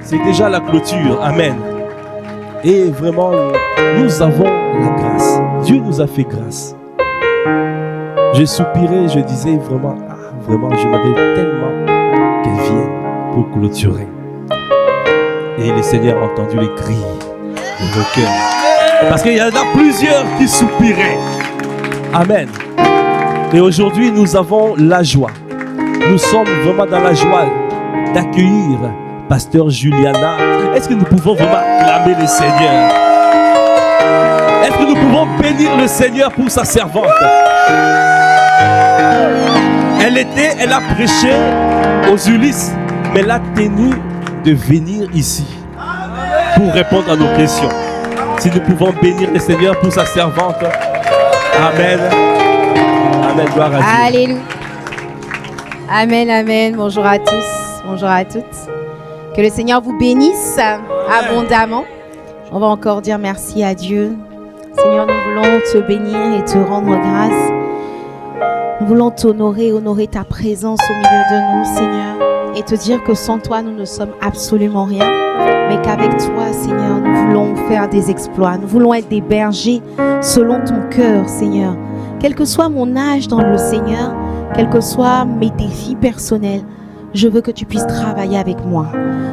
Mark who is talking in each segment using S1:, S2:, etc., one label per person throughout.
S1: c'est déjà la clôture. Amen. Et vraiment, nous avons la grâce. Dieu nous a fait grâce. Je soupirais, je disais vraiment, vraiment, je m'attendais tellement qu'elle vienne pour clôturer. Et le Seigneur a entendu les cris de nos cœurs. Parce qu'il y en a plusieurs qui soupiraient. Amen. Et aujourd'hui, nous avons la joie. Nous sommes vraiment dans la joie d'accueillir Pasteur Juliana. Est-ce que nous pouvons vraiment acclamer le Seigneur? Est-ce que nous pouvons bénir le Seigneur pour sa servante? Elle a prêché aux Ulysses, mais elle a tenu de venir ici pour répondre à nos questions. Si nous pouvons bénir le Seigneur pour sa servante. Amen. Amen, gloire à Dieu.
S2: Alléluia. Amen, amen. Bonjour à tous, bonjour à toutes. Que le Seigneur vous bénisse abondamment. On va encore dire merci à Dieu. Seigneur, nous voulons te bénir et te rendre grâce. Nous voulons t'honorer, honorer ta présence au milieu de nous, Seigneur. Et te dire que sans toi, nous ne sommes absolument rien. Mais qu'avec toi, Seigneur, nous voulons faire des exploits. Nous voulons être des bergers selon ton cœur, Seigneur. Quel que soit mon âge dans le Seigneur, quels que soient mes défis personnels, je veux que tu puisses travailler avec moi.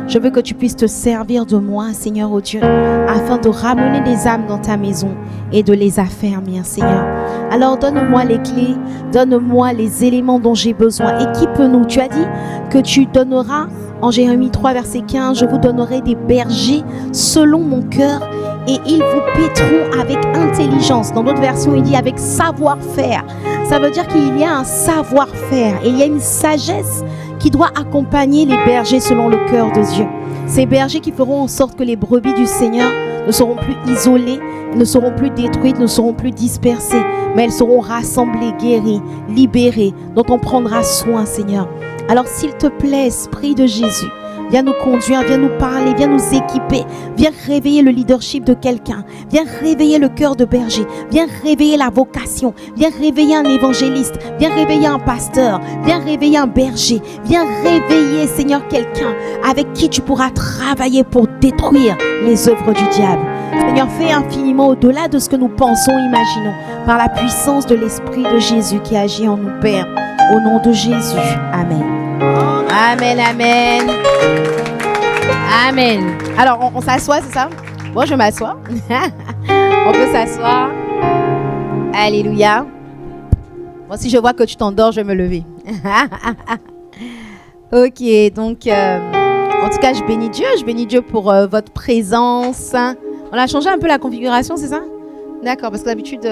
S2: Je veux que tu puisses te servir de moi, Seigneur, oh Dieu, afin de ramener des âmes dans ta maison et de les affermir, Seigneur. Alors donne-moi les clés, donne-moi les éléments dont j'ai besoin. Équipe-nous. Tu as dit que tu donneras, en Jérémie 3, verset 15, je vous donnerai des bergers selon mon cœur et ils vous paîtront avec intelligence. Dans d'autres versions, il dit avec savoir-faire. Ça veut dire qu'il y a un savoir-faire et il y a une sagesse qui doit accompagner les bergers selon le cœur de Dieu. Ces bergers qui feront en sorte que les brebis du Seigneur ne seront plus isolées, ne seront plus détruites, ne seront plus dispersées, mais elles seront rassemblées, guéries, libérées, dont on prendra soin, Seigneur. Alors s'il te plaît, Esprit de Jésus, viens nous conduire, viens nous parler, viens nous équiper, viens réveiller le leadership de quelqu'un, viens réveiller le cœur de berger, viens réveiller la vocation, viens réveiller un évangéliste, viens réveiller un pasteur, viens réveiller un berger, viens réveiller, Seigneur, quelqu'un avec qui tu pourras travailler pour détruire les œuvres du diable. Seigneur, fais infiniment au-delà de ce que nous pensons, imaginons, par la puissance de l'Esprit de Jésus qui agit en nous, Père. Au nom de Jésus, Amen. Amen, amen. Amen. Alors, on s'assoit, c'est ça? Bon, je m'assois. On peut s'asseoir. Alléluia. Bon, si je vois que tu t'endors, je vais me lever. Ok, donc, en tout cas, je bénis Dieu pour votre présence. On a changé un peu la configuration, c'est ça? D'accord, parce que d'habitude...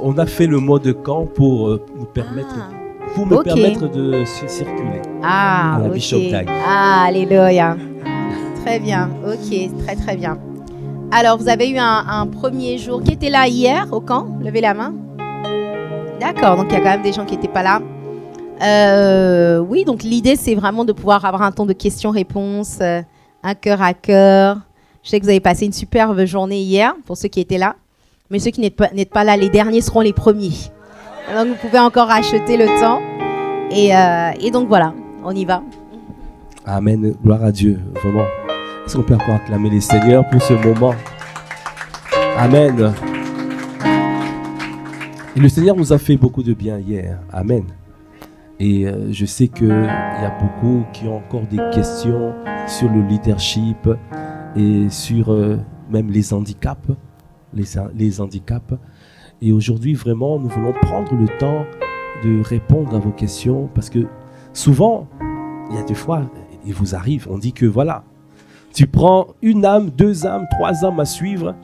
S1: On a fait le mode camp pour nous permettre... Pour me permettre de circuler à la Bishop Dag.
S2: Alléluia. Très bien. Ok, très très bien. Alors, vous avez eu un premier jour. Qui était là hier au camp? Levez la main. D'accord, donc il y a quand même des gens qui n'étaient pas là. Oui, donc l'idée, c'est vraiment de pouvoir avoir un temps de questions-réponses, un cœur à cœur. Je sais que vous avez passé une superbe journée hier, pour ceux qui étaient là. Mais ceux qui n'êtes pas là, les derniers seront les premiers. Alors, vous pouvez encore acheter le temps. Et donc, voilà, on y va.
S1: Amen. Gloire à Dieu. Vraiment. Est-ce qu'on peut encore acclamer les Seigneurs pour ce moment? Amen. Et le Seigneur nous a fait beaucoup de bien hier. Amen. Et je sais qu'il y a beaucoup qui ont encore des questions sur le leadership et sur même les handicaps. Les handicaps. Et aujourd'hui, vraiment, nous voulons prendre le temps de répondre à vos questions parce que souvent, il y a des fois, il vous arrive, on dit que voilà, tu prends une âme, 2 âmes, 3 âmes à suivre,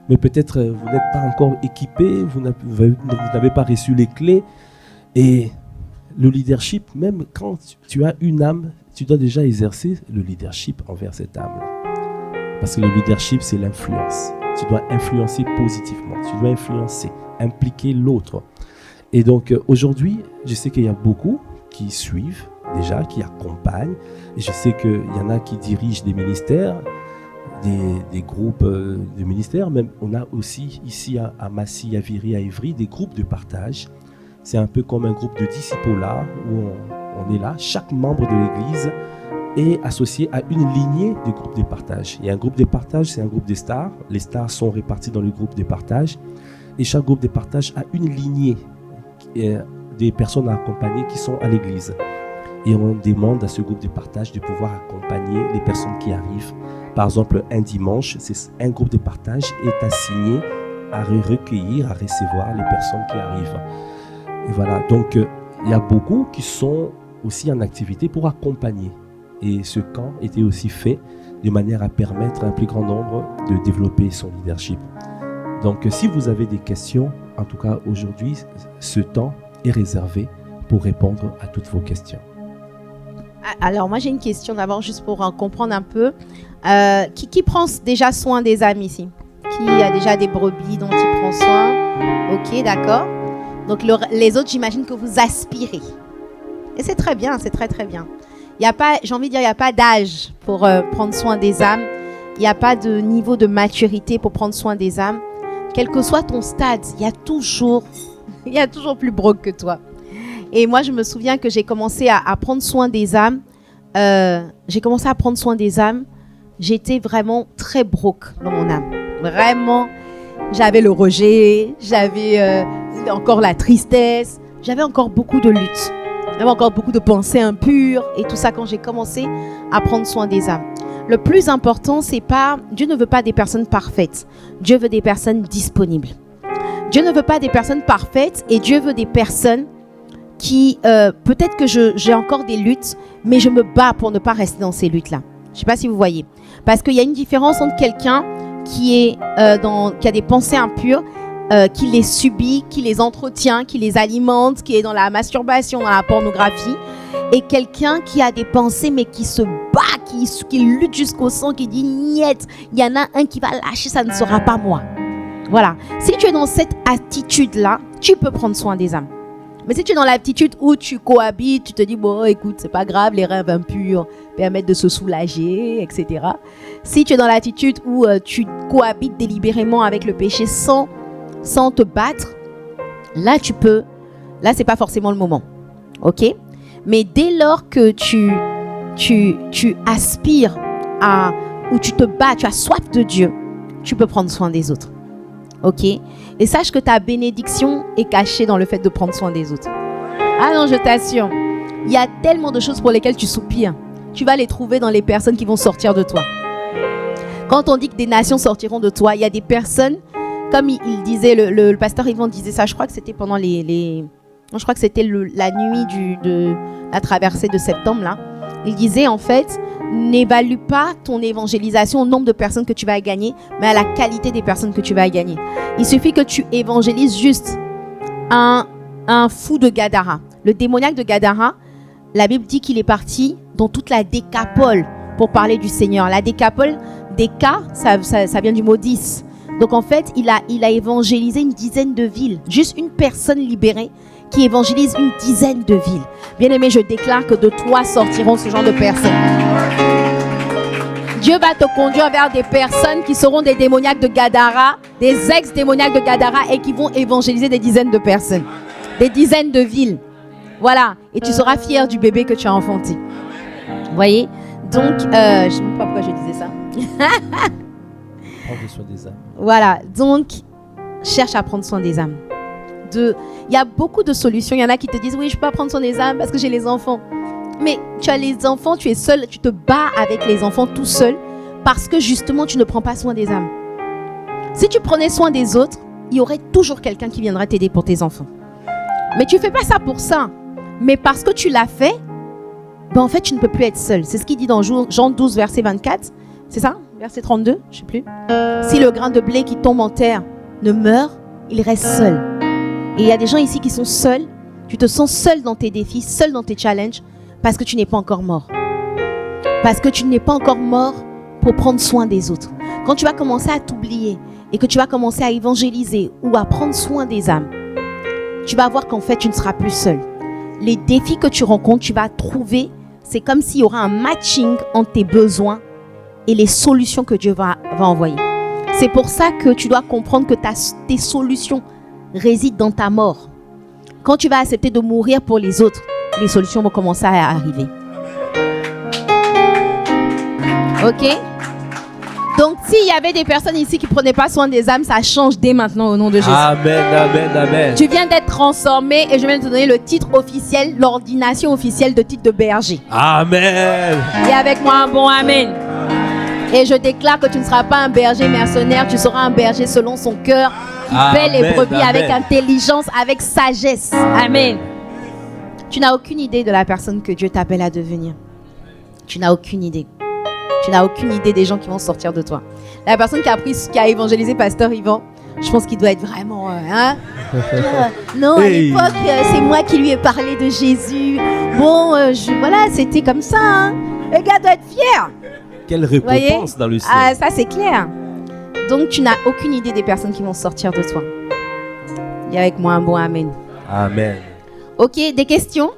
S1: mais peut-être vous n'êtes pas encore équipé, vous n'avez pas reçu les clés. Et le leadership, même quand tu as une âme, tu dois déjà exercer le leadership envers cette âme. Parce que le leadership, c'est l'influence. Tu dois influencer positivement, tu dois influencer, impliquer l'autre. Et donc aujourd'hui, je sais qu'il y a beaucoup qui suivent déjà, qui accompagnent. Et je sais qu'il y en a qui dirigent des ministères, des groupes de ministères. Même on a aussi ici à Massy, à Viry, à Évry, des groupes de partage. C'est un peu comme un groupe de disciples là, où on est là. Chaque membre de l'église est associé à une lignée du groupe des partages. Il y a un groupe des partages, c'est un groupe des stars. Les stars sont répartis dans le groupe des partages. Et chaque groupe des partages a une lignée des personnes à accompagner qui sont à l'église. Et on demande à ce groupe de partage de pouvoir accompagner les personnes qui arrivent. Par exemple, un dimanche, un groupe de partage est assigné à recueillir, à recevoir les personnes qui arrivent. Et voilà, donc il y a beaucoup qui sont aussi en activité pour accompagner. Et ce camp était aussi fait de manière à permettre à un plus grand nombre de développer son leadership. Donc si vous avez des questions, en tout cas aujourd'hui, ce temps est réservé pour répondre à toutes vos questions.
S2: Alors moi j'ai une question d'abord juste pour comprendre un peu. Qui prend déjà soin des âmes ici? Qui a déjà des brebis dont il prend soin? Ok, d'accord. Donc les autres, j'imagine que vous aspirez. Et c'est très bien, c'est très très bien. Il y a pas, j'ai envie de dire, il n'y a pas d'âge pour prendre soin des âmes. Il n'y a pas de niveau de maturité pour prendre soin des âmes. Quel que soit ton stade, il y a toujours plus broke que toi. Et moi, je me souviens que j'ai commencé à prendre soin des âmes. J'étais vraiment très broke dans mon âme. Vraiment, j'avais le rejet, j'avais encore la tristesse, j'avais encore beaucoup de luttes. J'avais encore beaucoup de pensées impures et tout ça quand j'ai commencé à prendre soin des âmes. Le plus important, c'est pas... Dieu ne veut pas des personnes parfaites. Dieu veut des personnes disponibles. Dieu ne veut pas des personnes parfaites et Dieu veut des personnes qui... peut-être que j'ai encore des luttes, mais je me bats pour ne pas rester dans ces luttes-là. Je ne sais pas si vous voyez. Parce qu'il y a une différence entre quelqu'un qui a des pensées impures, qui les subit, qui les entretient, qui les alimente, qui est dans la masturbation, dans la pornographie, et quelqu'un qui a des pensées mais qui se bat, qui lutte jusqu'au sang, qui dit niet, il y en a un qui va lâcher, ça ne sera pas moi. Voilà. Si tu es dans cette attitude-là, tu peux prendre soin des âmes. Mais si tu es dans l'attitude où tu cohabites, tu te dis, bon, écoute, c'est pas grave, les rêves impurs permettent de se soulager, etc. Si tu es dans l'attitude où tu cohabites délibérément avec le péché sans te battre, là, c'est pas forcément le moment. Ok? Mais dès lors que tu aspires ou tu te bats, tu as soif de Dieu, tu peux prendre soin des autres. Ok? Et sache que ta bénédiction est cachée dans le fait de prendre soin des autres. Ah non, je t'assure. Il y a tellement de choses pour lesquelles tu soupires. Tu vas les trouver dans les personnes qui vont sortir de toi. Quand on dit que des nations sortiront de toi, il y a des personnes, comme il disait, le pasteur Yvon disait ça, je crois que c'était pendant je crois que c'était la nuit de la traversée de septembre là. Il disait en fait, n'évalue pas ton évangélisation au nombre de personnes que tu vas gagner, mais à la qualité des personnes que tu vas gagner. Il suffit que tu évangélises juste un fou de Gadara. Le démoniaque de Gadara, la Bible dit qu'il est parti dans toute la décapole pour parler du Seigneur. La décapole, déca, ça vient du mot 10. Donc en fait, il a évangélisé une dizaine de villes. Juste une personne libérée qui évangélise une dizaine de villes. Bien-aimé, je déclare que de toi sortiront ce genre de personnes. Dieu va te conduire vers des personnes qui seront des démoniaques de Gadara, des ex-démoniaques de Gadara et qui vont évangéliser des dizaines de personnes, des dizaines de villes. Voilà. Et tu seras fier du bébé que tu as enfanté. Vous voyez? Donc, je ne sais même pas pourquoi je disais ça.
S1: Prendre soin des âmes.
S2: Voilà. Donc, cherche à prendre soin des âmes. Il y a beaucoup de solutions. Il y en a qui te disent, oui, je ne peux pas prendre soin des âmes parce que j'ai les enfants. Mais tu as les enfants, tu es seul, tu te bats avec les enfants tout seul parce que justement, tu ne prends pas soin des âmes. Si tu prenais soin des autres, il y aurait toujours quelqu'un qui viendra t'aider pour tes enfants. Mais tu ne fais pas ça pour ça. Mais parce que tu l'as fait, ben en fait, tu ne peux plus être seul. C'est ce qu'il dit dans Jean 12, verset 24. C'est ça? Verset 32, je ne sais plus. Si le grain de blé qui tombe en terre ne meurt, il reste seul. Et il y a des gens ici qui sont seuls. Tu te sens seul dans tes défis, seul dans tes challenges, parce que tu n'es pas encore mort. Parce que tu n'es pas encore mort pour prendre soin des autres. Quand tu vas commencer à t'oublier et que tu vas commencer à évangéliser ou à prendre soin des âmes, tu vas voir qu'en fait, tu ne seras plus seul. Les défis que tu rencontres, tu vas trouver, c'est comme s'il y aura un matching entre tes besoins et les solutions que Dieu va envoyer. C'est pour ça que tu dois comprendre que tes solutions réside dans ta mort. Quand tu vas accepter de mourir pour les autres, les solutions vont commencer à arriver. Ok? Donc, s'il y avait des personnes ici qui ne prenaient pas soin des âmes, ça change dès maintenant au nom de Jésus.
S1: Amen, amen, amen.
S2: Tu viens d'être transformé et je viens de te donner le titre officiel, l'ordination officielle de titre de berger.
S1: Amen.
S2: Et avec moi un bon amen. Et je déclare que tu ne seras pas un berger mercenaire, tu seras un berger selon son cœur qui paie les brebis avec intelligence, avec sagesse. Amen. Tu n'as aucune idée de la personne que Dieu t'appelle à devenir. Tu n'as aucune idée. Tu n'as aucune idée des gens qui vont sortir de toi. La personne qui a évangélisé Pasteur Yvan, je pense qu'il doit être vraiment... non, à l'époque, c'est moi qui lui ai parlé de Jésus. Bon, voilà, c'était comme ça. Hein. Le gars doit être fier.
S1: Quelle récompense dans le ciel.
S2: Ah, ça, c'est clair. Donc, tu n'as aucune idée des personnes qui vont sortir de toi. Et avec moi, un bon amen.
S1: Amen.
S2: Ok, des questions?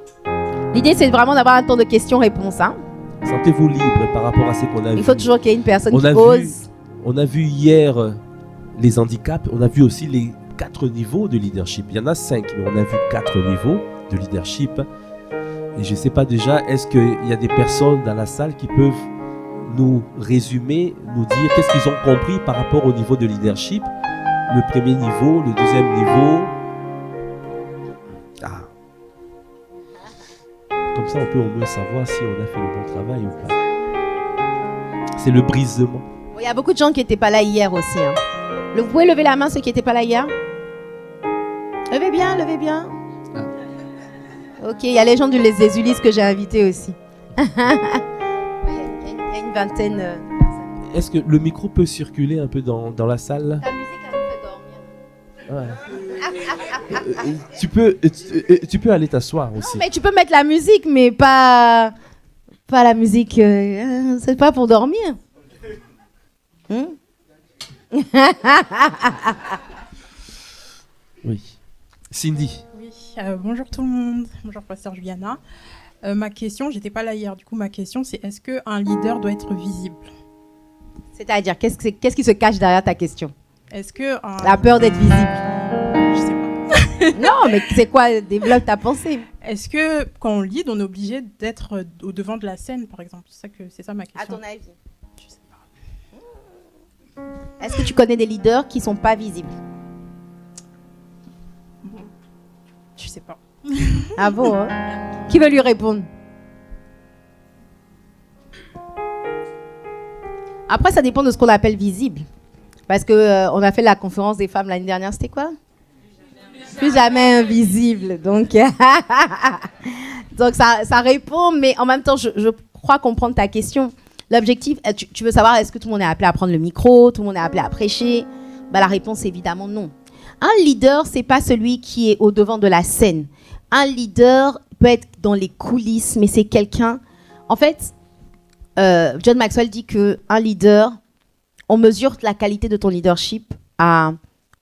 S2: L'idée, c'est vraiment d'avoir un temps de questions-réponses. Hein?
S1: Sentez-vous libre par rapport à ce qu'on a vu.
S2: Il faut toujours qu'il y ait une personne qui ose.
S1: On a vu hier les handicaps. On a vu aussi les 4 niveaux de leadership. Il y en a 5, mais on a vu 4 niveaux de leadership. Et je ne sais pas déjà, est-ce qu'il y a des personnes dans la salle qui peuvent nous résumer, nous dire qu'est-ce qu'ils ont compris par rapport au niveau de leadership? Le premier niveau, le deuxième niveau. Comme ça, on peut au moins savoir si on a fait le bon travail ou pas. C'est le brisement.
S2: Il y a beaucoup de gens qui n'étaient pas là hier aussi. Hein. Vous pouvez lever la main ceux qui n'étaient pas là hier? Levez bien, levez bien. Ok, il y a les gens du Les Ulysse que j'ai invités aussi. Il y a une vingtaine de personnes.
S1: Est-ce que le micro peut circuler un peu dans la salle là?
S2: La musique, elle nous fait dormir.
S1: Ouais. Tu peux aller t'asseoir aussi.
S2: Non, mais tu peux mettre la musique, mais pas la musique. C'est pas pour dormir.
S1: Oui. Cindy.
S3: Oui. Bonjour tout le monde. Bonjour Pasteur Juliana. Ma question, j'étais pas là hier. Du coup, ma question, c'est est-ce qu'un leader doit être visible?
S2: C'est-à-dire, qu'est-ce qui se cache derrière ta question?
S3: Est-ce que
S2: la peur d'être visible?
S3: Je sais pas.
S2: Non, mais c'est quoi? Développe ta pensée.
S3: Est-ce que quand on lead, on est obligé d'être au devant de la scène, par exemple? C'est ça ma question.
S2: À ton avis?
S3: Je sais pas.
S2: Est-ce que tu connais des leaders qui sont pas visibles?
S3: Je sais pas.
S2: Ah bon, hein? Qui veut lui répondre? Après, ça dépend de ce qu'on appelle visible. Parce que on a fait la conférence des femmes l'année dernière, c'était quoi? Plus jamais invisible. Donc, donc ça répond, mais en même temps, je crois comprendre ta question. L'objectif, tu veux savoir, est-ce que tout le monde est appelé à prendre le micro, tout le monde est appelé à prêcher? La réponse est évidemment non. Un leader, c'est pas celui qui est au devant de la scène. Un leader peut être dans les coulisses, mais c'est quelqu'un... En fait, John Maxwell dit qu'un leader, on mesure la qualité de ton leadership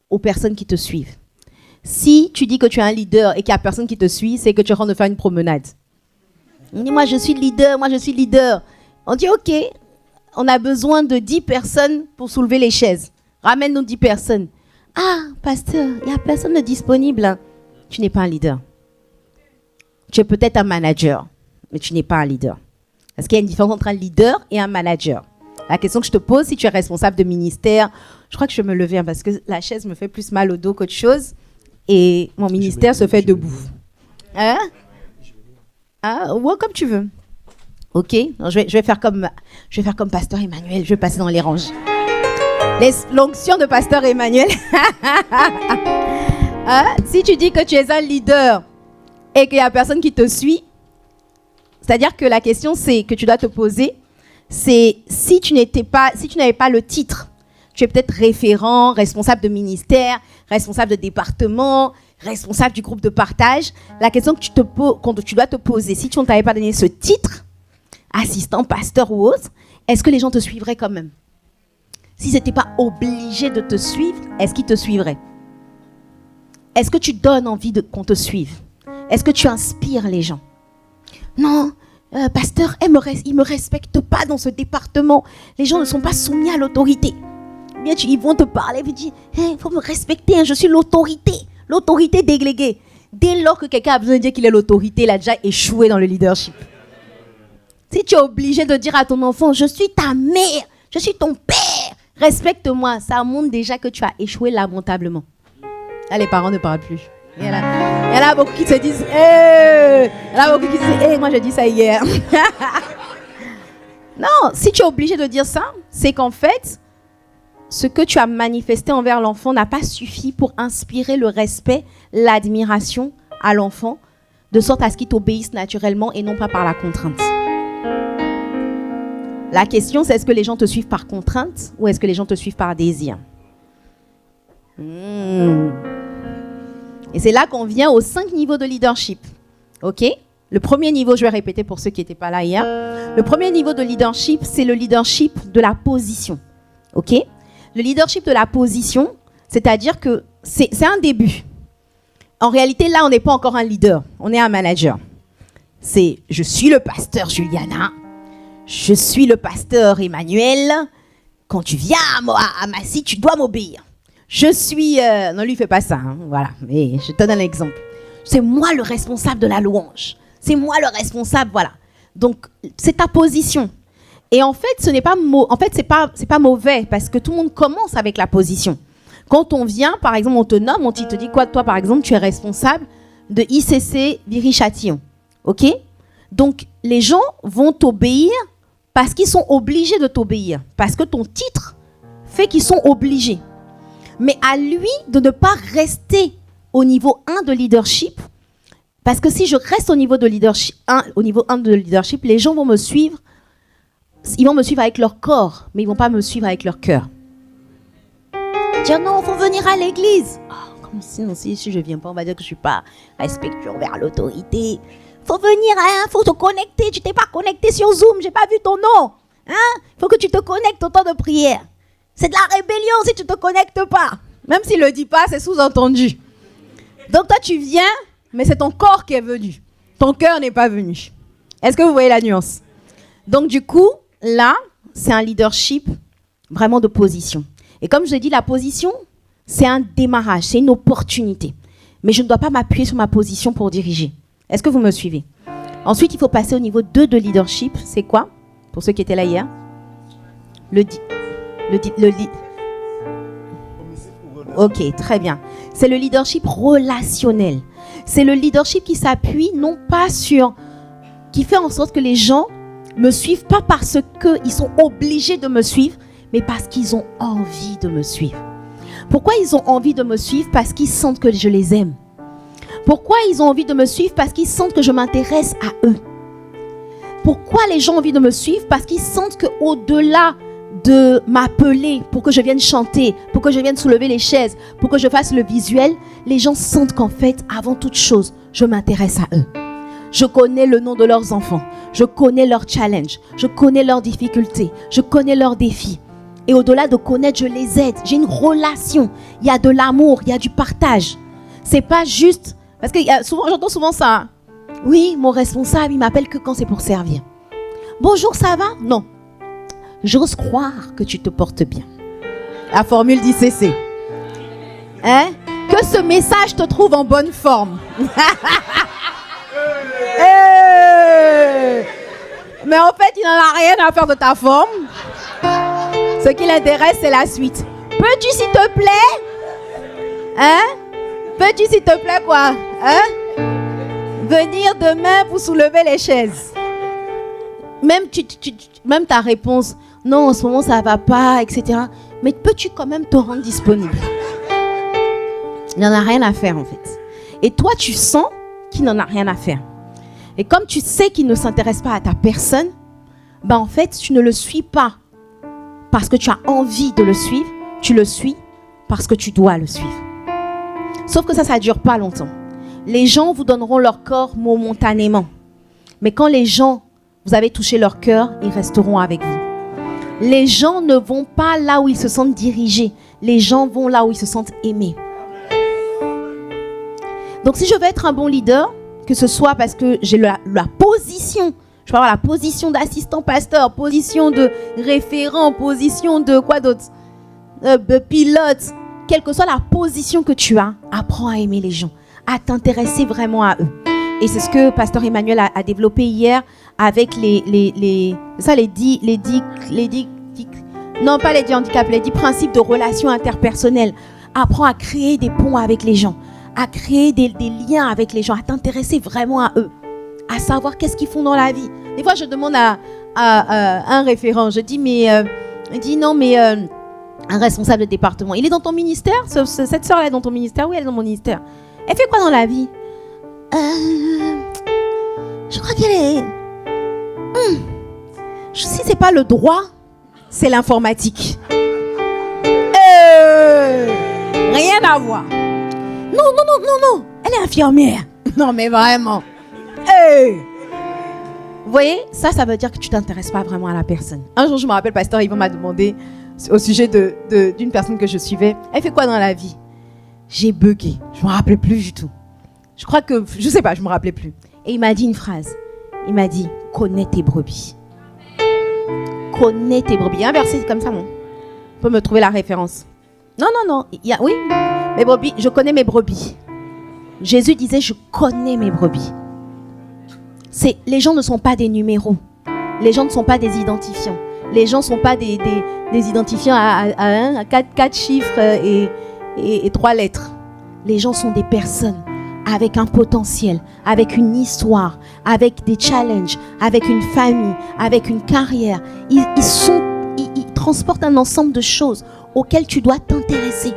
S2: aux personnes qui te suivent. Si tu dis que tu es un leader et qu'il n'y a personne qui te suit, c'est que tu es en train de faire une promenade. On dit, moi je suis leader, moi je suis leader. On dit, ok, on a besoin de 10 personnes pour soulever les chaises. Ramène-nous 10 personnes. Ah, pasteur, il n'y a personne de disponible. Tu n'es pas un leader. Tu es peut-être un manager, mais tu n'es pas un leader. Parce qu'il y a une différence entre un leader et un manager. La question que je te pose, si tu es responsable de ministère, je crois que je vais me lever parce que la chaise me fait plus mal au dos qu'autre chose et mon ministère se fait debout. Hein? Ah, ouais, comme tu veux. Ok, non, je vais faire comme pasteur Emmanuel, je vais passer dans les ranges. L'onction de pasteur Emmanuel. Hein? Si tu dis que tu es un leader et qu'il n'y a personne qui te suit, c'est-à-dire que la question que tu dois te poser, c'est si tu n'avais pas le titre, tu es peut-être référent, responsable de ministère, responsable de département, responsable du groupe de partage. La question que tu dois te poser, si tu ne t'avais pas donné ce titre, assistant, pasteur ou autre, est-ce que les gens te suivraient quand même? S'ils n'étaient pas obligés de te suivre, est-ce qu'ils te suivraient? Est-ce que tu donnes envie qu'on te suive? Est-ce que tu inspires les gens? Non, pasteur, il ne me respecte pas dans ce département. Les gens ne sont pas soumis à l'autorité. Bien, ils vont te parler, ils vont dire, il faut me respecter, hein, je suis l'autorité déléguée. Dès lors que quelqu'un a besoin de dire qu'il est l'autorité, il a déjà échoué dans le leadership. Si tu es obligé de dire à ton enfant, je suis ta mère, je suis ton père, respecte-moi, ça montre déjà que tu as échoué lamentablement. Là, les parents ne parlent plus. Il y en a beaucoup qui se disent, moi j'ai dit ça hier. Non, si tu es obligé de dire ça, c'est qu'en fait, ce que tu as manifesté envers l'enfant n'a pas suffi pour inspirer le respect, l'admiration à l'enfant, de sorte à ce qu'il t'obéisse naturellement et non pas par la contrainte. La question, c'est est-ce que les gens te suivent par contrainte ou est-ce que les gens te suivent par désir? Et c'est là qu'on vient aux 5 niveaux de leadership. Ok? Le premier niveau, je vais répéter pour ceux qui n'étaient pas là hier. Le premier niveau de leadership, c'est le leadership de la position. Ok? Le leadership de la position, c'est-à-dire que c'est un début. En réalité, là, on n'est pas encore un leader. On est un manager. C'est « Je suis le pasteur Juliana. Je suis le pasteur Emmanuel. Quand tu viens à Massy, tu dois m'obéir. Je suis... Non, lui, fais pas ça. Hein, voilà. Mais je te donne un exemple. C'est moi le responsable de la louange. C'est moi le responsable, voilà. Donc, c'est ta position. Et en fait, c'est pas mauvais parce que tout le monde commence avec la position. Quand on vient, par exemple, on te nomme, on te dit quoi? Toi, par exemple, tu es responsable de ICC Viry-Châtillon. OK? Donc, les gens vont t'obéir parce qu'ils sont obligés de t'obéir. Parce que ton titre fait qu'ils sont obligés. Mais à lui de ne pas rester au niveau 1 de leadership. Parce que si je reste au niveau 1 de leadership, les gens vont me suivre. Ils vont me suivre avec leur corps, mais ils ne vont pas me suivre avec leur cœur. Dire non, il faut venir à l'église. Oh, comme si je ne viens pas, on va dire que je ne suis pas respectueux envers l'autorité. Il faut venir, il faut te connecter. Tu ne t'es pas connecté sur Zoom, je n'ai pas vu ton nom. Il faut que tu te connectes au temps de prière. C'est de la rébellion si tu ne te connectes pas. Même s'il ne le dit pas, c'est sous-entendu. Donc toi, tu viens, mais c'est ton corps qui est venu. Ton cœur n'est pas venu. Est-ce que vous voyez la nuance? Donc du coup, là, c'est un leadership vraiment de position. Et comme je l'ai dit, la position, c'est un démarrage, c'est une opportunité. Mais je ne dois pas m'appuyer sur ma position pour diriger. Est-ce que vous me suivez? Ensuite, il faut passer au niveau 2 de leadership. C'est quoi? Pour ceux qui étaient là hier. Ok, très bien. C'est le leadership relationnel. C'est le leadership qui s'appuie non pas sur... qui fait en sorte que les gens me suivent pas parce qu'ils sont obligés de me suivre, mais parce qu'ils ont envie de me suivre. Pourquoi ils ont envie de me suivre? Parce qu'ils sentent que je les aime. Pourquoi ils ont envie de me suivre? Parce qu'ils sentent que je m'intéresse à eux. Pourquoi les gens ont envie de me suivre? Parce qu'ils sentent qu'au-delà de m'appeler pour que je vienne chanter, pour que je vienne soulever les chaises, pour que je fasse le visuel, les gens sentent qu'en fait, avant toute chose, je m'intéresse à eux. Je connais le nom de leurs enfants, je connais leurs challenges, je connais leurs difficultés, je connais leurs défis. Et au-delà de connaître, je les aide. J'ai une relation, il y a de l'amour, il y a du partage. C'est pas juste... Parce que j'entends souvent ça. Hein. Oui, mon responsable, il m'appelle que quand c'est pour servir. Bonjour, ça va? Non. J'ose croire que tu te portes bien. La formule d'ICC. Hein? Que ce message te trouve en bonne forme. Mais en fait, il n'en a rien à faire de ta forme. Ce qui l'intéresse, c'est la suite. Peux-tu, s'il te plaît? Hein? Peux-tu, s'il te plaît, quoi? Hein? Venir demain pour soulever les chaises. Même ta réponse, non, en ce moment, ça ne va pas, etc. Mais peux-tu quand même te rendre disponible? Il n'en a rien à faire, en fait. Et toi, tu sens qu'il n'en a rien à faire. Et comme tu sais qu'il ne s'intéresse pas à ta personne, ben en fait, tu ne le suis pas parce que tu as envie de le suivre. Tu le suis parce que tu dois le suivre. Sauf que ça ne dure pas longtemps. Les gens vous donneront leur corps momentanément. Mais quand les gens, vous avez touché leur cœur, ils resteront avec vous. Les gens ne vont pas là où ils se sentent dirigés. Les gens vont là où ils se sentent aimés. Donc si je veux être un bon leader, que ce soit parce que j'ai la position, je peux avoir la position d'assistant pasteur, position de référent, position de quoi d'autre, de pilote, quelle que soit la position que tu as, apprends à aimer les gens, à t'intéresser vraiment à eux. Et c'est ce que pasteur Emmanuel a développé hier avec les non pas les 10 handicaps, les 10 principes de relations interpersonnelles. Apprends à créer des ponts avec les gens, à créer des liens avec les gens, à t'intéresser vraiment à eux, à savoir qu'est-ce qu'ils font dans la vie. Des fois, je demande à un référent, je dis, il dit non, mais un responsable de département, il est dans ton ministère, cette sœur-là est dans ton ministère? Oui, elle est dans mon ministère. Elle fait quoi dans la vie? Je crois qu'elle est... Si c'est pas le droit, c'est l'informatique. Rien à voir. Non. Elle est infirmière. Non, mais vraiment. Vous voyez, ça veut dire que tu t'intéresses pas vraiment à la personne. Un jour, je me rappelle, pasteur Yvan m'a demandé au sujet d'une personne que je suivais. Elle fait quoi dans la vie? J'ai bugué. Je me rappelais plus du tout. Je crois que, je sais pas, je me rappelais plus. Et il m'a dit une phrase. Il m'a dit, connais tes brebis. Connais tes brebis. Il y a un verset comme ça, non? On peut me trouver la référence. Non. Oui, mes brebis, je connais mes brebis. Jésus disait, je connais mes brebis. Les gens ne sont pas des numéros. Les gens ne sont pas des identifiants. Les gens ne sont pas des identifiants à 4 chiffres et 3 lettres. Les gens sont des personnes avec un potentiel, avec une histoire, avec des challenges, avec une famille, avec une carrière. Ils transportent un ensemble de choses auxquelles tu dois t'intéresser.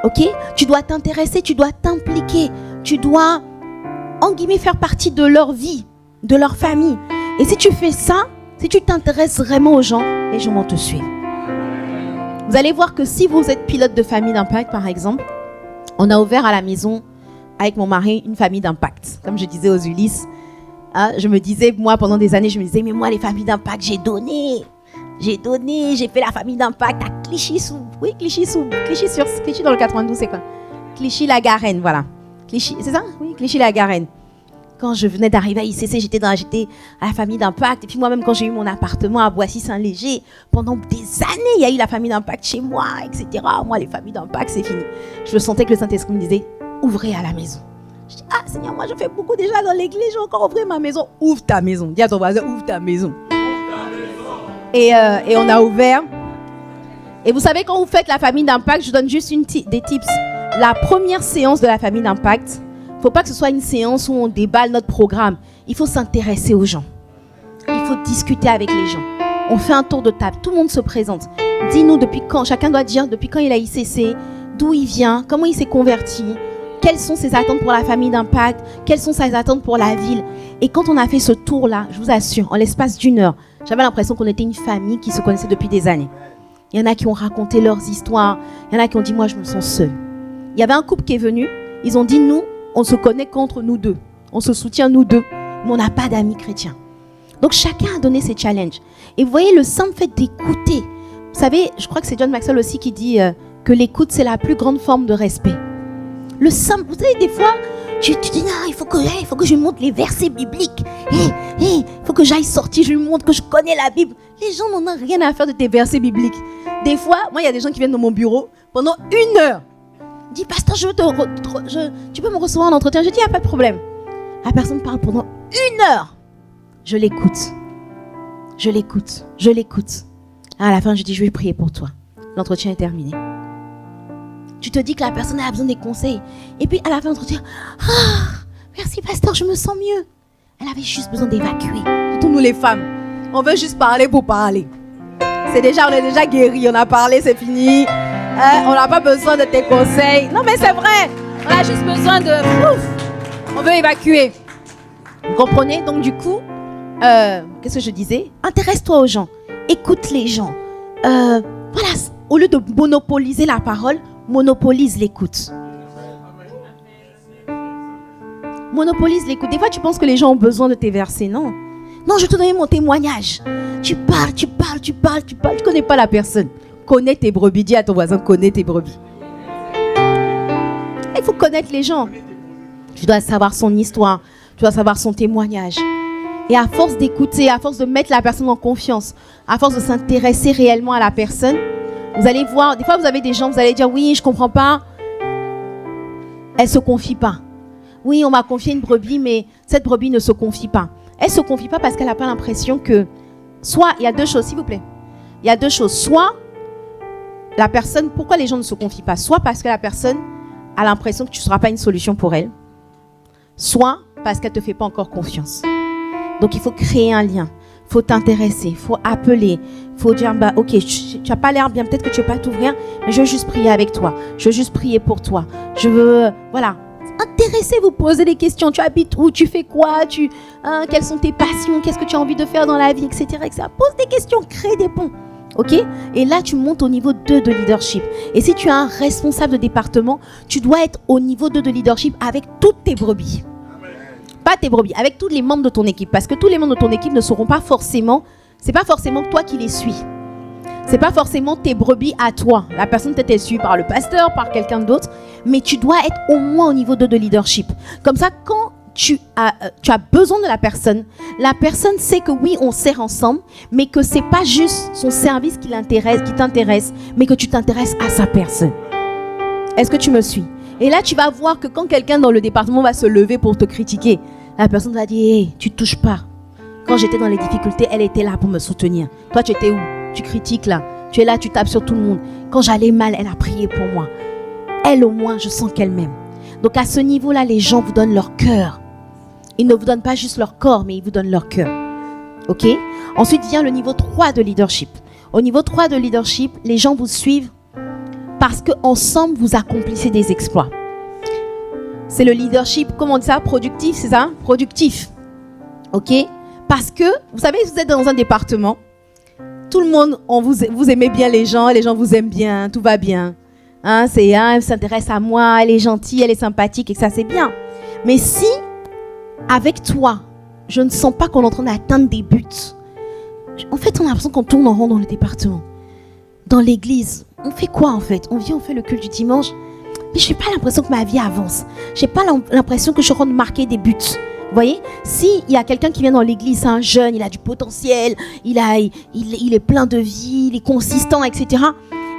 S2: Ok? Tu dois t'intéresser, tu dois t'impliquer, tu dois, en guillemets, faire partie de leur vie, de leur famille. Et si tu fais ça, si tu t'intéresses vraiment aux gens, les gens vont te suivre. Vous allez voir que si vous êtes pilote de famille d'impact, par exemple, on a ouvert à la maison avec mon mari une famille d'impact. Comme je disais aux Ulysses, je me disais, moi, pendant des années, je me disais, mais moi, les familles d'impact, j'ai donné, j'ai fait la famille d'impact à Clichy dans le 92, c'est quoi? Clichy-la-Garenne, voilà. Clichy, c'est ça? Oui, Clichy-la-Garenne. Quand je venais d'arriver à ICC, j'étais à la famille d'impact. Et puis moi-même, quand j'ai eu mon appartement à Boissy-Saint-Léger, pendant des années, il y a eu la famille d'impact chez moi, etc. Moi, les familles d'impact, c'est fini. Je sentais que le Saint-Esprit me disait, ouvrez à la maison. Je dis, Seigneur, moi, je fais beaucoup déjà dans l'église, j'ai encore ouvert ma maison. Ouvre ta maison. Dis à ton voisin, ouvre ta maison. Et on a ouvert. Et vous savez, quand vous faites la famille d'impact, je donne juste des tips. La première séance de la famille d'impact, il ne faut pas que ce soit une séance où on déballe notre programme. Il faut s'intéresser aux gens. Il faut discuter avec les gens. On fait un tour de table. Tout le monde se présente. Dis-nous depuis quand. Chacun doit dire depuis quand il a ICC, d'où il vient, comment il s'est converti, quelles sont ses attentes pour la famille d'impact, quelles sont ses attentes pour la ville. Et quand on a fait ce tour-là, je vous assure, en l'espace d'1 heure, j'avais l'impression qu'on était une famille qui se connaissait depuis des années. Il y en a qui ont raconté leurs histoires. Il y en a qui ont dit, moi, je me sens seule. Il y avait un couple qui est venu. Ils ont dit, nous, on se connaît qu'entre nous deux. On se soutient nous deux. Mais on n'a pas d'amis chrétiens. Donc, chacun a donné ses challenges. Et vous voyez, le simple fait d'écouter. Vous savez, je crois que c'est John Maxwell aussi qui dit que l'écoute, c'est la plus grande forme de respect. Le simple, vous savez, des fois, tu dis, non, il faut que je lui montre les versets bibliques. Il faut que j'aille sortir, je lui montre que je connais la Bible. Les gens n'en ont rien à faire de tes versets bibliques. Des fois, moi, il y a des gens qui viennent dans mon bureau pendant 1 heure. Ils disent, pasteur, tu peux me recevoir en entretien? Je dis, il n'y a pas de problème. La personne parle pendant 1 heure. Je l'écoute. À la fin, je dis, je vais prier pour toi. L'entretien est terminé. Tu te dis que la personne a besoin des conseils. Et puis, à la fin de l'entretien, merci, pasteur, je me sens mieux. Elle avait juste besoin d'évacuer. Surtout nous, les femmes. On veut juste parler pour parler. On est déjà guéris. On a parlé, c'est fini. On n'a pas besoin de tes conseils. Non, mais c'est vrai. On a juste besoin de... on veut évacuer. Vous comprenez? Donc, du coup, qu'est-ce que je disais? Intéresse-toi aux gens. Écoute les gens. Voilà. Au lieu de monopoliser la parole, monopolise l'écoute. Monopolise l'écoute. Des fois, tu penses que les gens ont besoin de tes versets. Non. Non, je te donne mon témoignage. Tu parles. Tu connais pas la personne. Connais tes brebis. Dis à ton voisin, connais tes brebis. Il faut connaître les gens. Tu dois savoir son histoire. Tu dois savoir son témoignage. Et à force d'écouter, à force de mettre la personne en confiance, à force de s'intéresser réellement à la personne, vous allez voir, des fois vous avez des gens, vous allez dire, oui, je comprends pas. Elle se confie pas. Oui, on m'a confié une brebis, mais cette brebis ne se confie pas. Elle ne se confie pas parce qu'elle n'a pas l'impression que... Soit, il y a deux choses, s'il vous plaît. Il y a deux choses. Soit, la personne... Pourquoi les gens ne se confient pas? Soit parce que la personne a l'impression que tu ne seras pas une solution pour elle. Soit parce qu'elle ne te fait pas encore confiance. Donc, il faut créer un lien. Il faut t'intéresser. Il faut appeler. Il faut dire, bah, ok, tu n'as pas l'air bien. Peut-être que tu ne veux pas t'ouvrir, mais je veux juste prier avec toi. Je veux juste prier pour toi. Je veux... voilà. Intéressez-vous, posez des questions. Tu habites où? Tu fais quoi? Quelles sont tes passions? Qu'est-ce que tu as envie de faire dans la vie, etc., etc. Pose des questions, crée des ponts. Ok? Et là, tu montes au niveau 2 de leadership. Et si tu as un responsable de département, tu dois être au niveau 2 de leadership avec toutes tes brebis. Pas tes brebis, avec tous les membres de ton équipe. Parce que tous les membres de ton équipe ne seront pas forcément... C'est pas forcément toi qui les suis. C'est pas forcément tes brebis à toi. La personne peut être suivie par le pasteur, par quelqu'un d'autre. Mais tu dois être au moins au niveau 2 de leadership. Comme ça, quand tu as besoin de la personne sait que oui, on sert ensemble, mais que c'est pas juste son service qui t'intéresse, mais que tu t'intéresses à sa personne. Est-ce que tu me suis? Et là, tu vas voir que quand quelqu'un dans le département va se lever pour te critiquer, la personne va dire, hey, tu touches pas. Quand j'étais dans les difficultés, elle était là pour me soutenir. Toi, tu étais où? Tu critiques là, tu es là, tu tapes sur tout le monde. Quand j'allais mal, elle a prié pour moi. Elle au moins, je sens qu'elle m'aime. Donc à ce niveau-là, les gens vous donnent leur cœur. Ils ne vous donnent pas juste leur corps, mais ils vous donnent leur cœur. Ok? Ensuite vient le niveau 3 de leadership. Au niveau 3 de leadership, les gens vous suivent parce qu'ensemble, vous accomplissez des exploits. C'est le leadership, comment on dit ça? Productif, c'est ça? Productif. Ok? Parce que, vous savez, vous êtes dans un département, tout le monde, vous aimez bien les gens vous aiment bien, tout va bien. Elle s'intéresse à moi, elle est gentille, elle est sympathique et que ça c'est bien. Mais si, avec toi, je ne sens pas qu'on est en train d'atteindre des buts, en fait, on a l'impression qu'on tourne en rond dans le département. Dans l'église, on fait quoi en fait? On vient, on fait le culte du dimanche, mais je n'ai pas l'impression que ma vie avance. Je n'ai pas l'impression que je suis en train de marquer des buts. Vous voyez, s'il y a quelqu'un qui vient dans l'église, c'est un jeune, il a du potentiel, il est plein de vie, il est consistant, etc.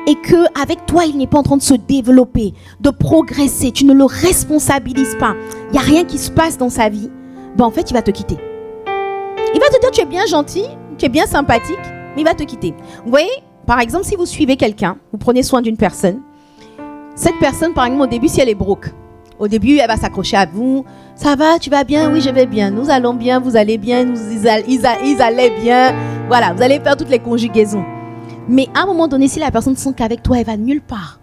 S2: Et qu'avec toi, il n'est pas en train de se développer, de progresser, tu ne le responsabilises pas, il n'y a rien qui se passe dans sa vie, ben en fait, il va te quitter. Il va te dire, tu es bien gentil, tu es bien sympathique, mais il va te quitter. Vous voyez, par exemple, si vous suivez quelqu'un, vous prenez soin d'une personne, cette personne, par exemple, au début, si elle est broke, au début, elle va s'accrocher à vous. Ça va, tu vas bien? Oui, je vais bien. Nous allons bien, vous allez bien. Ils allaient bien. Voilà, vous allez faire toutes les conjugaisons. Mais à un moment donné, si la personne sent qu'avec toi, elle va nulle part,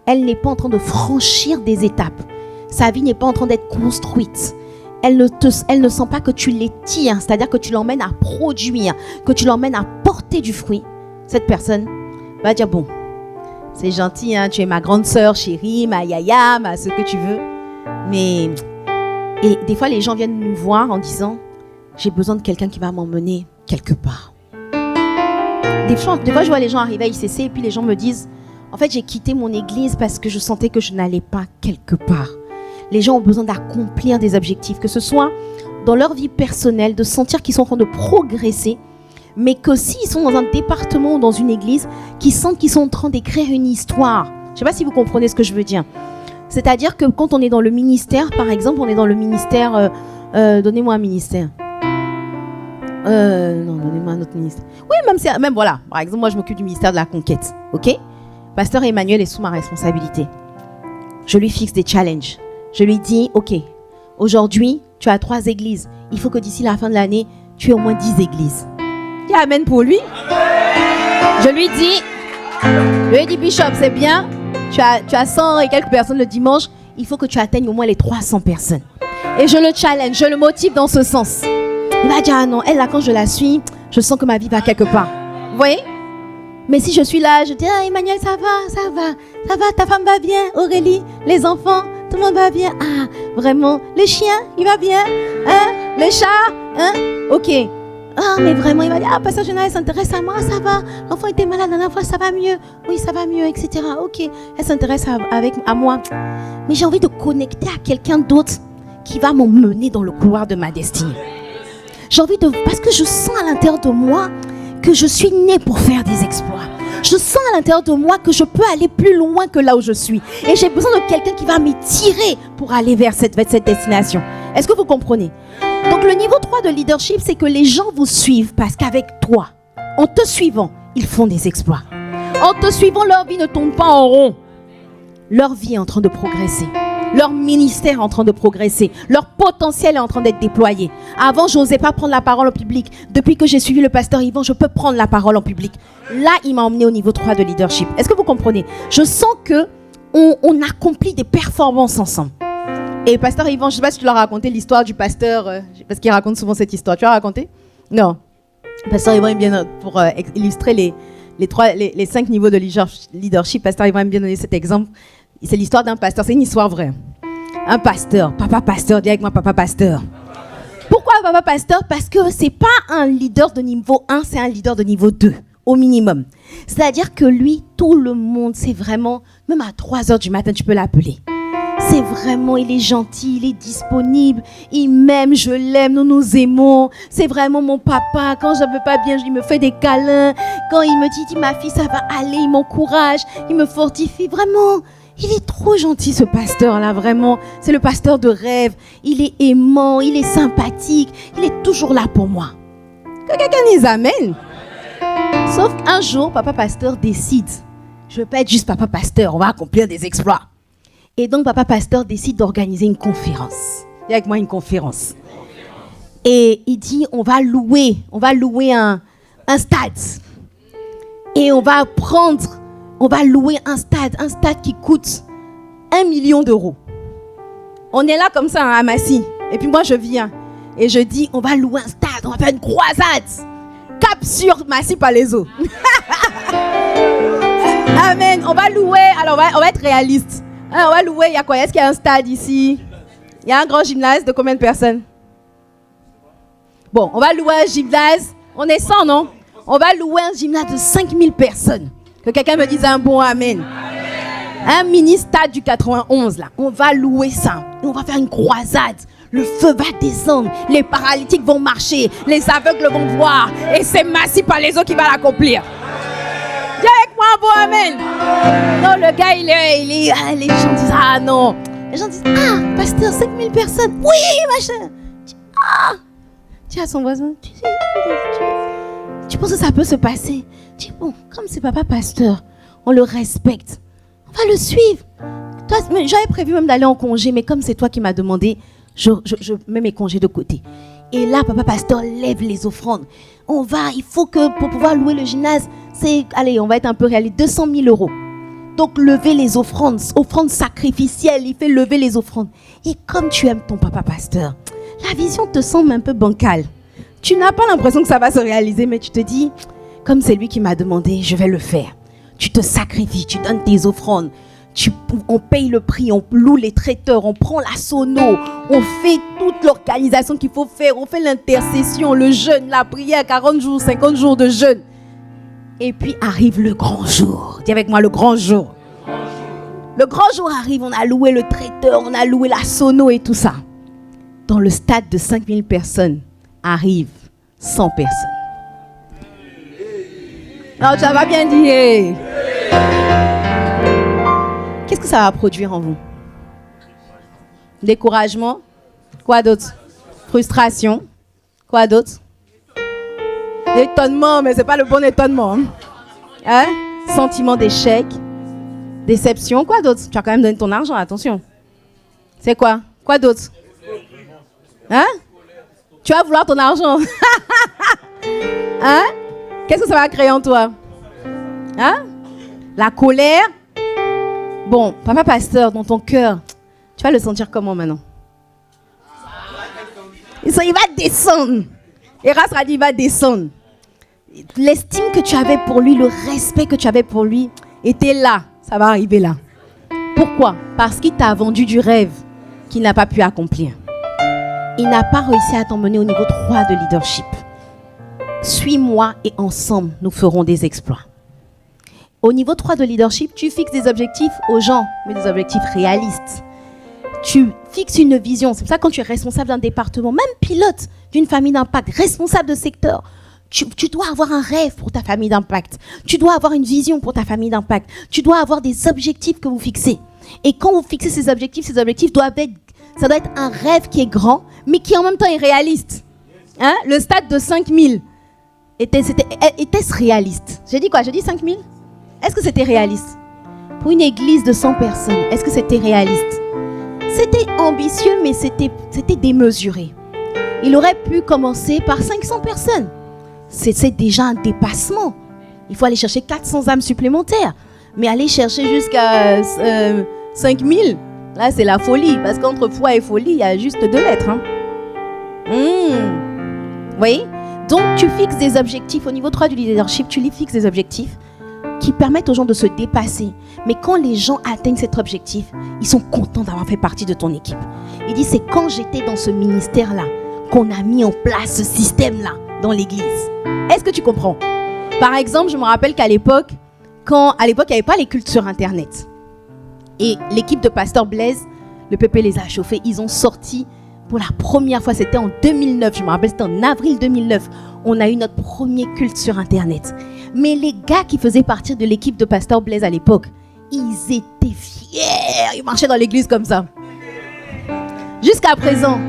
S2: elle n'est pas en train de franchir des étapes. Sa vie n'est pas en train d'être construite. Elle ne sent pas que tu l'étires, c'est-à-dire que tu l'emmènes à produire, que tu l'emmènes à porter du fruit. Cette personne va dire, bon, c'est gentil, hein, tu es ma grande sœur chérie, ma yaya, ce que tu veux. Mais, et des fois, les gens viennent nous voir en disant, j'ai besoin de quelqu'un qui va m'emmener quelque part. Des fois, je vois les gens arriver à ICC et puis les gens me disent, en fait, j'ai quitté mon église parce que je sentais que je n'allais pas quelque part. Les gens ont besoin d'accomplir des objectifs, que ce soit dans leur vie personnelle, de sentir qu'ils sont en train de progresser, mais que s'ils sont dans un département ou dans une église, qu'ils sentent qu'ils sont en train d'écrire une histoire. Je ne sais pas si vous comprenez ce que je veux dire. C'est-à-dire que quand on est dans le ministère, par exemple, on est dans le ministère... donnez-moi un ministère. Non, donnez-moi un autre ministère. Oui, même voilà. Par exemple, moi, je m'occupe du ministère de la conquête. OK? Pasteur Emmanuel est sous ma responsabilité. Je lui fixe des challenges. Je lui dis, OK, aujourd'hui, tu as 3 églises. Il faut que d'ici la fin de l'année, tu aies au moins 10 églises. Dis amen pour lui. Je lui dis, Bishop, c'est bien. Tu as 100 et quelques personnes le dimanche. Il faut que tu atteignes au moins les 300 personnes. Et je le challenge, je le motive dans ce sens. Il va dire, ah non, elle là, quand je la suis, je sens que ma vie va quelque part. Vous voyez? Mais si je suis là, je dis, ah Emmanuel, ça va, ta femme va bien, Aurélie, les enfants, tout le monde va bien. Ah, vraiment, les chiens, il va bien, hein? Les chats, hein? Ok. Ah, mais vraiment, il va dire, ah, pasteur Jonah, elle s'intéresse à moi, ça va. L'enfant était malade la dernière fois, ça va mieux. Oui, ça va mieux, etc. Ok, elle s'intéresse à moi. Mais j'ai envie de connecter à quelqu'un d'autre qui va m'emmener dans le couloir de ma destinée. J'ai envie parce que je sens à l'intérieur de moi que je suis née pour faire des exploits. Je sens à l'intérieur de moi que je peux aller plus loin que là où je suis. Et j'ai besoin de quelqu'un qui va m'étirer pour aller vers cette destination. Est-ce que vous comprenez? Donc le niveau 3 de leadership, c'est que les gens vous suivent parce qu'avec toi, en te suivant, ils font des exploits. En te suivant, leur vie ne tourne pas en rond. Leur vie est en train de progresser. Leur ministère est en train de progresser. Leur potentiel est en train d'être déployé. Avant, je n'osais pas prendre la parole en public. Depuis que j'ai suivi le pasteur Yvan, je peux prendre la parole en public. Là, il m'a emmené au niveau 3 de leadership. Est-ce que vous comprenez? Je sens que on accomplit des performances ensemble. Et pasteur Yvan, je ne sais pas si tu leur as raconté l'histoire du pasteur, parce qu'il raconte souvent cette histoire. Tu l'as raconté? Non. Pasteur Yvan aime bien, pour illustrer les 5 niveaux de leadership, pasteur Yvan aime bien donner cet exemple. C'est l'histoire d'un pasteur, c'est une histoire vraie. Un pasteur, papa pasteur, dis avec moi papa pasteur. Pourquoi papa pasteur? Parce que c'est pas un leader de niveau 1, c'est un leader de niveau 2, au minimum. C'est-à-dire que lui, tout le monde, c'est vraiment, même à 3h du matin, tu peux l'appeler. C'est vraiment, il est gentil, il est disponible, il m'aime, je l'aime, nous nous aimons. C'est vraiment mon papa. Quand je ne vais pas bien, il me fait des câlins. Quand il me dit ma fille, ça va aller, il m'encourage, il me fortifie. Vraiment, il est trop gentil ce pasteur-là, vraiment. C'est le pasteur de rêve. Il est aimant, il est sympathique, il est toujours là pour moi. Que quelqu'un dise amen. Sauf qu'un jour, papa pasteur décide, je ne veux pas être juste papa pasteur, on va accomplir des exploits. Et donc, papa pasteur décide d'organiser une conférence. Dis avec moi une conférence. Et il dit, on va louer un stade. Et on va louer un stade qui coûte 1 million d'euros. On est là comme ça à Massy. Et puis moi, je viens. Et je dis, on va louer un stade, on va faire une croisade. Cap sur Massy-Palaiseau. Amen. On va louer, alors on va être réaliste. On va louer, il y a quoi? Est-ce qu'il y a un stade ici? Il y a un grand gymnase de combien de personnes? Bon, on va louer un gymnase. On est 100, non? On va louer un gymnase de 5000 personnes. Que quelqu'un me dise un bon amen. Un mini stade du 91, là. On va louer ça. Et on va faire une croisade. Le feu va descendre. Les paralytiques vont marcher. Les aveugles vont voir. Et c'est Massy-Palaiseau qui va l'accomplir. Dis avec moi un bon amen. Non, le gars, les gens disent, ah non. Les gens disent, ah, pasteur, 5000 personnes. Oui, machin. Ah. Dis à son voisin, tu penses que ça peut se passer? Dis, bon, comme c'est papa pasteur, on le respecte. On va le suivre. Toi, j'avais prévu même d'aller en congé, mais comme c'est toi qui m'as demandé, je mets mes congés de côté. Et là, papa pasteur lève les offrandes. Il faut que pour pouvoir louer le gymnase, on va être un peu réaliste, 200 000 euros. Donc, lever les offrandes sacrificielles, il fait lever les offrandes. Et comme tu aimes ton papa pasteur, la vision te semble un peu bancale. Tu n'as pas l'impression que ça va se réaliser, mais tu te dis, comme c'est lui qui m'a demandé, je vais le faire. Tu te sacrifies, tu donnes tes offrandes. On paye le prix, on loue les traiteurs, on prend la sono, on fait toute l'organisation qu'il faut faire, on fait l'intercession, le jeûne, la prière, 40 jours, 50 jours de jeûne. Et puis arrive le grand jour. Dis avec moi le grand jour. Le grand jour arrive, on a loué le traiteur, on a loué la sono et tout ça. Dans le stade de 5000 personnes, arrivent 100 personnes. Alors ça va bien dire. Qu'est-ce que ça va produire en vous? Découragement? Quoi d'autre? Frustration? Quoi d'autre? Étonnement, mais c'est pas le bon étonnement. Hein? Sentiment d'échec? Déception? Quoi d'autre? Tu as quand même donné ton argent, attention. C'est quoi? Quoi d'autre? Hein? Tu vas vouloir ton argent? Hein? Qu'est-ce que ça va créer en toi? Hein? La colère? Bon, papa pasteur, dans ton cœur, tu vas le sentir comment maintenant? Il va descendre. Eras a dit, il va descendre. L'estime que tu avais pour lui, le respect que tu avais pour lui, était là. Ça va arriver là. Pourquoi? Parce qu'il t'a vendu du rêve qu'il n'a pas pu accomplir. Il n'a pas réussi à t'emmener au niveau 3 de leadership. Suis-moi et ensemble, nous ferons des exploits. Au niveau 3 de leadership, tu fixes des objectifs aux gens, mais des objectifs réalistes. Tu fixes une vision. C'est pour ça que quand tu es responsable d'un département, même pilote d'une famille d'impact, responsable de secteur, tu dois avoir un rêve pour ta famille d'impact. Tu dois avoir une vision pour ta famille d'impact. Tu dois avoir des objectifs que vous fixez. Et quand vous fixez ces objectifs doivent être Ça doit être un rêve qui est grand, mais qui en même temps est réaliste. Hein? Le stade de 5000, était-ce réaliste? J'ai dit quoi? Je dis 5000? Est-ce que c'était réaliste? Pour une église de 100 personnes, est-ce que c'était réaliste? C'était ambitieux, mais c'était démesuré. Il aurait pu commencer par 500 personnes. C'est déjà un dépassement. Il faut aller chercher 400 âmes supplémentaires. Mais aller chercher jusqu'à 5000, là c'est la folie. Parce qu'entre foi et folie, il y a juste 2 lettres. Hein. Vous voyez? Donc tu fixes des objectifs. Au niveau 3 du leadership, tu fixes des objectifs qui permettent aux gens de se dépasser. Mais quand les gens atteignent cet objectif, ils sont contents d'avoir fait partie de ton équipe. Il dit, c'est quand j'étais dans ce ministère-là qu'on a mis en place ce système-là dans l'église. Est-ce que tu comprends? Par exemple, je me rappelle qu'à l'époque, il n'y avait pas les cultes sur Internet. Et l'équipe de Pasteur Blaise, le PP les a chauffés, ils ont sorti pour la première fois, c'était en 2009, je me rappelle, c'était en avril 2009, on a eu notre premier culte sur Internet. Mais les gars qui faisaient partie de l'équipe de Pasteur Blaise à l'époque, ils étaient fiers, ils marchaient dans l'église comme ça. Jusqu'à présent,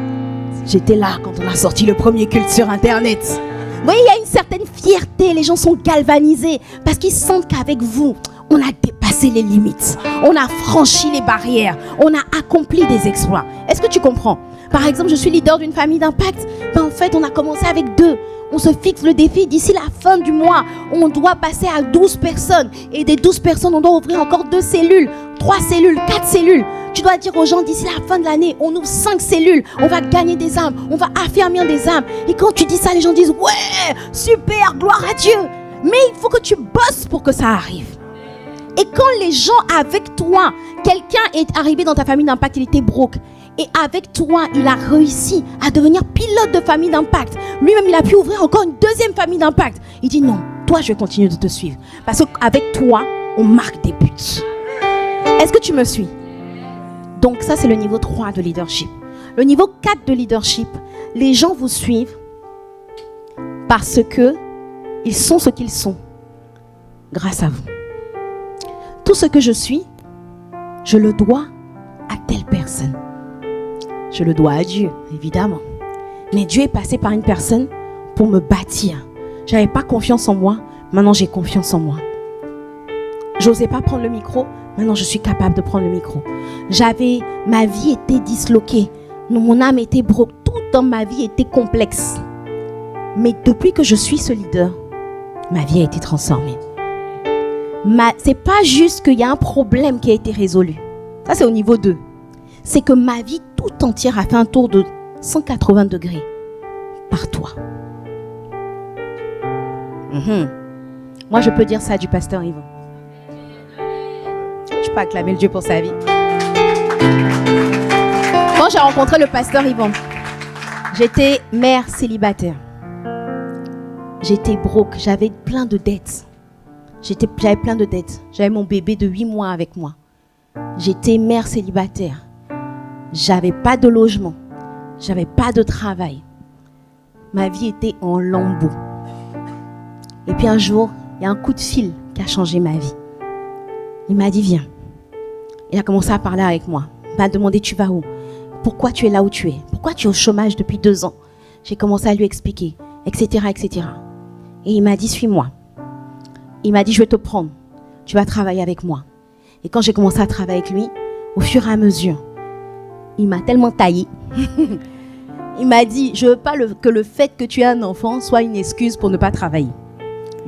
S2: j'étais là quand on a sorti le premier culte sur Internet. Vous voyez, il y a une certaine fierté, les gens sont galvanisés parce qu'ils sentent qu'avec vous, on a dépassé les limites, on a franchi les barrières, on a accompli des exploits. Est-ce que tu comprends? Par exemple, je suis leader d'une famille d'impact. En fait, on a commencé avec 2. On se fixe le défi, d'ici la fin du mois, on doit passer à 12 personnes. Et des 12 personnes, on doit ouvrir encore 2 cellules, 3 cellules, 4 cellules. Tu dois dire aux gens, d'ici la fin de l'année, on ouvre 5 cellules, on va gagner des âmes, on va affermir des âmes. Et quand tu dis ça, les gens disent, ouais, super, gloire à Dieu. Mais il faut que tu bosses pour que ça arrive. Et quand les gens avec toi, quelqu'un est arrivé dans ta famille d'impact, il était broke. Et avec toi, il a réussi à devenir pilote de famille d'impact. Lui-même, il a pu ouvrir encore une 2e famille d'impact. Il dit non, toi, je vais continuer de te suivre. Parce qu'avec toi, on marque des buts. Est-ce que tu me suis? Donc ça, c'est le niveau 3 de leadership. Le niveau 4 de leadership, les gens vous suivent parce qu'ils sont ce qu'ils sont grâce à vous. Tout ce que je suis, je le dois à telle personne. Je le dois à Dieu, évidemment. Mais Dieu est passé par une personne pour me bâtir. Je n'avais pas confiance en moi, maintenant j'ai confiance en moi. J'osais pas prendre le micro, maintenant je suis capable de prendre le micro. Ma vie était disloquée, mon âme était broke, tout dans ma vie était complexe. Mais depuis que je suis ce leader, ma vie a été transformée. C'est pas juste qu'il y a un problème qui a été résolu. Ça c'est au niveau 2. C'est que ma vie tout entière a fait un tour de 180 degrés par toi. Moi, je peux dire ça du pasteur Yvon. Je peux acclamer le Dieu pour sa vie. Quand j'ai rencontré le pasteur Yvon, j'étais mère célibataire. J'étais broke, j'avais plein de dettes. J'avais plein de dettes. J'avais mon bébé de 8 mois avec moi. J'étais mère célibataire. J'avais pas de logement. J'avais pas de travail. Ma vie était en lambeaux. Et puis un jour, il y a un coup de fil qui a changé ma vie. Il m'a dit, viens. Il a commencé à parler avec moi. Il m'a demandé, tu vas où? Pourquoi tu es là où tu es? Pourquoi tu es au chômage depuis 2 ans? J'ai commencé à lui expliquer, etc., etc. Et il m'a dit, suis-moi. Il m'a dit, je vais te prendre. Tu vas travailler avec moi. Et quand j'ai commencé à travailler avec lui, au fur et à mesure, il m'a tellement taillé. Il m'a dit, je ne veux pas que le fait que tu aies un enfant soit une excuse pour ne pas travailler.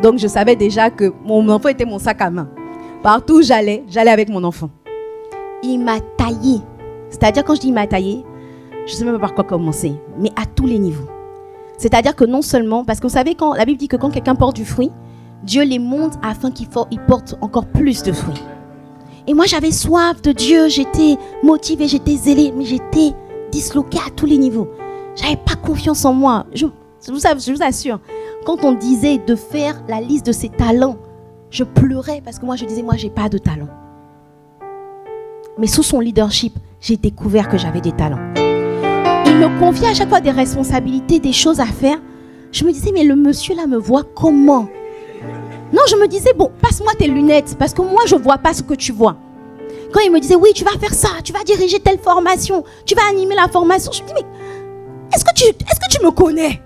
S2: Donc je savais déjà que mon enfant était mon sac à main. Partout où j'allais avec mon enfant. Il m'a taillé. C'est-à-dire, quand je dis il m'a taillé, je ne sais même pas par quoi commencer, mais à tous les niveaux. C'est-à-dire que non seulement, parce que vous savez, quand la Bible dit que quand quelqu'un porte du fruit, Dieu les monte afin qu'il porte encore plus de fruits. Et moi, j'avais soif de Dieu, j'étais motivée, j'étais zélée, mais j'étais disloquée à tous les niveaux. Je n'avais pas confiance en moi. Je vous assure, quand on disait de faire la liste de ses talents, je pleurais parce que moi, je disais, moi, je n'ai pas de talent. Mais sous son leadership, j'ai découvert que j'avais des talents. Il me confiait à chaque fois des responsabilités, des choses à faire. Je me disais, mais le monsieur là me voit comment? Non, je me disais, bon, passe-moi tes lunettes, parce que moi, je ne vois pas ce que tu vois. Quand il me disait, oui, tu vas faire ça, tu vas diriger telle formation, tu vas animer la formation, je me dis, mais est-ce que tu me connais?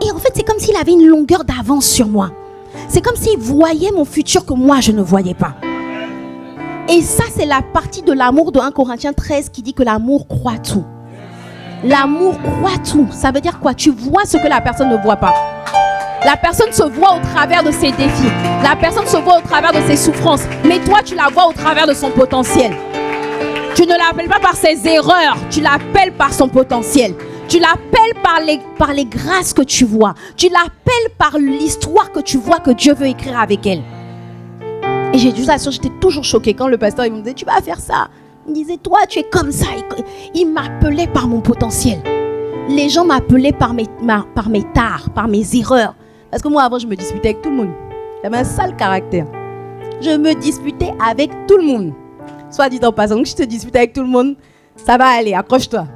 S2: Et en fait, c'est comme s'il avait une longueur d'avance sur moi. C'est comme s'il voyait mon futur que moi, je ne voyais pas. Et ça, c'est la partie de l'amour de 1 Corinthiens 13 qui dit que l'amour croit tout. L'amour croit tout. Ça veut dire quoi? Tu vois ce que la personne ne voit pas. La personne se voit au travers de ses défis. La personne se voit au travers de ses souffrances. Mais toi, tu la vois au travers de son potentiel. Tu ne l'appelles pas par ses erreurs. Tu l'appelles par son potentiel. Tu l'appelles par les grâces que tu vois. Tu l'appelles par l'histoire que tu vois que Dieu veut écrire avec elle. Et j'ai dit ça, j'étais toujours choquée quand le pasteur il me disait, tu vas faire ça. Il me disait, toi, tu es comme ça. Il m'appelait par mon potentiel. Les gens m'appelaient par mes tares, par mes erreurs. Parce que moi, avant, je me disputais avec tout le monde. J'avais un sale caractère. Je me disputais avec tout le monde. Soit dit en passant, que je te dispute avec tout le monde, ça va aller, accroche-toi.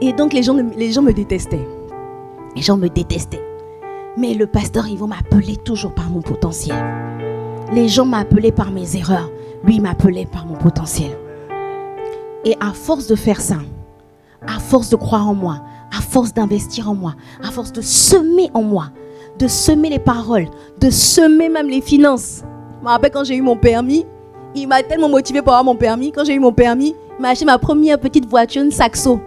S2: Et donc, les gens me détestaient. Les gens me détestaient. Mais le pasteur Yvon m'appelait toujours par mon potentiel. Les gens m'appelaient par mes erreurs. Lui, il m'appelait par mon potentiel. Et à force de faire ça, à force de croire en moi, à force d'investir en moi, à force de semer en moi, de semer les paroles, de semer même les finances. Je me rappelle quand j'ai eu mon permis, il m'a tellement motivé pour avoir mon permis. Quand j'ai eu mon permis, il m'a acheté ma première petite voiture, une Saxo.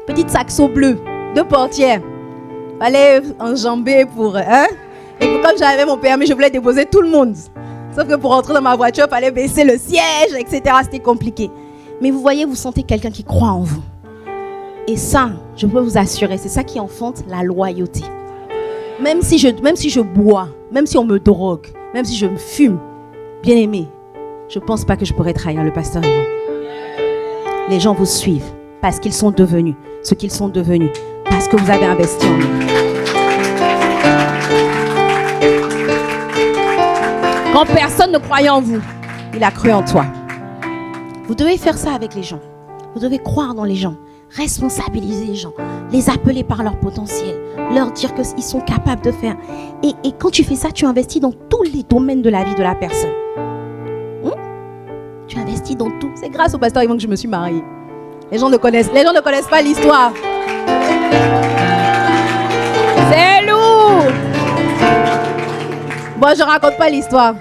S2: Petite Saxo bleue, 2 portières. Fallait enjamber pour... Et comme j'avais mon permis, je voulais déposer tout le monde. Sauf que pour rentrer dans ma voiture, il fallait baisser le siège, etc. C'était compliqué. Mais vous voyez, vous sentez quelqu'un qui croit en vous. Et ça, je peux vous assurer, c'est ça qui enfante la loyauté. Même si je bois, même si on me drogue, même si je me fume, bien aimé, je ne pense pas que je pourrais trahir le pasteur Yvon. Les gens vous suivent parce qu'ils sont devenus ce qu'ils sont devenus, parce que vous avez investi en eux. Quand personne ne croyait en vous, il a cru en toi. Vous devez faire ça avec les gens. Vous devez croire dans les gens, responsabiliser les gens, les appeler par leur potentiel, leur dire qu'ils sont capables de faire. Et quand tu fais ça, tu investis dans tous les domaines de la vie de la personne. Tu investis dans tout. C'est grâce au pasteur Yvon que je me suis mariée. Les gens ne connaissent pas l'histoire. C'est lourd. Bon, je raconte pas l'histoire.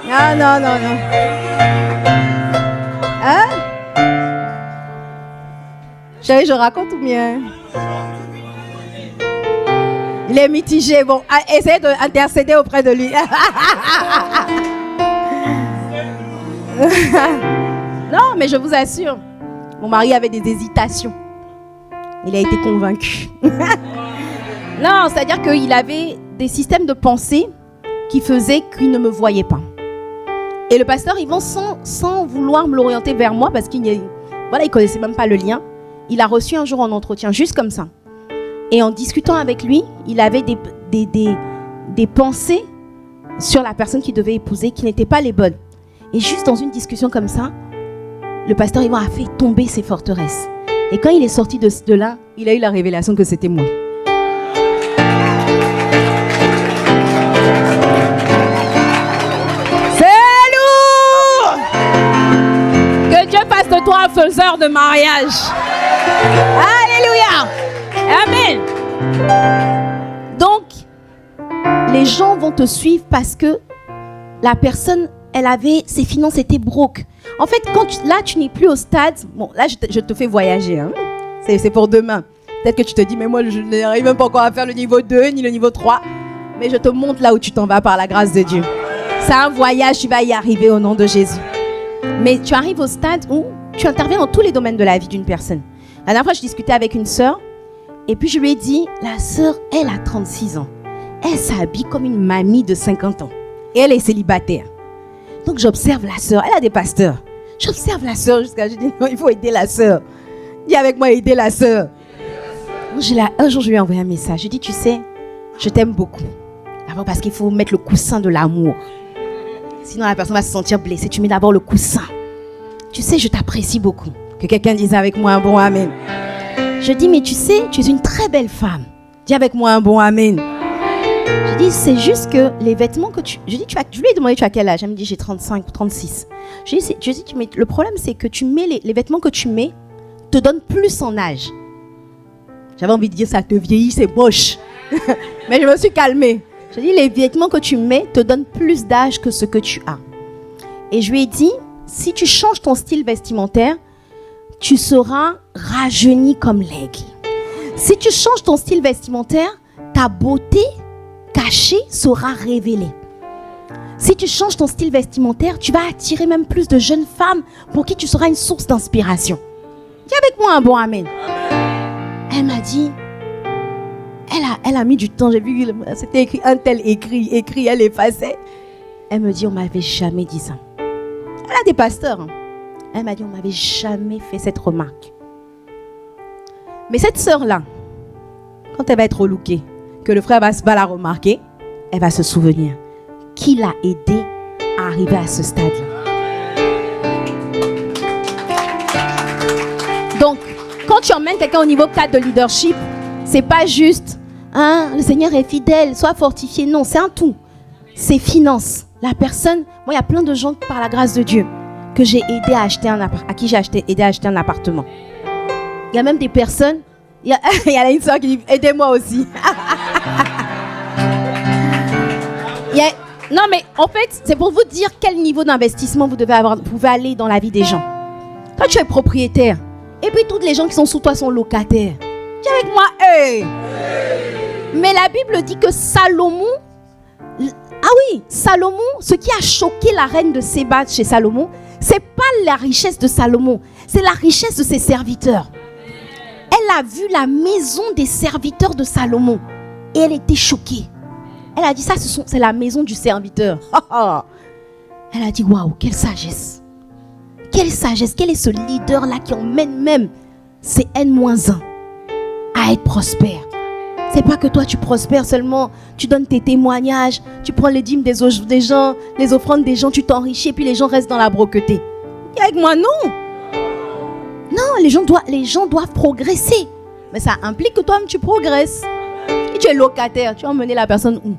S2: Ah non. Hein? Chérie, je raconte ou bien? Il est mitigé. Bon, essayez d'intercéder auprès de lui. Non, mais je vous assure, mon mari avait des hésitations. Il a été convaincu. Non, c'est-à-dire qu'il avait des systèmes de pensée qui faisaient qu'il ne me voyait pas. Et le pasteur Yvon, sans vouloir me l'orienter vers moi, parce qu'il ne connaissait même pas le lien, il a reçu un jour en entretien, juste comme ça. Et en discutant avec lui, il avait des pensées sur la personne qu'il devait épouser qui n'étaient pas les bonnes. Et juste dans une discussion comme ça, le pasteur Yvon a fait tomber ses forteresses. Et quand il est sorti de là, il a eu la révélation que c'était moi. C'est lourd! Que Dieu fasse de toi un faiseur de mariage. Alléluia! Amen! Donc, les gens vont te suivre parce que la personne, ses finances étaient broke. En fait, là, tu n'es plus au stade. Bon, là, je te fais voyager. Hein. C'est pour demain. Peut-être que tu te dis, mais moi, je n'arrive même pas encore à faire le niveau 2 ni le niveau 3. Mais je te montre là où tu t'en vas par la grâce de Dieu. C'est un voyage, tu vas y arriver au nom de Jésus. Mais tu arrives au stade où tu interviens dans tous les domaines de la vie d'une personne. La dernière fois, je discutais avec une sœur. Et puis, je lui ai dit, la sœur, elle a 36 ans. Elle s'habille comme une mamie de 50 ans. Et elle est célibataire. Donc j'observe la sœur, elle a des pasteurs. J'observe la sœur jusqu'à je dis non, il faut aider la sœur. Dis avec moi, aider la sœur. Un jour, je lui ai envoyé un message. Je lui ai dit, tu sais, je t'aime beaucoup. D'abord parce qu'il faut mettre le coussin de l'amour. Sinon la personne va se sentir blessée. Tu mets d'abord le coussin. Tu sais, je t'apprécie beaucoup. Que quelqu'un dise avec moi un bon amen. Je dis, mais tu sais, tu es une très belle femme. Dis avec moi un bon amen. Je dis, c'est juste que les vêtements que tu... Je lui ai demandé, tu as quel âge? Elle me dit, j'ai 35 ou 36. Je dis, mais le problème, c'est que tu mets les vêtements que tu mets te donnent plus en âge. J'avais envie de dire, ça te vieillit, c'est moche. Mais je me suis calmée. Je dis, les vêtements que tu mets te donnent plus d'âge que ce que tu as. Et je lui ai dit, si tu changes ton style vestimentaire, tu seras rajeuni comme l'aigle. Si tu changes ton style vestimentaire, ta beauté cachée sera révélée. Si tu changes ton style vestimentaire, tu vas attirer même plus de jeunes femmes pour qui tu seras une source d'inspiration. Dis avec moi un bon amen. Elle m'a dit, elle a mis du temps, j'ai vu, c'était écrit, un tel écrit, elle effaçait. Elle me dit, on m'avait jamais dit ça. Elle a des pasteurs. Hein. Elle m'a dit, on m'avait jamais fait cette remarque. Mais cette sœur-là, quand elle va être relookée, que le frère va la remarquer, elle va se souvenir qui l'a aidé à arriver à ce stade-là. Donc, quand tu emmènes quelqu'un au niveau 4 de leadership, c'est pas juste, hein, le Seigneur est fidèle, sois fortifié. Non, c'est un tout. C'est finance. La personne, moi, il y a plein de gens, par la grâce de Dieu, que j'ai aidé à acheter à qui j'ai aidé à acheter un appartement. Il y a même des personnes, il y a une soeur qui dit, aidez-moi aussi. Non, mais en fait, c'est pour vous dire quel niveau d'investissement vous pouvez aller dans la vie des gens. Quand tu es propriétaire, et puis toutes les gens qui sont sous toi sont locataires. Dis avec moi, hey. Mais la Bible dit que Salomon, Salomon, ce qui a choqué la reine de Séba chez Salomon, c'est pas la richesse de Salomon, c'est la richesse de ses serviteurs. Elle a vu la maison des serviteurs de Salomon et elle était choquée. Elle a dit, ça, c'est la maison du serviteur. Elle a dit, waouh, quelle sagesse. Quelle sagesse, quel est ce leader-là qui emmène même ses N-1 à être prospère. C'est pas que toi tu prospères seulement, tu donnes tes témoignages, tu prends les dîmes des gens, les offrandes des gens, tu t'enrichis et puis les gens restent dans la broqueté. Dis avec moi, non. Non, les gens doivent progresser. Mais ça implique que toi-même tu progresses. Si tu es locataire, tu vas emmener la personne où?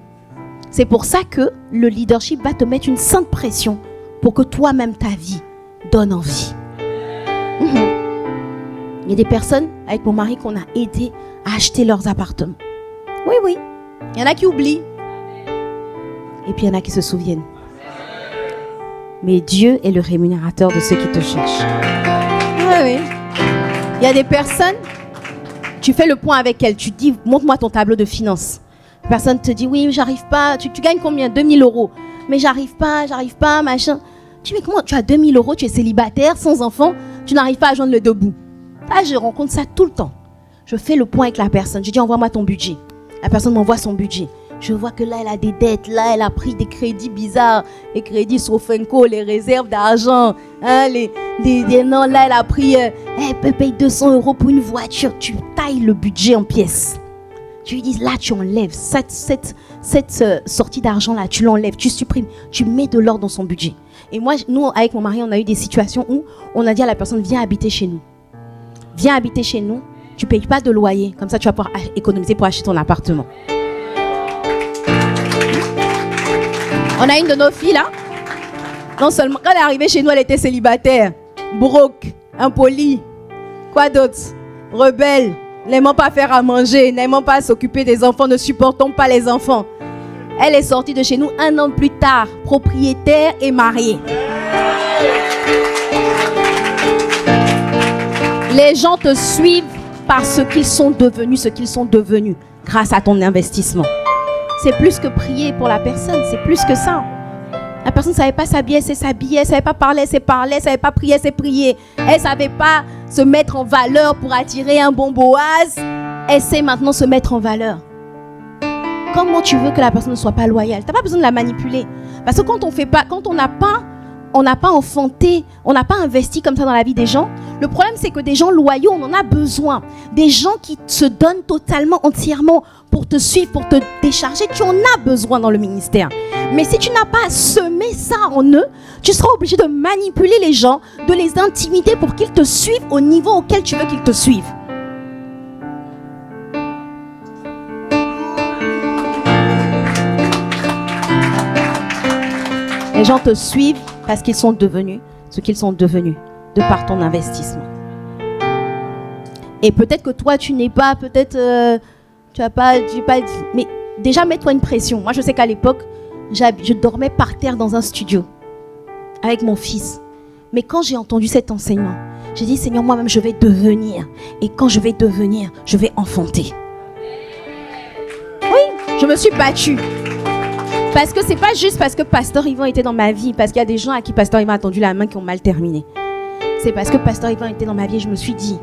S2: C'est pour ça que le leadership va te mettre une sainte pression pour que toi-même ta vie donne envie. Il y a des personnes avec mon mari qu'on a aidé à acheter leurs appartements. Oui. Il y en a qui oublient. Et puis il y en a qui se souviennent. Mais Dieu est le rémunérateur de ceux qui te cherchent. Oui. Il y a des personnes, tu fais le point avec elles, tu dis, montre-moi ton tableau de finances. La personne te dit, oui, j'arrive pas. Tu gagnes combien? 2000 €. Mais j'arrive pas, machin. Tu dis, mais comment tu as 2000 €, tu es célibataire, sans enfant, tu n'arrives pas à joindre le debout. Là, je rencontre ça tout le temps. Je fais le point avec la personne. Je dis, envoie-moi ton budget. La personne m'envoie son budget. Je vois que là, elle a des dettes. Là, elle a pris des crédits bizarres. Les crédits Sofenco, les réserves d'argent. Hein, non, là, elle a pris... elle peut payer 200 € pour une voiture. Tu tailles le budget en pièces. Tu lui dis, là, tu enlèves. Cette sortie d'argent-là, tu l'enlèves. Tu supprimes. Tu mets de l'ordre dans son budget. Et moi, nous, avec mon mari, on a eu des situations où on a dit à la personne, viens habiter chez nous. Viens habiter chez nous. Tu ne payes pas de loyer. Comme ça, tu vas pouvoir économiser pour acheter ton appartement. On a une de nos filles là. Non seulement, quand elle est arrivée chez nous, elle était célibataire, broke, impolie. Quoi d'autre? Rebelle, n'aimant pas faire à manger, n'aimant pas s'occuper des enfants, ne supportant pas les enfants. Elle est sortie de chez nous 1 an plus tard, propriétaire et mariée. Les gens te suivent par ce qu'ils sont devenus grâce à ton investissement. C'est plus que prier pour la personne, c'est plus que ça. La personne ne savait pas s'habiller, elle s'habillait, elle ne savait pas parler, elle parlait, elle ne savait pas prier, elle priait. Elle ne savait pas se mettre en valeur pour attirer un bon Boaz. Elle sait maintenant se mettre en valeur. Comment tu veux que la personne ne soit pas loyale? Tu n'as pas besoin de la manipuler. Parce que quand on n'a pas enfanté, on n'a pas investi comme ça dans la vie des gens, le problème c'est que des gens loyaux, on en a besoin. Des gens qui se donnent totalement, entièrement pour te suivre, pour te décharger, tu en as besoin dans le ministère. Mais si tu n'as pas semé ça en eux, tu seras obligé de manipuler les gens, de les intimider pour qu'ils te suivent au niveau auquel tu veux qu'ils te suivent. Les gens te suivent parce qu'ils sont devenus ce qu'ils sont devenus de par ton investissement. Et peut-être que toi, tu n'es pas, tu n'as pas, mais déjà mets-toi une pression. Moi, je sais qu'à l'époque, je dormais par terre dans un studio avec mon fils. Mais quand j'ai entendu cet enseignement, j'ai dit, Seigneur, moi-même, je vais devenir. Et quand je vais devenir, je vais enfanter. Oui, je me suis battue. Parce que c'est pas juste parce que Pasteur Yvan était dans ma vie, parce qu'il y a des gens à qui Pasteur Yvan a tendu la main qui ont mal terminé. C'est parce que Pasteur Yvan était dans ma vie et je me suis dit,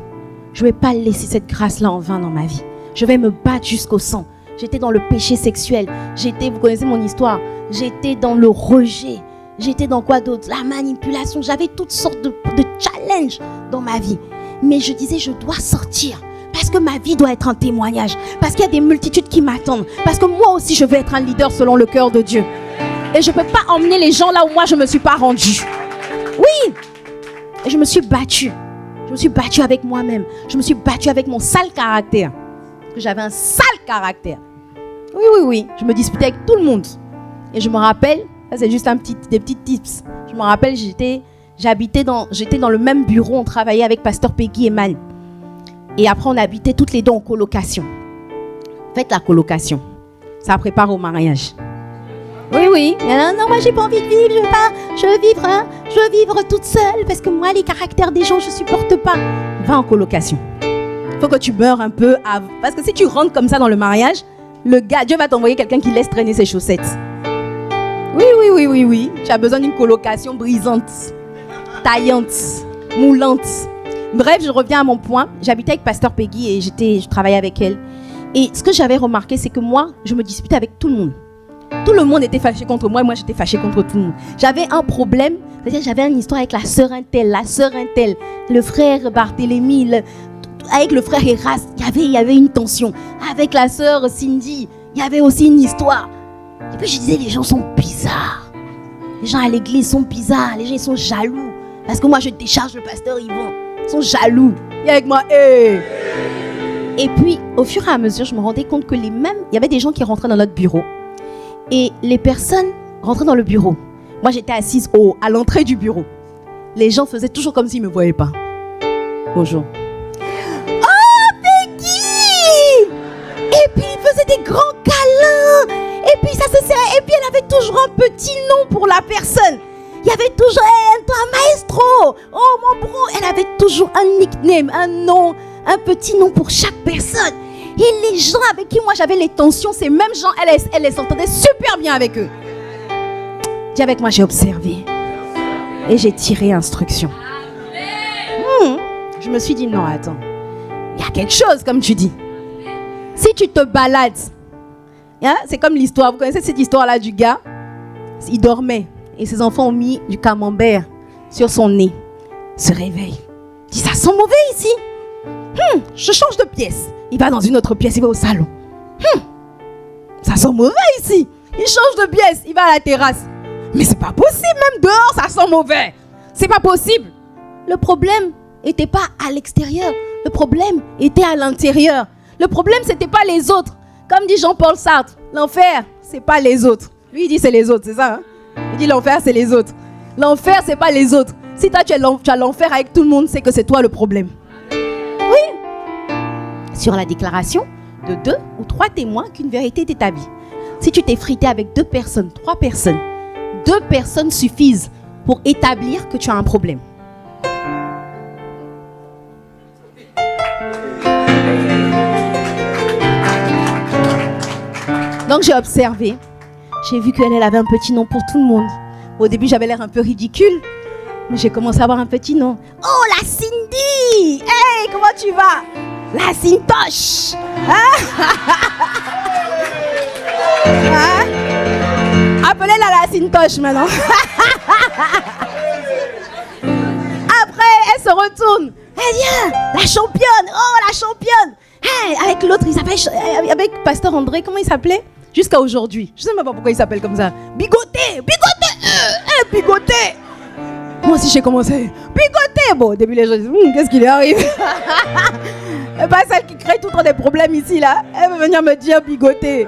S2: je ne vais pas laisser cette grâce-là en vain dans ma vie. Je vais me battre jusqu'au sang. J'étais dans le péché sexuel. Vous connaissez mon histoire. J'étais dans le rejet. J'étais dans quoi d'autre? La manipulation. J'avais toutes sortes de challenges dans ma vie. Mais je disais, je dois sortir. Parce que ma vie doit être un témoignage. Parce qu'il y a des multitudes qui m'attendent. Parce que moi aussi, je veux être un leader selon le cœur de Dieu. Et je ne peux pas emmener les gens là où moi, je ne me suis pas rendue. Oui. Et je me suis battue. Je me suis battue avec moi-même. Je me suis battue avec mon sale caractère. Parce que j'avais un sale caractère. Oui. Je me disputais avec tout le monde. Et je me rappelle, ça c'est juste des petits tips. Je me rappelle, j'étais dans le même bureau, on travaillait avec Pasteur Peggy et Man. Et après, on habitait toutes les deux en colocation. Faites la colocation. Ça prépare au mariage. Oui. Non, moi j'ai pas envie de vivre, je veux vivre toute seule parce que moi les caractères des gens je supporte pas. Va en colocation. Faut que tu meurs un peu avant. Parce que si tu rentres comme ça dans le mariage, Dieu va t'envoyer quelqu'un qui laisse traîner ses chaussettes. Oui. Tu as besoin d'une colocation brisante, taillante, moulante. Bref, je reviens à mon point. J'habitais avec Pasteur Peggy et je travaillais avec elle. Et ce que j'avais remarqué, c'est que moi, je me disputais avec tout le monde. Tout le monde était fâché contre moi et moi j'étais fâchée contre tout le monde. J'avais un problème, c'est-à-dire j'avais une histoire avec la sœur Intel, le frère Barthélemy, avec le frère Eras, il y avait une tension. Avec la sœur Cindy, il y avait aussi une histoire. Et puis je disais, les gens sont bizarres. Les gens à l'église sont bizarres, les gens ils sont jaloux. Parce que moi je décharge le pasteur Yvan. Ils sont jaloux. Et avec moi, Et puis au fur et à mesure, je me rendais compte que il y avait des gens qui rentraient dans notre bureau. Et les personnes rentraient dans le bureau. Moi, j'étais assise à l'entrée du bureau. Les gens faisaient toujours comme s'ils ne me voyaient pas. Bonjour. Oh, Peggy! Et puis, ils faisaient des grands câlins. Et puis, ça se serrait. Et puis, elle avait toujours un petit nom pour la personne. Il y avait toujours, toi, maestro. Oh, mon bro. Elle avait toujours un nickname, un nom, un petit nom pour chaque personne. Et les gens avec qui moi j'avais les tensions, ces mêmes gens, elle s'entendait super bien avec eux. Dis avec moi, j'ai observé. Et j'ai tiré instruction. Je me suis dit, non, attends. Il y a quelque chose, comme tu dis. Si tu te balades, c'est comme l'histoire. Vous connaissez cette histoire-là du gars? Il dormait. Et ses enfants ont mis du camembert sur son nez. Se réveille. Il dit, ça sent mauvais ici. Je change de pièce. Il va dans une autre pièce, il va au salon. Ça sent mauvais ici. Il change de pièce, il va à la terrasse. Mais c'est pas possible, même dehors, ça sent mauvais. C'est pas possible. Le problème n'était pas à l'extérieur. Le problème était à l'intérieur. Le problème, c'était pas les autres. Comme dit Jean-Paul Sartre, l'enfer, c'est pas les autres. Lui, il dit c'est les autres, c'est ça. Il dit l'enfer, c'est les autres. L'enfer, c'est pas les autres. Si toi, tu as l'enfer avec tout le monde, c'est que c'est toi le problème. Sur la déclaration de 2 ou 3 témoins qu'une vérité est établie. Si tu t'es frité avec 2 personnes, 3 personnes, 2 personnes suffisent pour établir que tu as un problème. Donc j'ai observé, j'ai vu qu'elle avait un petit nom pour tout le monde. Au début j'avais l'air un peu ridicule, mais j'ai commencé à avoir un petit nom. Oh, la Cindy! Hey, comment tu vas? La Cintoche. Appelez-la la Cintoche maintenant. Après, elle se retourne. Elle vient, la championne. Oh, la championne. Hey, avec l'autre, il s'appelle, avec Pasteur André, comment il s'appelait? Jusqu'à aujourd'hui. Je ne sais même pas pourquoi il s'appelle comme ça. Bigoté. Bigoté. Moi aussi, j'ai commencé. Bigoté. Bon, au début, les gens disent, qu'est-ce qui lui arrive? Et pas celle qui crée tout le temps des problèmes ici, là. Elle veut venir me dire bigoté.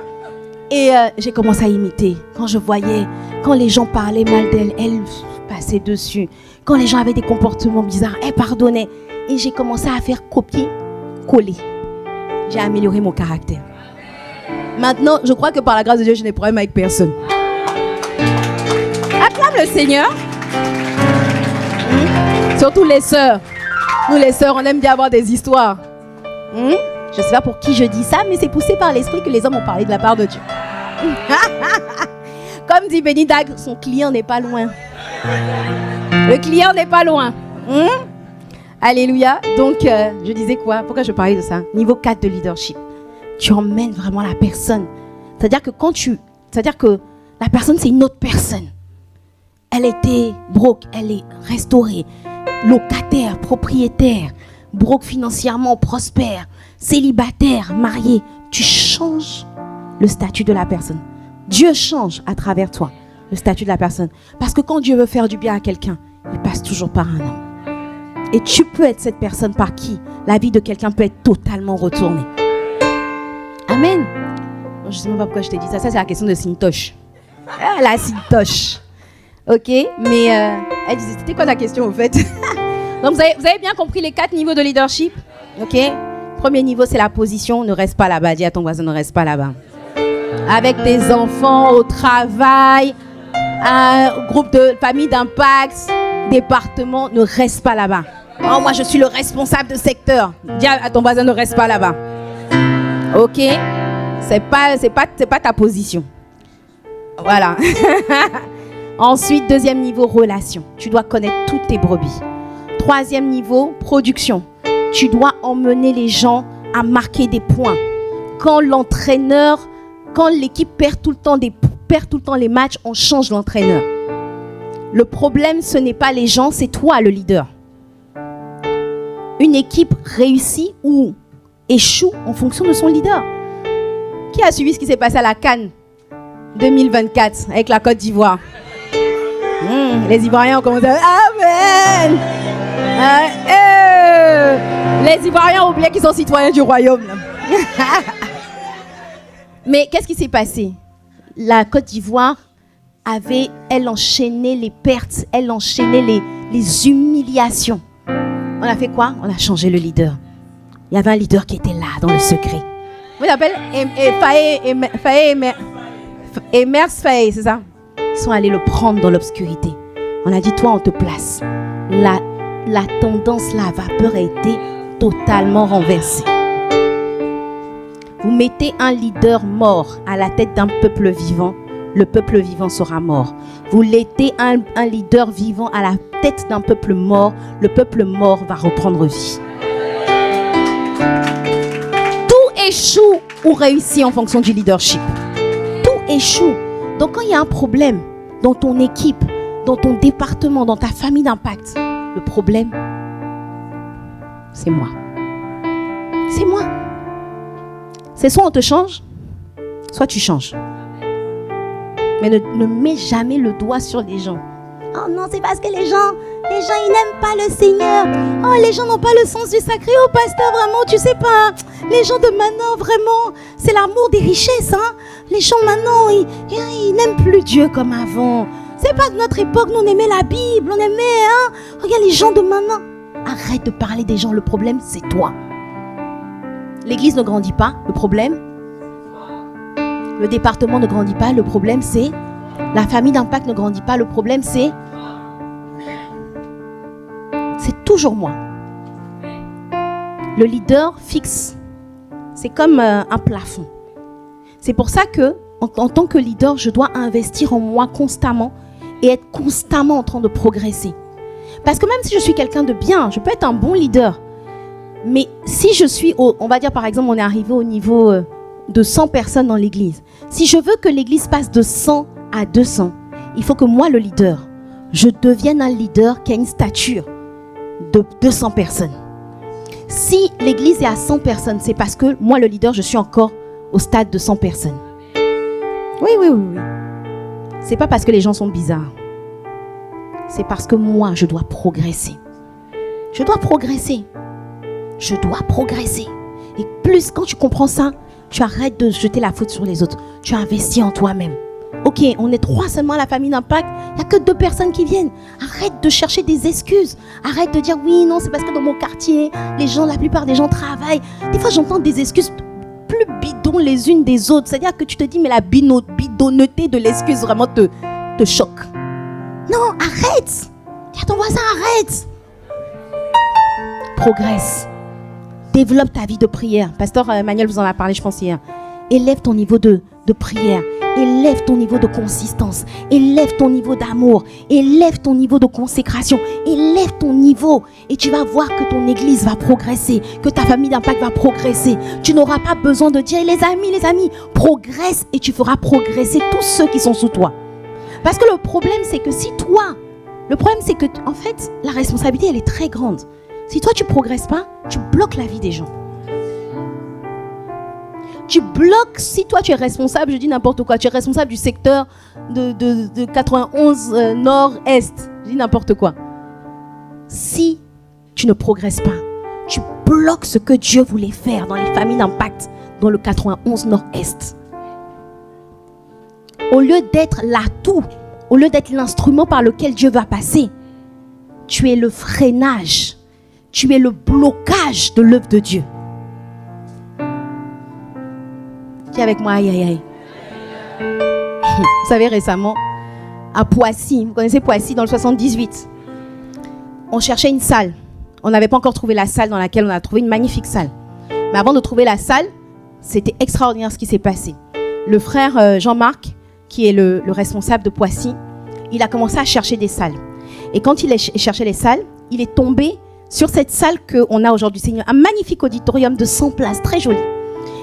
S2: Et j'ai commencé à imiter. Quand je voyais Quand les gens parlaient mal d'elle, elle passait dessus. Quand les gens avaient des comportements bizarres, elle pardonnait. Et j'ai commencé à faire copier-coller. J'ai amélioré mon caractère. Maintenant, je crois que par la grâce de Dieu, je n'ai problème avec personne. Acclame le Seigneur. Surtout les sœurs. Nous les sœurs, on aime bien avoir des histoires. Je ne sais pas pour qui je dis ça, mais c'est poussé par l'esprit que les hommes ont parlé de la part de Dieu. Comme dit Benny Dag, son client n'est pas loin. Le client n'est pas loin. Alléluia. Donc, je disais quoi? Pourquoi je parlais de ça? Niveau 4 de leadership. Tu emmènes vraiment la personne. C'est-à-dire que la personne, c'est une autre personne. Elle était broke, elle est restaurée, locataire, propriétaire, broke financièrement, prospère, célibataire, marié. Tu changes le statut de la personne. Dieu change à travers toi le statut de la personne. Parce que quand Dieu veut faire du bien à quelqu'un, il passe toujours par un homme. Et tu peux être cette personne par qui la vie de quelqu'un peut être totalement retournée. Amen. Je ne sais même pas pourquoi je t'ai dit ça. Ça, c'est la question de Sintoche. Ah, la Sintoche. Ok, mais elle disait, c'était quoi la question au fait? Donc vous avez bien compris les 4 niveaux de leadership. Ok. Premier niveau, c'est la position. Ne reste pas là-bas. Dis à ton voisin, ne reste pas là-bas. Avec tes enfants, au travail, un groupe de famille d'impact, département, ne reste pas là-bas. Oh, moi je suis le responsable de secteur. Dis à ton voisin, ne reste pas là-bas. Ok. C'est pas ta position. Voilà. Ensuite, deuxième niveau, relation. Tu dois connaître toutes tes brebis. Troisième niveau, production. Tu dois emmener les gens à marquer des points. Quand l'équipe perd tout le temps les matchs, on change l'entraîneur. Le problème, ce n'est pas les gens, c'est toi le leader. Une équipe réussit ou échoue en fonction de son leader. Qui a suivi ce qui s'est passé à la CAN 2024 avec la Côte d'Ivoire? Les Ivoiriens ont commencé à... Amen. Les Ivoiriens ont oublié qu'ils sont citoyens du royaume. Mais qu'est-ce qui s'est passé? La Côte d'Ivoire elle enchaînait les pertes, elle enchaînait les humiliations. On a fait quoi? On a changé le leader. Il y avait un leader qui était là, dans le secret. On l'appelle Emers Faye, c'est ça? Ils sont allés le prendre dans l'obscurité. On a dit, toi, on te place. La tendance, la vapeur a été totalement renversée. Vous mettez un leader mort à la tête d'un peuple vivant, le peuple vivant sera mort. Vous mettez un leader vivant à la tête d'un peuple mort, le peuple mort va reprendre vie. Tout échoue ou réussit en fonction du leadership. Tout échoue. Donc quand il y a un problème dans ton équipe, dans ton département, dans ta famille d'impact, le problème, c'est moi. C'est moi. C'est soit on te change, soit tu changes. Mais ne mets jamais le doigt sur les gens. Oh non, c'est parce que les gens, ils n'aiment pas le Seigneur. Oh, les gens n'ont pas le sens du sacré. Oh, pasteur, vraiment, tu sais pas. Les gens de maintenant, vraiment, c'est l'amour des richesses. Hein? Les gens maintenant, ils n'aiment plus Dieu comme avant. C'est pas de notre époque, nous on aimait la Bible, on aimait, hein. Regarde les gens de maintenant. Arrête de parler des gens, le problème, c'est toi. L'église ne grandit pas, le problème. Le département ne grandit pas, le problème, c'est... La famille d'impact ne grandit pas, le problème, c'est... C'est toujours moi. Le leader fixe. C'est comme un plafond. C'est pour ça que, en tant que leader, je dois investir en moi constamment et être constamment en train de progresser. Parce que même si je suis quelqu'un de bien, je peux être un bon leader. Mais si je suis, on va dire par exemple, on est arrivé au niveau de 100 personnes dans l'église. Si je veux que l'église passe de 100 à 200, il faut que moi, le leader, je devienne un leader qui a une stature de 200 personnes. Si l'église est à 100 personnes, c'est parce que moi, le leader, je suis encore au stade de 100 personnes. Oui. C'est pas parce que les gens sont bizarres. C'est parce que moi, je dois progresser. Je dois progresser. Et plus, quand tu comprends ça, tu arrêtes de jeter la faute sur les autres. Tu investis en toi-même. Ok, on est 3 seulement à la famille d'Impact, il n'y a que 2 personnes qui viennent. Arrête de chercher des excuses. Arrête de dire oui, non, c'est parce que dans mon quartier, la plupart des gens travaillent. Des fois, j'entends des excuses plus bidons les unes des autres. C'est-à-dire que tu te dis, mais la bidonneté de l'excuse vraiment te choque. Non, arrête. Dis à ton voisin, arrête. Progresse. Développe ta vie de prière. Pasteur Emmanuel vous en a parlé, je pense, hier. Élève ton niveau de prière. Élève ton niveau de consistance. Élève ton niveau d'amour. Élève ton niveau de consécration. Élève ton niveau. Et tu vas voir que ton église va progresser. Que ta famille d'Impact va progresser. Tu n'auras pas besoin de dire, les amis, progresse. Et tu feras progresser tous ceux qui sont sous toi. Parce que le problème, c'est que en fait, la responsabilité, elle est très grande. Si toi, tu ne progresses pas, tu bloques la vie des gens. Tu bloques, si toi, tu es responsable, je dis n'importe quoi, tu es responsable du secteur de 91 nord-est, je dis n'importe quoi. Si tu ne progresses pas, tu bloques ce que Dieu voulait faire dans les familles d'Impact, dans le 91 nord-est. Au lieu d'être l'atout, au lieu d'être l'instrument par lequel Dieu va passer, tu es le freinage. Tu es le blocage de l'œuvre de Dieu. Qui est avec moi, aïe, aïe, aïe. Vous savez, récemment, à Poissy, vous connaissez Poissy dans le 78, on cherchait une salle. On n'avait pas encore trouvé la salle dans laquelle on a trouvé une magnifique salle. Mais avant de trouver la salle, c'était extraordinaire ce qui s'est passé. Le frère Jean-Marc, qui est le responsable de Poissy, il a commencé à chercher des salles. Et quand il cherchait les salles, il est tombé sur cette salle qu'on a aujourd'hui. C'est un magnifique auditorium de 100 places, très joli.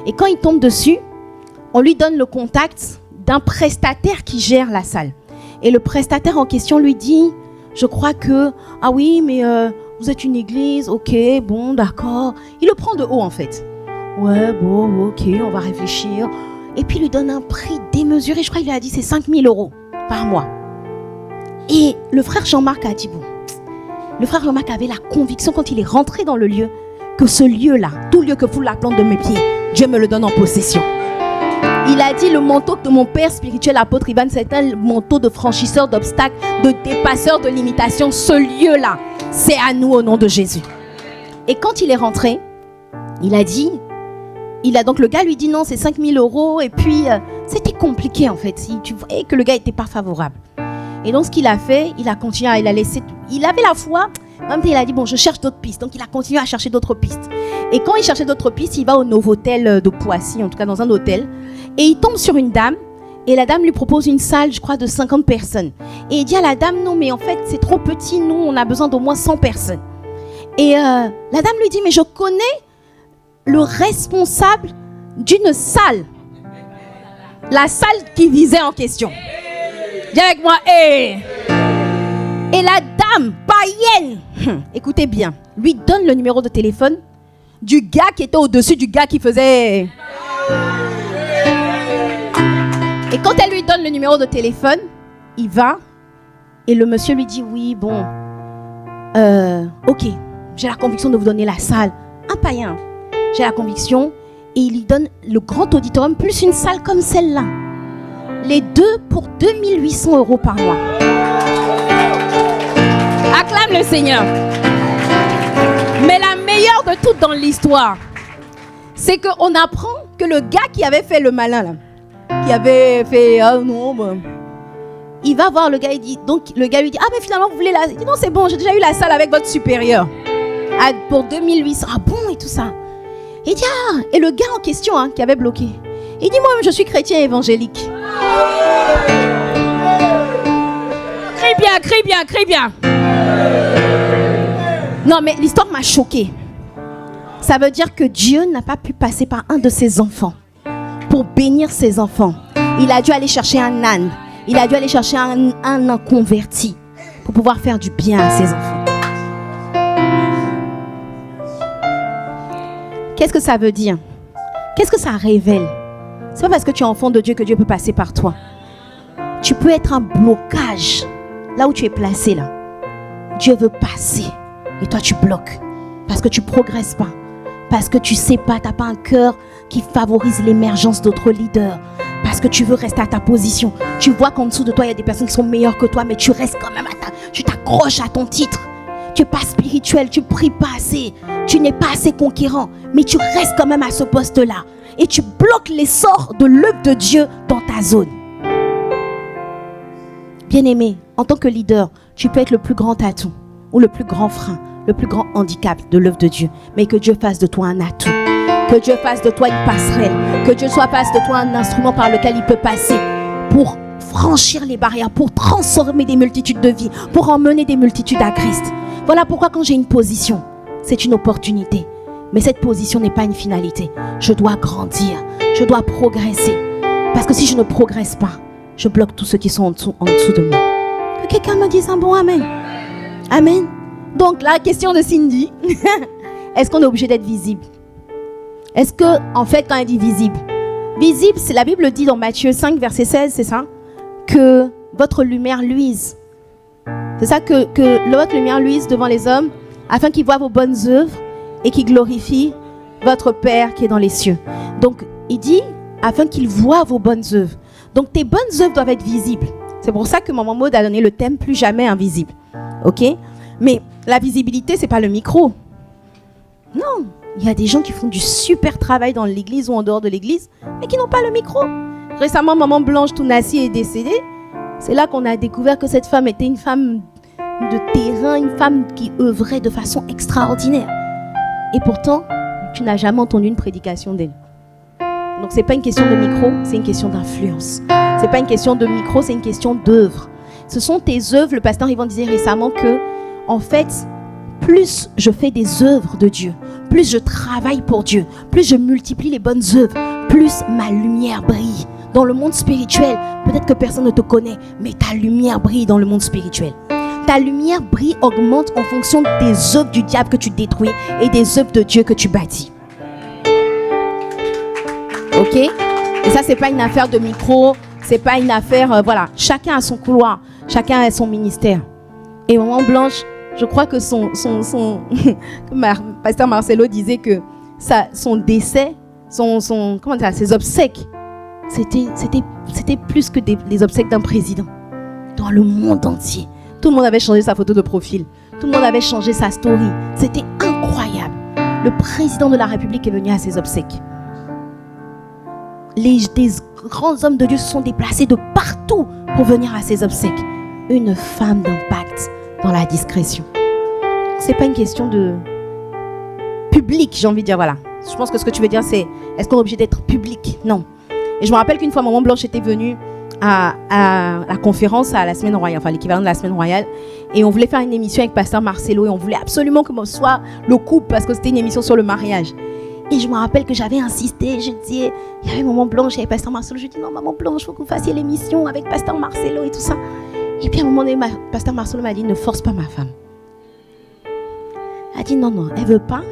S2: Et quand il tombe dessus, on lui donne le contact d'un prestataire qui gère la salle. Et le prestataire en question lui dit, je crois que, ah oui, mais vous êtes une église, ok, bon, d'accord. Il le prend de haut en fait. Ouais, bon, ok, on va réfléchir. Et puis il lui donne un prix démesuré, je crois qu'il lui a dit c'est 5 000 € par mois. Et le frère Jean-Marc a dit, bon, le frère Jean-Marc avait la conviction quand il est rentré dans le lieu, que ce lieu-là, tout lieu que foule la plante de mes pieds, Dieu me le donne en possession. Il a dit, le manteau de mon père spirituel, l'apôtre Ivan, c'est un manteau de franchisseur d'obstacles, de dépasseur de limitations. Ce lieu-là, c'est à nous au nom de Jésus. Et quand il est rentré, donc le gars lui dit non, c'est 5 000 € et puis c'était compliqué en fait. Tu voyais que le gars n'était pas favorable. Et donc ce qu'il a fait, il avait la foi. Même il a dit bon, je cherche d'autres pistes. Donc il a continué à chercher d'autres pistes. Et quand il cherchait d'autres pistes, il va au Novotel de Poissy, en tout cas dans un hôtel, et il tombe sur une dame. Et la dame lui propose une salle, je crois, de 50 personnes. Et il dit à la dame, non mais en fait c'est trop petit, nous on a besoin d'au moins 100 personnes. Et la dame lui dit, mais je connais le responsable d'une salle. La salle qui visait en question. Dis avec moi, et la dame païenne, écoutez bien, lui donne le numéro de téléphone du gars qui était au-dessus du gars qui faisait. Et quand elle lui donne le numéro de téléphone, il va et le monsieur lui dit, oui, bon, ok, j'ai la conviction de vous donner la salle. Un païen, j'ai la conviction. Et il lui donne le grand auditorium plus une salle comme celle-là. Les deux pour 2 800 € par mois. Acclame le Seigneur. Mais la meilleure de toutes dans l'histoire, c'est qu'on apprend que le gars qui avait fait le malin, là, qui avait fait ah non, bah, il va voir le gars, donc le gars lui dit, ah mais finalement vous voulez la. Il dit non, c'est bon, j'ai déjà eu la salle avec votre supérieur pour 2 800. Ah bon, et tout ça. Il dit, ah, et le gars en question qui avait bloqué, il dit, moi-même je suis chrétien évangélique. Crie bien, crie bien, crie bien. Non mais l'histoire m'a choquée. Ça veut dire que Dieu n'a pas pu passer par un de ses enfants pour bénir ses enfants. Il a dû aller chercher un âne. Il a dû aller chercher un inconverti pour pouvoir faire du bien à ses enfants. Qu'est-ce que ça veut dire? Qu'est-ce que ça révèle? C'est pas parce que tu es enfant de Dieu que Dieu peut passer par toi. Tu peux être un blocage là où tu es placé là. Dieu veut passer et toi tu bloques parce que tu progresses pas, parce que tu sais pas, t'as pas un cœur qui favorise l'émergence d'autres leaders, Parce que tu veux rester à ta position. Tu vois qu'en dessous de toi, il y a des personnes qui sont meilleures que toi, mais tu restes quand même tu t'accroches à ton titre. Tu n'es pas spirituel, tu ne pries pas assez, tu n'es pas assez conquérant, mais tu restes quand même à ce poste-là. Et tu bloques l'essor de l'œuvre de Dieu dans ta zone. Bien-aimé, en tant que leader, tu peux être le plus grand atout ou le plus grand frein, le plus grand handicap de l'œuvre de Dieu, mais que Dieu fasse de toi un atout. Que Dieu fasse de toi une passerelle. Que Dieu fasse de toi un instrument par lequel il peut passer pour franchir les barrières, pour transformer des multitudes de vies, pour emmener des multitudes à Christ. Voilà pourquoi quand j'ai une position, c'est une opportunité. Mais cette position n'est pas une finalité. Je dois grandir, je dois progresser. Parce que si je ne progresse pas, je bloque tous ceux qui sont en dessous de moi. Que quelqu'un me dise un bon amen. Amen. Donc la question de Cindy, est-ce qu'on est obligé d'être visible? Est-ce que, en fait, quand elle dit visible, c'est la Bible dit dans Matthieu 5, verset 16, c'est ça? Que votre lumière luise. C'est ça que votre lumière luise devant les hommes, afin qu'ils voient vos bonnes œuvres et qu'ils glorifient votre Père qui est dans les cieux. Donc, il dit, afin qu'ils voient vos bonnes œuvres. Donc, tes bonnes œuvres doivent être visibles. C'est pour ça que Maman Maud a donné le thème plus jamais invisible. Ok? Mais la visibilité, c'est pas le micro. Non. Il y a des gens qui font du super travail dans l'église ou en dehors de l'église, mais qui n'ont pas le micro. Récemment, Maman Blanche Tounassi est décédée. C'est là qu'on a découvert que cette femme était une femme de terrain, une femme qui œuvrait de façon extraordinaire. Et pourtant, tu n'as jamais entendu une prédication d'elle. Donc, ce n'est pas une question de micro, c'est une question d'influence. Ce n'est pas une question de micro, c'est une question d'œuvre. Ce sont tes œuvres. Le pasteur Yvan disait récemment que, en fait, plus je fais des œuvres de Dieu, plus je travaille pour Dieu, plus je multiplie les bonnes œuvres, plus ma lumière brille. Dans le monde spirituel, peut-être que personne ne te connaît, mais ta lumière brille dans le monde spirituel. Ta lumière brille, augmente en fonction des œuvres du diable que tu détruis et des œuvres de Dieu que tu bâtis. Ok? Et ça, c'est pas une affaire de micro, c'est pas une affaire, voilà. Chacun a son couloir, chacun a son ministère. Et Maman Blanche, je crois que comme Pasteur Marcelo disait que son décès, ses obsèques, c'était plus que les obsèques d'un président. Dans le monde entier. Tout le monde avait changé sa photo de profil. Tout le monde avait changé sa story. C'était incroyable. Le président de la République est venu à ses obsèques. Des grands hommes de Dieu se sont déplacés de partout pour venir à ses obsèques. Une femme d'impact dans la discrétion. C'est pas une question de public, j'ai envie de dire, voilà. Je pense que ce que tu veux dire, c'est est-ce qu'on est obligé d'être public? Non. Et je me rappelle qu'une fois, Maman Blanche était venue à la conférence à la Semaine Royale, enfin l'équivalent de la Semaine Royale, et on voulait faire une émission avec Pasteur Marcelo, et on voulait absolument que ce soit le couple, parce que c'était une émission sur le mariage. Et je me rappelle que j'avais insisté, je disais, il y avait Maman Blanche, il y avait Pasteur Marcelo, je dis non, Maman Blanche, il faut que vous fassiez l'émission avec Pasteur Marcelo et tout ça. Et puis à un moment donné, Pasteur Marcelo m'a dit, ne force pas ma femme. Elle a dit non, elle veut pas.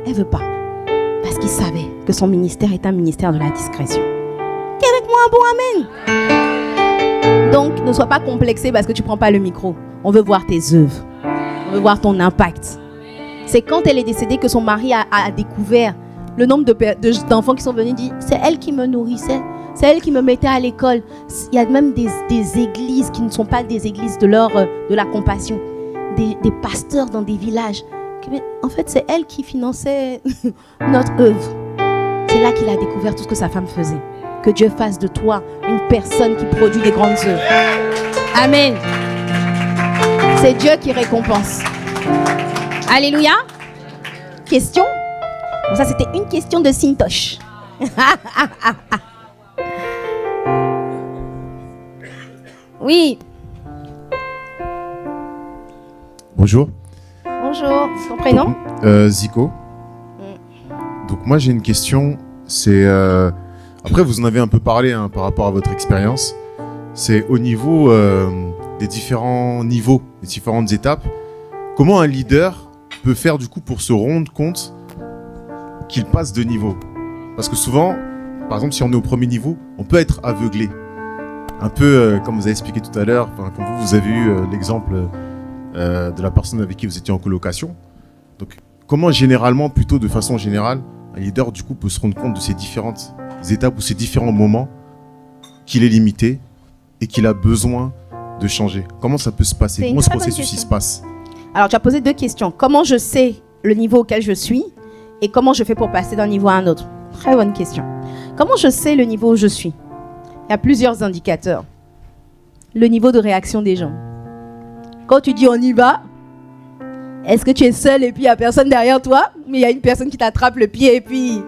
S2: Parce qu'il savait que son ministère est un ministère de la discrétion. Qui avec moi un bon amen? Donc, ne sois pas complexé parce que tu prends pas le micro. On veut voir tes œuvres. On veut voir ton impact. C'est quand elle est décédée que son mari a découvert le nombre d'enfants qui sont venus dire c'est elle qui me nourrissait, c'est elle qui me mettait à l'école. Il y a même des églises qui ne sont pas des églises de la compassion, des pasteurs dans des villages. En fait, c'est elle qui finançait notre œuvre. C'est là qu'il a découvert tout ce que sa femme faisait. Que Dieu fasse de toi une personne qui produit des grandes œuvres. Amen. C'est Dieu qui récompense. Alléluia. Question? Bon, ça, c'était une question de Sintoche. Oui.
S4: Bonjour.
S2: Bonjour. Ton prénom?
S4: Zico. Donc moi j'ai une question. C'est après vous en avez un peu parlé par rapport à votre expérience. C'est au niveau des différents niveaux, des différentes étapes. Comment un leader peut faire du coup pour se rendre compte qu'il passe de niveau? Parce que souvent, par exemple, si on est au premier niveau, on peut être aveuglé. Un peu comme vous avez expliqué tout à l'heure, comme vous avez eu l'exemple de la personne avec qui vous étiez en colocation. Donc, comment généralement, plutôt de façon générale, un leader du coup peut se rendre compte de ces différentes étapes ou ces différents moments qu'il est limité et qu'il a besoin de changer? Comment ça peut se passer? Comment ce processus se passe?
S2: Alors, tu as posé 2 questions. Comment je sais le niveau auquel je suis et comment je fais pour passer d'un niveau à un autre? Très bonne question. Comment je sais le niveau où je suis? Il y a plusieurs indicateurs. Le niveau de réaction des gens. Quand tu dis on y va, est-ce que tu es seul et puis il n'y a personne derrière toi, mais il y a une personne qui t'attrape le pied et puis...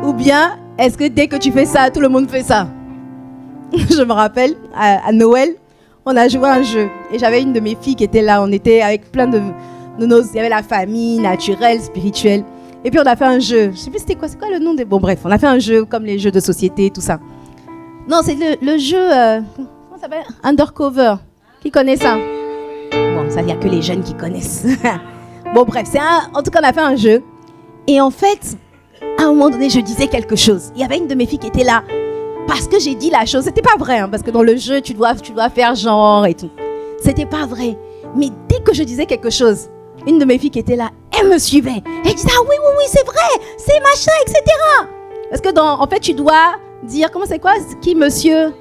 S2: Ou bien, est-ce que dès que tu fais ça, tout le monde fait ça? Je me rappelle, à Noël, on a joué à un jeu. Et j'avais une de mes filles qui était là. On était avec plein de nos... Il y avait la famille, naturelle, spirituelle. Et puis on a fait un jeu. Je sais plus c'était quoi. C'est quoi le nom des... Bon bref, on a fait un jeu comme les jeux de société, tout ça. Non, c'est le jeu... comment ça s'appelle? Undercover. Qui connaît ça? Bon, ça, il n'y a que les jeunes qui connaissent. Bon bref, en tout cas, on a fait un jeu. Et en fait, à un moment donné, je disais quelque chose. Il y avait une de mes filles qui était là. Parce que j'ai dit la chose, c'était pas vrai, hein, parce que dans le jeu, tu dois faire genre et tout. C'était pas vrai. Mais dès que je disais quelque chose, une de mes filles qui était là, elle me suivait. Elle disait, ah oui, c'est vrai, c'est machin, etc. Parce que en fait, tu dois dire, comment c'est quoi? Qui, monsieur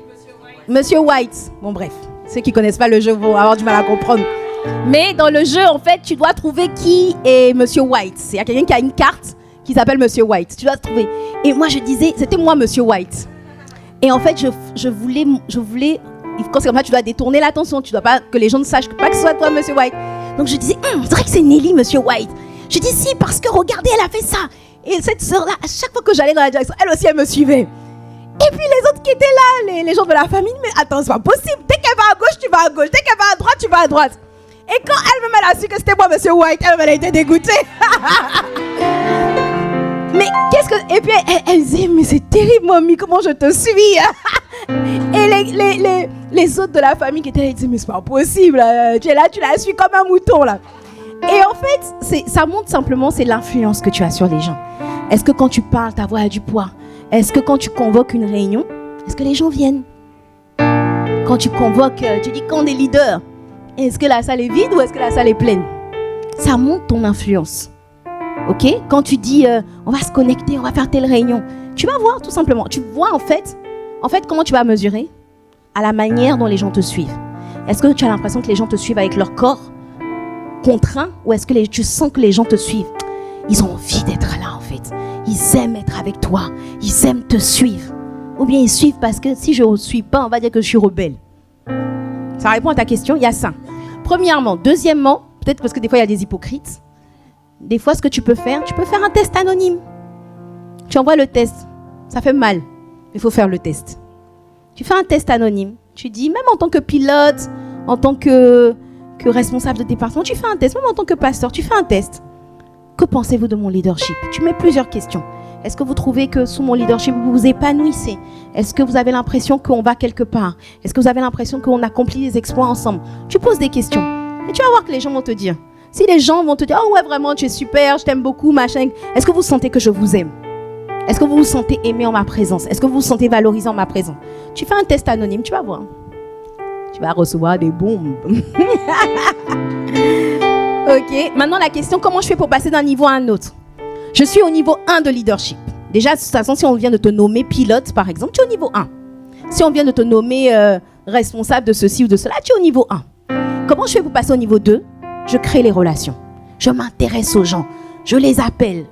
S2: White. Bon, bref, ceux qui connaissent pas le jeu vont avoir du mal à comprendre. Mais dans le jeu, en fait, tu dois trouver qui est monsieur White. Il y a quelqu'un qui a une carte qui s'appelle monsieur White. Tu dois trouver. Et moi, je disais, c'était moi, monsieur White. Et en fait, je voulais, quand c'est comme ça, tu dois détourner l'attention, tu dois pas que les gens ne sachent pas que ce soit toi, monsieur White. Donc je disais, c'est vrai que c'est Nelly, monsieur White. Je dis si, parce que regardez, elle a fait ça. Et cette sœur-là, à chaque fois que j'allais dans la direction, elle aussi, elle me suivait. Et puis les autres qui étaient là, les gens de la famille, mais attends, c'est pas possible. Dès qu'elle va à gauche, tu vas à gauche. Dès qu'elle va à droite, tu vas à droite. Et quand elle-même, elle a su que c'était moi, monsieur White, elle a été dégoûtée. Mais qu'est-ce que... Et puis elle disait, mais c'est terrible, mamie, comment je te suis. Et les autres de la famille qui étaient là, ils disaient, mais c'est pas possible, tu es là, tu la suis comme un mouton là. Et en fait, ça montre simplement, c'est l'influence que tu as sur les gens. Est-ce que quand tu parles, ta voix a du poids? Est-ce que quand tu convoques une réunion, est-ce que les gens viennent? Quand tu convoques, tu dis qu'on est leader, est-ce que la salle est vide ou est-ce que la salle est pleine? Ça montre ton influence. Ok? Quand tu dis, on va se connecter, on va faire telle réunion, tu vas voir tout simplement. Tu vois en fait, comment tu vas mesurer? À la manière dont les gens te suivent. Est-ce que tu as l'impression que les gens te suivent avec leur corps contraint ou est-ce que tu sens que les gens te suivent? Ils ont envie d'être là en fait. Ils aiment être avec toi. Ils aiment te suivre. Ou bien ils suivent parce que si je ne suis pas, on va dire que je suis rebelle. Ça répond à ta question, il y a ça. Premièrement. Deuxièmement, peut-être parce que des fois il y a des hypocrites. Des fois, ce que tu peux faire un test anonyme. Tu envoies le test. Ça fait mal. Il faut faire le test. Tu fais un test anonyme. Tu dis, même en tant que pilote, en tant que responsable de département, tu fais un test. Même en tant que pasteur, tu fais un test. Que pensez-vous de mon leadership? Tu mets plusieurs questions. Est-ce que vous trouvez que sous mon leadership, vous vous épanouissez? Est-ce que vous avez l'impression qu'on va quelque part? Est-ce que vous avez l'impression qu'on accomplit des exploits ensemble? Tu poses des questions. Et tu vas voir que les gens vont te dire. Si les gens vont te dire, oh ouais, vraiment, tu es super, je t'aime beaucoup, machin. Est-ce que vous sentez que je vous aime? Est-ce que vous vous sentez aimé en ma présence? Est-ce que vous vous sentez valorisé en ma présence? Tu fais un test anonyme, tu vas voir. Tu vas recevoir des bombes. Ok, maintenant la question, comment je fais pour passer d'un niveau à un autre? Je suis au niveau 1 de leadership. Déjà, de toute façon, si on vient de te nommer pilote, par exemple, tu es au niveau 1. Si on vient de te nommer responsable de ceci ou de cela, tu es au niveau 1. Comment je fais pour passer au niveau 2? Je crée les relations. Je m'intéresse aux gens. Je les appelle.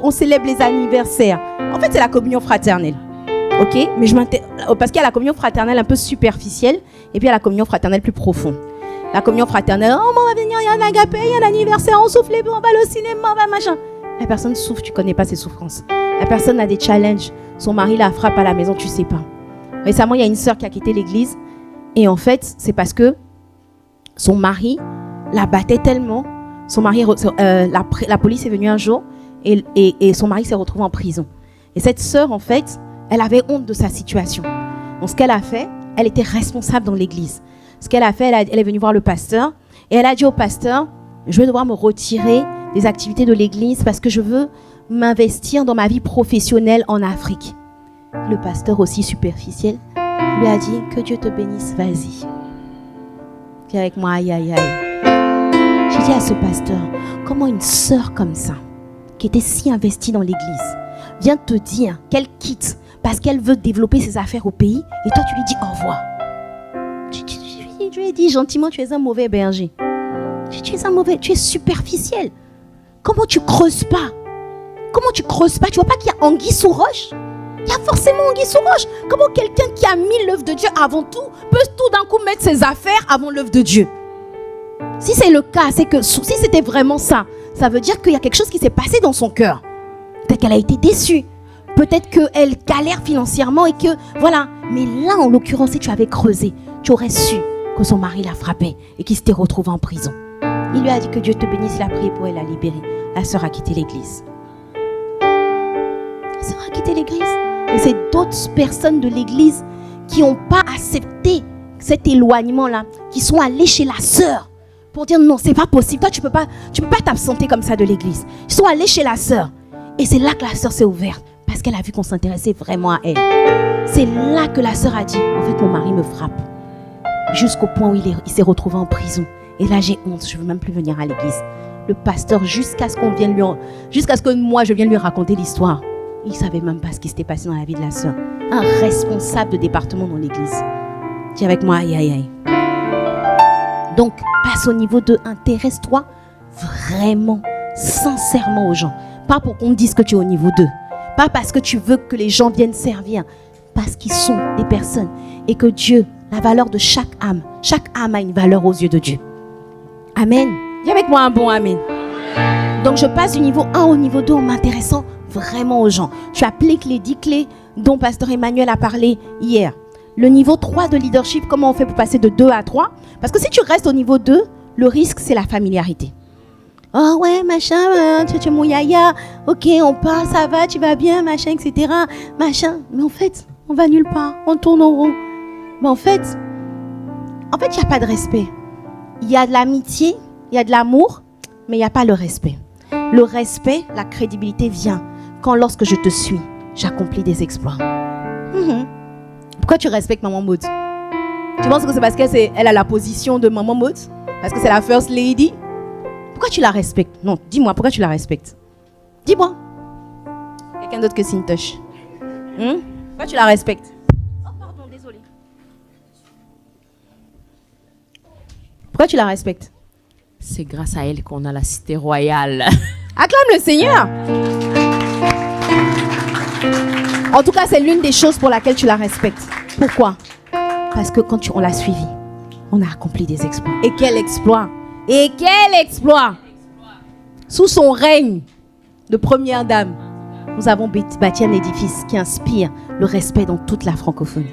S2: On célèbre les anniversaires. En fait, c'est la communion fraternelle. Ok? Mais parce qu'il y a la communion fraternelle un peu superficielle et puis il y a la communion fraternelle plus profonde. La communion fraternelle, oh, on va venir, il y a un agapé, il y a un anniversaire, on souffle les bons, on va au cinéma, on va machin. La personne souffre, tu connais pas ses souffrances. La personne a des challenges. Son mari la frappe à la maison, tu sais pas. Récemment, il y a une sœur qui a quitté l'église et en fait, c'est parce que son mari la battait tellement. Son mari, la police est venue un jour et son mari s'est retrouvé en prison. Et cette sœur, en fait, elle avait honte de sa situation. Donc, ce qu'elle a fait, elle était responsable dans l'église. Ce qu'elle a fait, elle est venue voir le pasteur et elle a dit au pasteur, je vais devoir me retirer des activités de l'église parce que je veux m'investir dans ma vie professionnelle en Afrique. Le pasteur, aussi superficiel, lui a dit, que Dieu te bénisse, vas-y. Viens avec moi, aïe, aïe, aïe. J'ai dit à ce pasteur, comment une sœur comme ça, qui était si investie dans l'église, vient te dire qu'elle quitte parce qu'elle veut développer ses affaires au pays et toi tu lui dis au revoir. Tu lui as dit gentiment, tu es un mauvais berger. Tu es superficiel. Comment tu creuses pas? Tu vois pas qu'il y a anguille sous roche? Il y a forcément anguille sous roche. Comment quelqu'un qui a mis l'œuvre de Dieu avant tout peut tout d'un coup mettre ses affaires avant l'œuvre de Dieu? Si c'est le cas, c'est que si c'était vraiment ça, ça veut dire qu'il y a quelque chose qui s'est passé dans son cœur. Peut-être qu'elle a été déçue. Peut-être qu'elle galère financièrement et que voilà. Mais là, en l'occurrence, si tu avais creusé, tu aurais su que son mari la frappait et qu'il s'était retrouvé en prison. Il lui a dit que Dieu te bénisse, il a prié pour elle, la libérer. La sœur a quitté l'église. La sœur a quitté l'église. Et c'est d'autres personnes de l'église qui n'ont pas accepté cet éloignement-là, qui sont allées chez la sœur pour dire non, c'est pas possible. Toi, tu peux pas t'absenter comme ça de l'église. Ils sont allés chez la sœur. Et c'est là que la sœur s'est ouverte parce qu'elle a vu qu'on s'intéressait vraiment à elle. C'est là que la sœur a dit, en fait, mon mari me frappe. Jusqu'au point où il s'est retrouvé en prison. Et là, j'ai honte, je ne veux même plus venir à l'église. Le pasteur, jusqu'à ce que moi, je vienne lui raconter l'histoire, il ne savait même pas ce qui s'était passé dans la vie de la sœur. Un responsable de département dans l'église. Dis avec moi, aïe, aïe, aïe. Donc, passe au niveau 2, intéresse-toi vraiment, sincèrement aux gens. Pas pour qu'on te dise que tu es au niveau 2. Pas parce que tu veux que les gens viennent servir. Parce qu'ils sont des personnes. Et que Dieu, la valeur de chaque âme a une valeur aux yeux de Dieu. Amen. Dis avec moi un bon amen. Donc je passe du niveau 1 au niveau 2 en m'intéressant vraiment aux gens. Je applique les 10 clés dont Pasteur Emmanuel a parlé hier. Le niveau 3 de leadership, comment on fait pour passer de 2 à 3? Parce que si tu restes au niveau 2, le risque c'est la familiarité. Oh ouais, machin, tu es mon yaya, ok, on part, ça va, tu vas bien, machin, etc. Machin. Mais en fait, on va nulle part, on tourne en rond. Mais en fait, il n'y a pas de respect. Il y a de l'amitié, il y a de l'amour, mais il n'y a pas le respect. Le respect, la crédibilité vient quand lorsque je te suis, j'accomplis des exploits. Pourquoi tu respectes Maman Maud? Tu penses que c'est parce qu'elle a la position de Maman Maud? Parce que c'est la First Lady? Pourquoi tu la respectes? Non, dis-moi, pourquoi tu la respectes? Dis-moi. Quelqu'un d'autre que Sintosh? Pourquoi tu la respectes? Oh, pardon, désolé. Pourquoi tu la respectes?
S5: C'est grâce à elle qu'on a la cité royale.
S2: Acclame le Seigneur. En tout cas, c'est l'une des choses pour laquelle tu la respectes. Pourquoi? Parce que quand on l'a suivie, on a accompli des exploits. Et quel exploit! Et quel exploit! Sous son règne de première dame, nous avons bâti un édifice qui inspire le respect dans toute la francophonie.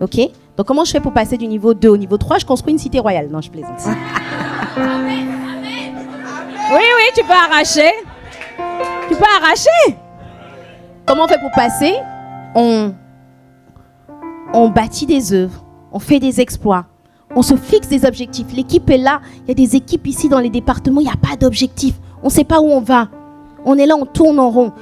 S2: Ok? Donc comment je fais pour passer du niveau 2 au niveau 3? Je construis une cité royale. Non, je plaisante. Oui, tu peux arracher. Tu peux arracher. Comment on fait pour passer? On bâtit des œuvres. On fait des exploits. On se fixe des objectifs. L'équipe est là. Il y a des équipes ici dans les départements. Il n'y a pas d'objectif. On ne sait pas où on va. On est là, on tourne en rond.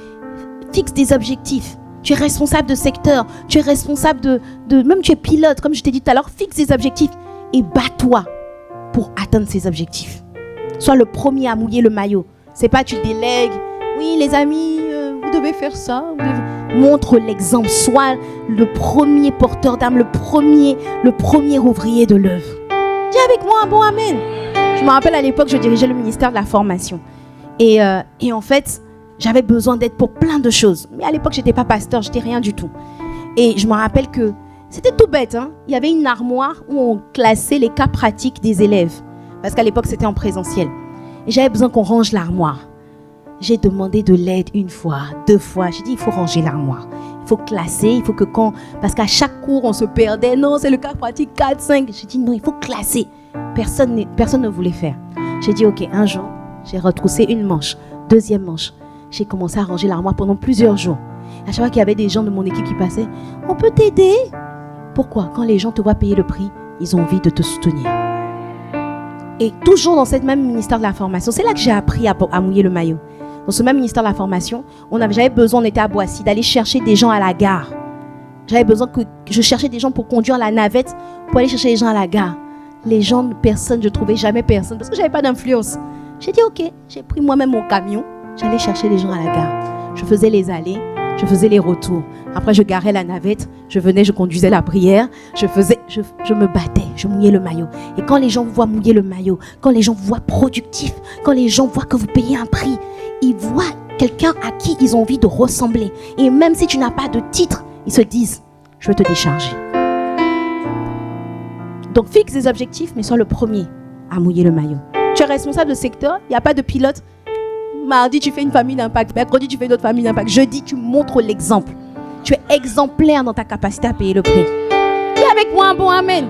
S2: Fixe des objectifs. Tu es responsable de secteur. Tu es responsable de même tu es pilote. Comme je t'ai dit tout à l'heure, fixe des objectifs. Et bats-toi pour atteindre ces objectifs. Sois le premier à mouiller le maillot. C'est pas tu délègues. Oui, les amis, vous devez faire ça. Montre l'exemple. Sois le premier porteur d'âme, le premier ouvrier de l'œuvre. Dis avec moi un bon amen. Je me rappelle à l'époque, je dirigeais le ministère de la formation. Et en fait, j'avais besoin d'aide pour plein de choses. Mais à l'époque, je n'étais pas pasteur, je n'étais rien du tout. Et je me rappelle que c'était tout bête. Il y avait une armoire où on classait les cas pratiques des élèves. Parce qu'à l'époque, c'était en présentiel. Et j'avais besoin qu'on range l'armoire. J'ai demandé de l'aide 1 fois, 2 fois. J'ai dit, il faut ranger l'armoire. Il faut classer, il faut que quand... Parce qu'à chaque cours, on se perdait. Non, c'est le cas pratique 4, 5. J'ai dit, non, il faut classer. Personne ne voulait faire. J'ai dit, ok, un jour, j'ai retroussé une manche, 2e manche. J'ai commencé à ranger l'armoire pendant plusieurs jours. À chaque fois qu'il y avait des gens de mon équipe qui passaient, on peut t'aider. Pourquoi? Quand les gens te voient payer le prix, ils ont envie de te soutenir. Et toujours dans cette même ministère de la formation, c'est là que j'ai appris à mouiller le maillot. Dans ce même ministère de la formation, j'avais besoin, on était à Boissy, d'aller chercher des gens à la gare. J'avais besoin que je cherchais des gens pour conduire la navette, pour aller chercher les gens à la gare. Les gens, personne, je ne trouvais jamais personne, parce que je n'avais pas d'influence. J'ai dit, ok, j'ai pris moi-même mon camion, j'allais chercher les gens à la gare. Je faisais les allées, Je faisais les retours. Après, je garais la navette. Je venais, je conduisais la prière. Je me battais, je mouillais le maillot. Et quand les gens vous voient mouiller le maillot, quand les gens vous voient productif, quand les gens voient que vous payez un prix, ils voient quelqu'un à qui ils ont envie de ressembler. Et même si tu n'as pas de titre, ils se disent, je veux te décharger. Donc, fixe des objectifs, mais sois le premier à mouiller le maillot. Tu es responsable de secteur, il n'y a pas de pilote. Mardi, tu fais une famille d'impact. Mercredi, tu fais une autre famille d'impact. Jeudi, tu montres l'exemple. Tu es exemplaire dans ta capacité à payer le prix. Dis avec moi un bon amen.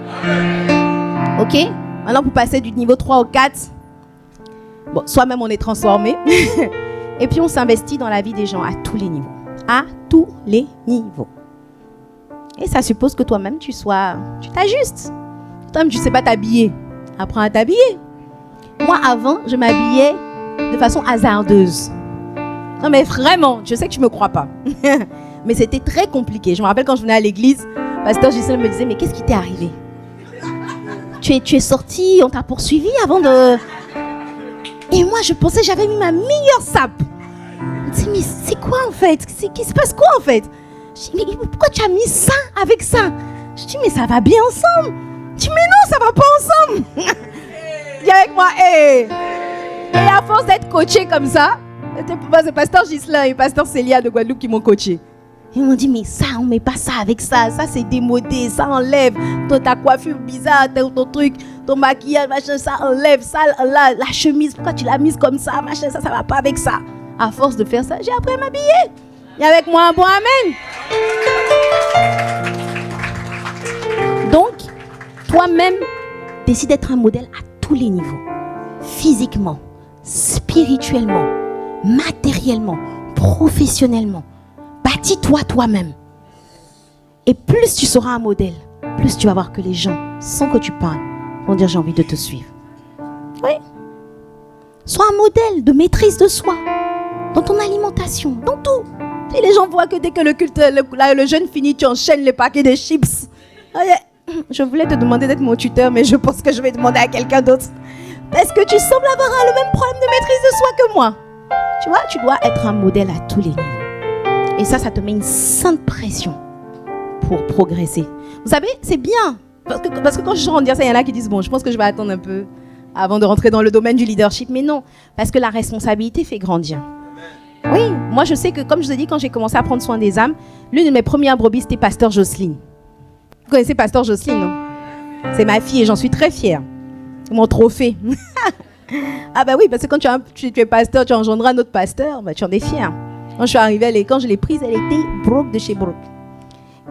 S2: Ok? Maintenant, pour passer du niveau 3 au 4, bon, soi-même, on est transformé. Et puis, on s'investit dans la vie des gens à tous les niveaux. À tous les niveaux. Et ça suppose que toi-même, tu t'ajustes. Toi-même, tu ne sais pas t'habiller. Apprends à t'habiller. Moi, avant, je m'habillais de façon hasardeuse. Non, mais vraiment, je sais que tu ne me crois pas. Mais c'était très compliqué. Je me rappelle quand je venais à l'église, pasteur Gisèle me disait, mais qu'est-ce qui t'est arrivé? Tu es sorti, on t'a poursuivi avant de... Et moi, je pensais que j'avais mis ma meilleure sape. Je me disais, mais c'est quoi en fait? Qu'il se passe quoi en fait? Je dis, mais pourquoi tu as mis ça avec ça? Je dis, mais ça va bien ensemble. Je dis, mais non, ça va pas ensemble. Dis avec moi, hey. Et à force d'être coaché comme ça, c'est pasteur Ghislain et pasteur Célia de Guadeloupe qui m'ont coaché. Ils m'ont dit, mais ça, on met pas ça avec ça. Ça, c'est démodé, ça enlève. Ta coiffure bizarre, ton truc, ton maquillage, machin, ça enlève. Ça, la chemise, pourquoi tu l'as mise comme ça, machin, ça va pas avec ça. À force de faire ça, j'ai appris à m'habiller. Et avec moi, un bon amen. Donc, toi-même, décide d'être un modèle à tous les niveaux. Physiquement, spirituellement, matériellement, professionnellement. Bâtis-toi toi-même. Et plus tu seras un modèle, plus tu vas voir que les gens, sans que tu parles, vont dire j'ai envie de te suivre. Oui. Sois un modèle de maîtrise de soi. Dans ton alimentation, dans tout. Et les gens voient que dès que le culte, le jeûne finit, tu enchaînes les paquets de chips. Je voulais te demander d'être mon tuteur, mais je pense que je vais demander à quelqu'un d'autre. Parce que tu sembles avoir le même problème de maîtrise de soi que moi. Tu vois, tu dois être un modèle à tous les niveaux. Et ça te met une sainte pression pour progresser. Vous savez, c'est bien. Parce que quand je rentre dire ça, il y en a qui disent, bon, je pense que je vais attendre un peu avant de rentrer dans le domaine du leadership. Mais non, parce que la responsabilité fait grandir. Oui, moi je sais que, comme je vous ai dit, quand j'ai commencé à prendre soin des âmes, l'une de mes premières brebis, c'était pasteur Jocelyne. Vous connaissez pasteur Jocelyne, non? C'est ma fille et j'en suis très fière. Mon trophée. Ah bah oui, parce que quand tu es pasteur, tu engendras un autre pasteur, bah tu en es fier. Quand je suis arrivée, quand je l'ai prise, elle était broke de chez broke.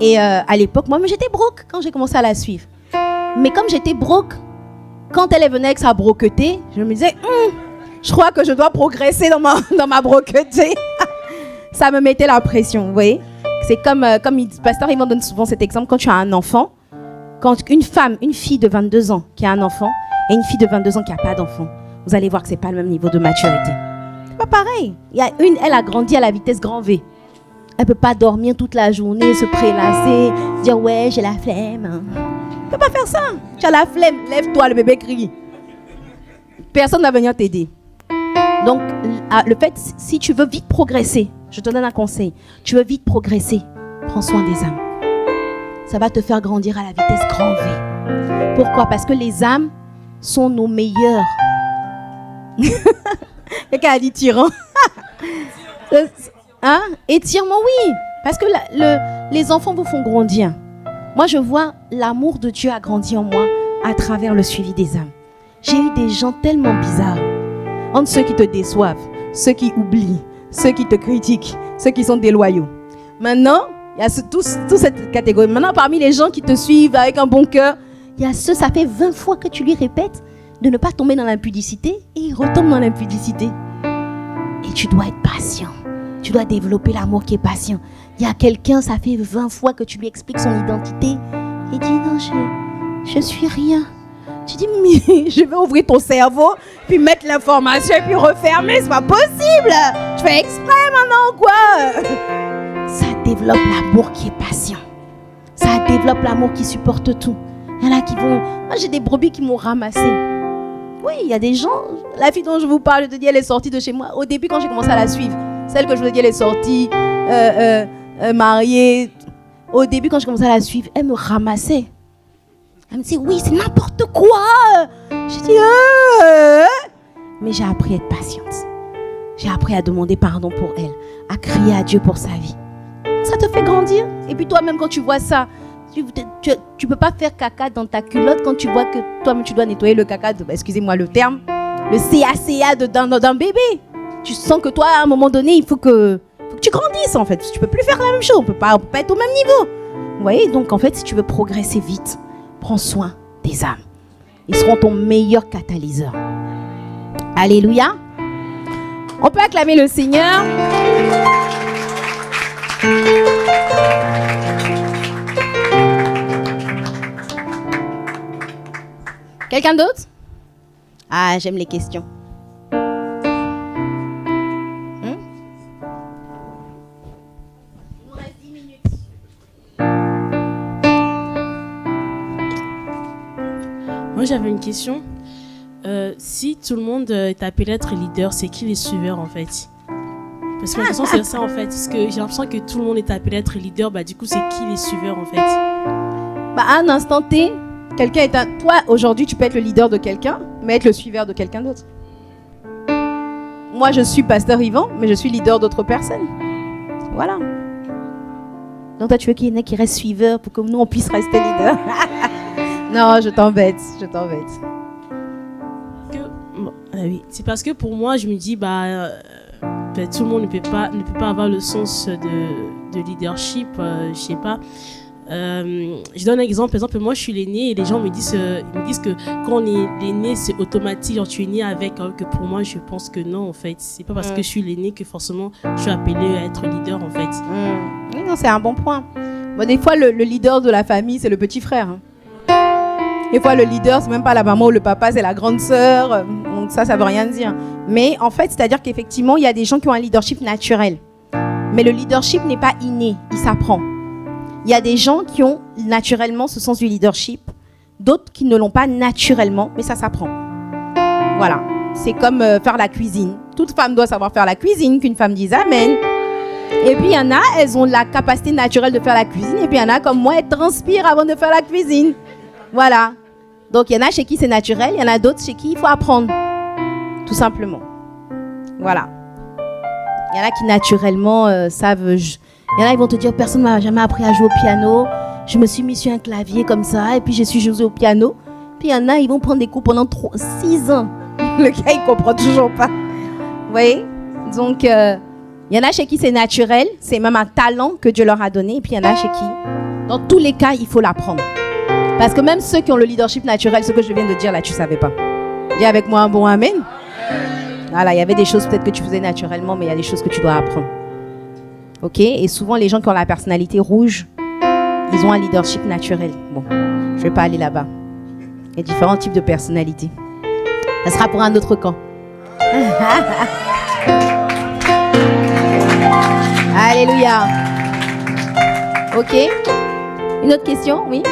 S2: Et à l'époque, moi, j'étais broke quand j'ai commencé à la suivre. Mais comme j'étais broke, quand elle venait avec sa broqueté, je me disais, je crois que je dois progresser dans ma broqueté. Ça me mettait la pression, vous voyez. C'est comme pasteur, il m'en donne souvent cet exemple. Quand tu as un enfant, quand une fille de 22 ans qui a un enfant et une fille de 22 ans qui n'a pas d'enfant, vous allez voir que ce n'est pas le même niveau de maturité. C'est pas pareil. Elle a grandi à la vitesse grand V. Elle ne peut pas dormir toute la journée, se prélasser, dire ouais, j'ai la flemme. Tu ne peux pas faire ça. Tu as la flemme, lève-toi, le bébé crie. Personne ne va venir t'aider. Donc, le fait, si tu veux vite progresser, je te donne un conseil. Tu veux vite progresser, prends soin des âmes. Ça va te faire grandir à la vitesse grand V. Pourquoi? Parce que les âmes sont nos meilleurs. Quelqu'un a dit tyran. Hein? Étirement, oui. Parce que les enfants vous font grandir. Moi, je vois l'amour de Dieu a grandi en moi à travers le suivi des âmes. J'ai eu des gens tellement bizarres. Entre ceux qui te déçoivent, ceux qui oublient, ceux qui te critiquent, ceux qui sont déloyaux. Maintenant, il y a toute cette catégorie. Maintenant, parmi les gens qui te suivent avec un bon cœur, il y a ceux, ça fait 20 fois que tu lui répètes de ne pas tomber dans l'impudicité et il retombe dans l'impudicité. Et tu dois être patient. Tu dois développer l'amour qui est patient. Il y a quelqu'un, ça fait 20 fois que tu lui expliques son identité. Il dit non, je suis rien. Tu dis mais je vais ouvrir ton cerveau, puis mettre l'information et puis refermer, c'est pas possible. Je fais exprès maintenant ou quoi? Ça développe l'amour qui est patient. Ça développe l'amour qui supporte tout. Il y en a qui vont... Moi j'ai des brebis qui m'ont ramassé. Oui, il y a des gens... La fille dont je vous parle, je te dis, elle est sortie de chez moi. Au début, quand j'ai commencé à la suivre, celle que je vous dis, elle est sortie, mariée. Au début, quand je commençais à la suivre, elle me ramassait. Elle me disait, oui, c'est n'importe quoi. Je dis, mais j'ai appris à être patiente. J'ai appris à demander pardon pour elle, à crier à Dieu pour sa vie. Ça te fait grandir. Et puis toi-même, quand tu vois ça, tu peux pas faire caca dans ta culotte quand tu vois que toi-même, tu dois nettoyer le caca, excusez-moi le terme, le CACA d'un bébé. Tu sens que toi, à un moment donné, il faut que tu grandisses, en fait. Tu peux plus faire la même chose. On peut pas être au même niveau. Vous voyez, donc en fait, si tu veux progresser vite, prends soin des âmes. Ils seront ton meilleur catalyseur. Alléluia. On peut acclamer le Seigneur. Quelqu'un d'autre? Ah, j'aime les questions.
S6: Moi, j'avais une question. Si tout le monde est appelé à être leader, c'est qui les suiveurs en fait? Parce que ma question c'est ça en fait. Parce que j'ai l'impression que tout le monde est appelé à être leader, du coup, c'est qui les suiveurs en fait?
S2: À un instant T, quelqu'un est toi, aujourd'hui, tu peux être le leader de quelqu'un, mais être le suiveur de quelqu'un d'autre. Moi, je suis pasteur Yvan, mais je suis leader d'autres personnes. Voilà. Donc toi, tu veux qu'il y en ait qui restent suiveurs pour que nous, on puisse rester leader? Non, je t'embête.
S6: Oui, c'est parce que pour moi, je me dis, tout le monde ne peut pas avoir le sens de leadership, je sais pas. Je donne un exemple. Par exemple, moi, je suis l'aîné et les gens me disent que quand on est l'aîné, c'est automatique. Genre, tu es né avec. Alors que pour moi, je pense que non, en fait. C'est pas parce que je suis l'aîné que forcément je suis appelé à être leader, en fait.
S2: Oui, non, c'est un bon point. Bon, des fois, le leader de la famille, c'est le petit frère. Des fois, le leader, c'est même pas la maman ou le papa, c'est la grande sœur. Donc ça veut rien dire. Mais en fait, c'est-à-dire qu'effectivement, il y a des gens qui ont un leadership naturel. Mais le leadership n'est pas inné, il s'apprend. Il y a des gens qui ont naturellement ce sens du leadership, d'autres qui ne l'ont pas naturellement, mais ça s'apprend. Voilà. C'est comme faire la cuisine. Toute femme doit savoir faire la cuisine, qu'une femme dise amen. Et puis il y en a, elles ont la capacité naturelle de faire la cuisine. Et puis il y en a comme moi, elles transpirent avant de faire la cuisine. Voilà. Donc il y en a chez qui c'est naturel, il y en a d'autres chez qui il faut apprendre. Tout simplement. Voilà. Il y en a qui naturellement savent... Il y en a, ils vont te dire, personne ne m'a jamais appris à jouer au piano. Je me suis mis sur un clavier comme ça, et puis je suis joué au piano. Puis il y en a, ils vont prendre des cours pendant 6 ans. Le gars, il ne comprend toujours pas. Vous voyez? Donc, il y en a chez qui c'est naturel, c'est même un talent que Dieu leur a donné. Et puis il y en a chez qui, dans tous les cas, il faut l'apprendre. Parce que même ceux qui ont le leadership naturel, ce que je viens de dire là, tu ne savais pas. Dis avec moi un bon amen. Voilà, il y avait des choses peut-être que tu faisais naturellement, mais il y a des choses que tu dois apprendre. Ok? Et souvent, les gens qui ont la personnalité rouge, ils ont un leadership naturel. Bon, je ne vais pas aller là-bas. Il y a différents types de personnalités. Ça sera pour un autre camp. Alléluia. Ok? Une autre question? Oui?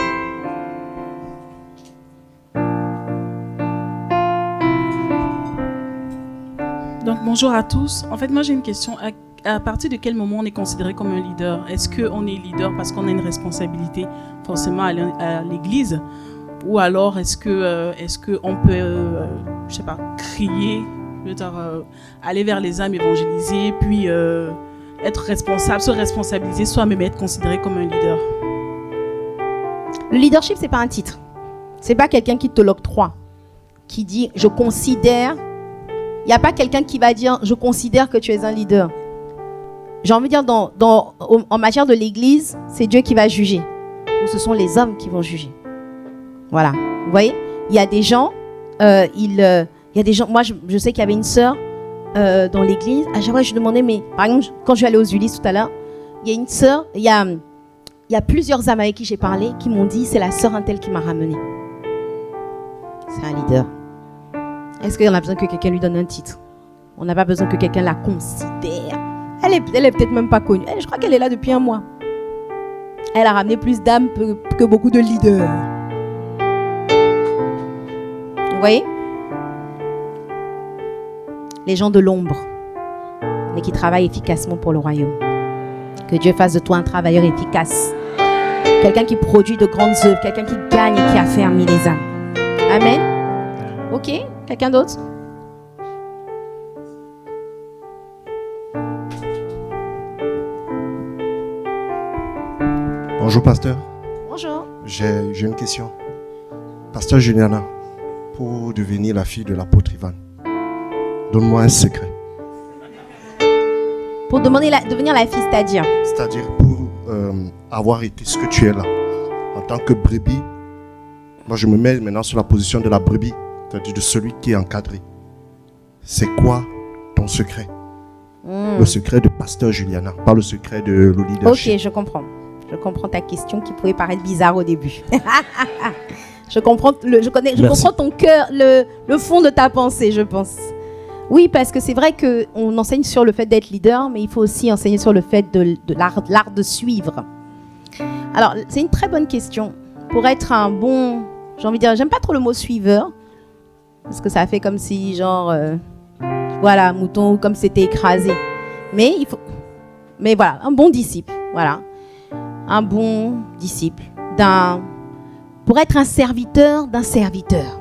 S7: Donc, bonjour à tous. En fait, moi, j'ai une question. À partir de quel moment on est considéré comme un leader? Est-ce qu'on est leader parce qu'on a une responsabilité forcément à l'église? Ou alors est-ce qu'on peut, je sais pas, crier, aller vers les âmes, évangéliser, puis être responsable, se responsabiliser soi-même et être considéré comme un leader?
S2: Le leadership, c'est pas un titre. C'est pas quelqu'un qui te l'octroie, qui dit je considère. Il n'y a pas quelqu'un qui va dire je considère que tu es un leader. J'ai envie de dire en matière de l'église, c'est Dieu qui va juger. Ou ce sont les hommes qui vont juger. Voilà. Vous voyez, il y a des gens, il y a des gens. Moi, je sais qu'il y avait une sœur dans l'église. À chaque fois, je demandais, mais par exemple, quand je suis allée aux Ulysses tout à l'heure, il y a une sœur, il y a plusieurs âmes avec qui j'ai parlé qui m'ont dit c'est la sœur Intel qui m'a ramenée. C'est un leader. Est-ce qu'on a besoin que quelqu'un lui donne un titre? On n'a pas besoin que quelqu'un la considère. Elle est peut-être même pas connue. Je crois qu'elle est là depuis 1 mois. Elle a ramené plus d'âmes que beaucoup de leaders. Vous voyez? Les gens de l'ombre. mais qui travaille efficacement pour le royaume. Que Dieu fasse de toi un travailleur efficace. Quelqu'un qui produit de grandes œuvres, quelqu'un qui gagne et qui affermit les âmes. Amen. Ok, quelqu'un d'autre?
S8: Bonjour, pasteur.
S2: Bonjour.
S8: J'ai une question. Pasteur Juliana, pour devenir la fille de l'apôtre Ivan, donne-moi un secret.
S2: Pour devenir la fille, c'est-à-dire?
S8: C'est-à-dire pour avoir été ce que tu es là. En tant que brebis, moi je me mets maintenant sur la position de la brebis, c'est-à-dire de celui qui est encadré. C'est quoi ton secret? Le secret de pasteur Juliana, pas le secret de le leadership.
S2: Ok, je comprends. Je comprends ta question qui pouvait paraître bizarre au début. Je comprends ton cœur, le fond de ta pensée, je pense. Oui, parce que c'est vrai qu'on enseigne sur le fait d'être leader, mais il faut aussi enseigner sur le fait de l'art de suivre. Alors, c'est une très bonne question. Pour être un bon, j'ai envie de dire, j'aime pas trop le mot suiveur, parce que ça fait comme si, genre, voilà, mouton, comme si c'était écrasé. Mais voilà, un bon disciple, voilà. Un bon disciple, pour être un serviteur d'un serviteur.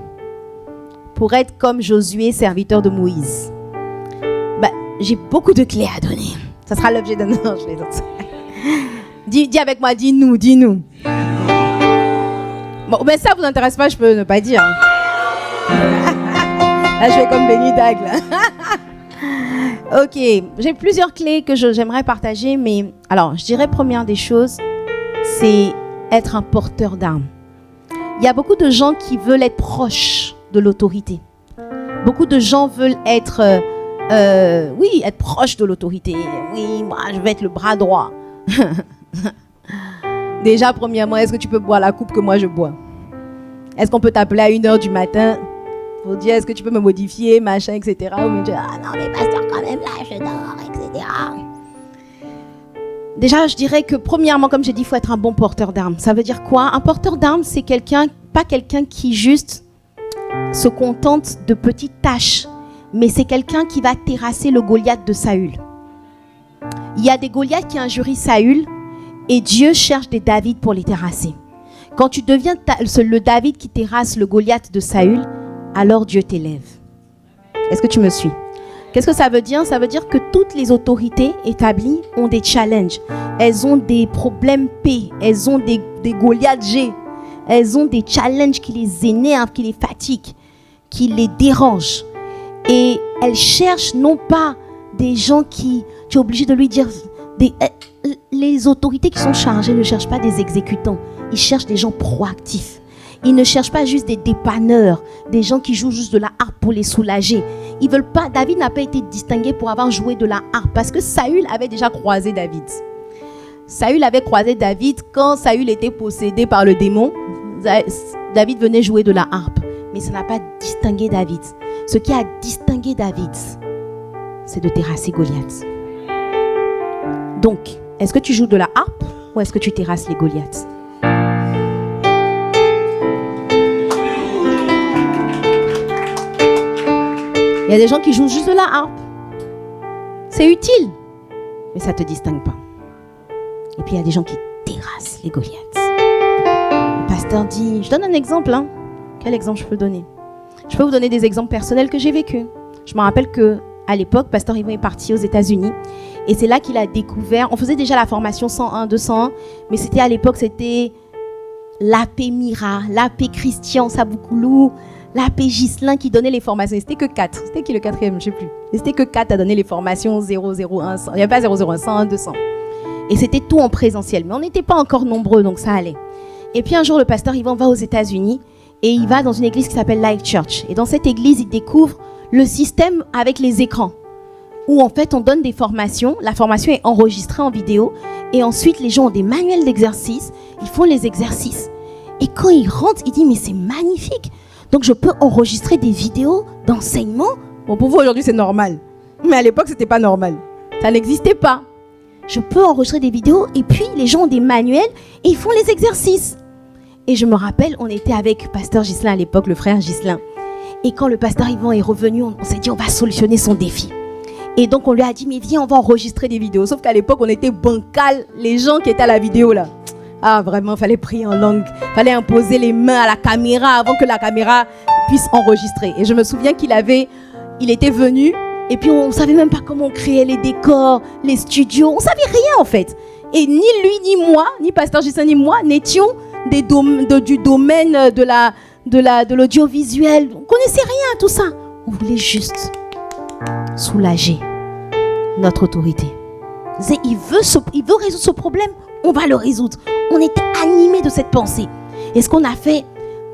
S2: Pour être comme Josué, serviteur de Moïse. J'ai beaucoup de clés à donner. Ça sera l'objet d'un... Non, je plaisante. Dis avec moi, dis-nous. Bon, mais ça vous intéresse pas, je peux ne pas dire. Là, je fais comme Benny Dag, là. Ok, j'ai plusieurs clés que j'aimerais partager, mais... Alors, je dirais première des choses, c'est être un porteur d'armes. Il y a beaucoup de gens qui veulent être proches de l'autorité. Beaucoup de gens veulent être proches de l'autorité. Oui, moi, je vais être le bras droit. Déjà, premièrement, est-ce que tu peux boire la coupe que moi je bois? Est-ce qu'on peut t'appeler à 1h du matin pour dire est-ce que tu peux me modifier, machin, etc. Ou me dire, ah non, mais pasteur, quand même, là, je dors, etc. Déjà, je dirais que premièrement, comme j'ai dit, il faut être un bon porteur d'armes. Ça veut dire quoi? Un porteur d'armes, c'est pas quelqu'un qui juste se contente de petites tâches, mais c'est quelqu'un qui va terrasser le Goliath de Saül. Il y a des Goliaths qui injurient Saül et Dieu cherche des David pour les terrasser. Quand tu deviens le David qui terrasse le Goliath de Saül, alors Dieu t'élève. Est-ce que tu me suis? Qu'est-ce que ça veut dire? Ça veut dire que toutes les autorités établies ont des challenges. Elles ont des problèmes P. Elles ont des Goliaths G. Elles ont des challenges qui les énervent, qui les fatiguent, qui les dérangent. Et elles cherchent non pas des gens qui... Tu es obligé de lui dire... Les autorités qui sont chargées ne cherchent pas des exécutants. Ils cherchent des gens proactifs. Ils ne cherchent pas juste des dépanneurs, des gens qui jouent juste de la harpe pour les soulager. Ils veulent pas. David n'a pas été distingué pour avoir joué de la harpe parce que Saül avait déjà croisé David. Saül avait croisé David quand Saül était possédé par le démon. David venait jouer de la harpe, mais ça n'a pas distingué David. Ce qui a distingué David, c'est de terrasser Goliath. Donc, est-ce que tu joues de la harpe ou est-ce que tu terrasses les Goliaths? Il y a des gens qui jouent juste de la harpe. C'est utile, mais ça ne te distingue pas. Et puis il y a des gens qui terrassent les Goliaths. Le pasteur dit, je donne un exemple. Quel exemple je peux donner? Je peux vous donner des exemples personnels que j'ai vécus. Je me rappelle qu'à l'époque, pasteur Yvon est parti aux États-Unis. Et c'est là qu'il a découvert, on faisait déjà la formation 101, 201, mais c'était à l'époque, c'était l'AP Mira, l'AP Christian Saboukoulou, l'AP Ghislain qui donnait les formations. C'était que 4. C'était qui le 4e? Je ne sais plus. C'était que 4 à donner les formations 001, 100. Il n'y avait pas 001, 101, 200. Et c'était tout en présentiel. Mais on n'était pas encore nombreux, donc ça allait. Et puis un jour, le pasteur Yvan va aux États-Unis et il va dans une église qui s'appelle Life Church. Et dans cette église, il découvre le système avec les écrans, où en fait, on donne des formations. La formation est enregistrée en vidéo. Et ensuite, les gens ont des manuels d'exercices. Ils font les exercices. Et quand ils rentrent, ils disent, mais c'est magnifique. Donc, je peux enregistrer des vidéos d'enseignement. Bon, pour vous, aujourd'hui, c'est normal. Mais à l'époque, ce n'était pas normal. Ça n'existait pas. Je peux enregistrer des vidéos et puis les gens ont des manuels et ils font les exercices. Et je me rappelle, on était avec pasteur Ghislain à l'époque, le frère Ghislain. Et quand le pasteur Yvan est revenu, on s'est dit, on va solutionner son défi. Et donc, on lui a dit, mais viens, on va enregistrer des vidéos. Sauf qu'à l'époque, on était bancal, les gens qui étaient à la vidéo, là. Ah, vraiment, il fallait prier en langue. Il fallait imposer les mains à la caméra avant que la caméra puisse enregistrer. Et je me souviens il était venu, et puis on ne savait même pas comment on créait les décors, les studios. On ne savait rien, en fait. Et ni lui, ni moi, ni Pasteur Gislain, ni moi, n'étions du domaine de l'audiovisuel. On ne connaissait rien à tout ça. On voulait juste soulager notre autorité. Il veut résoudre ce problème, on va le résoudre. On était animés de cette pensée. Et ce qu'on a fait,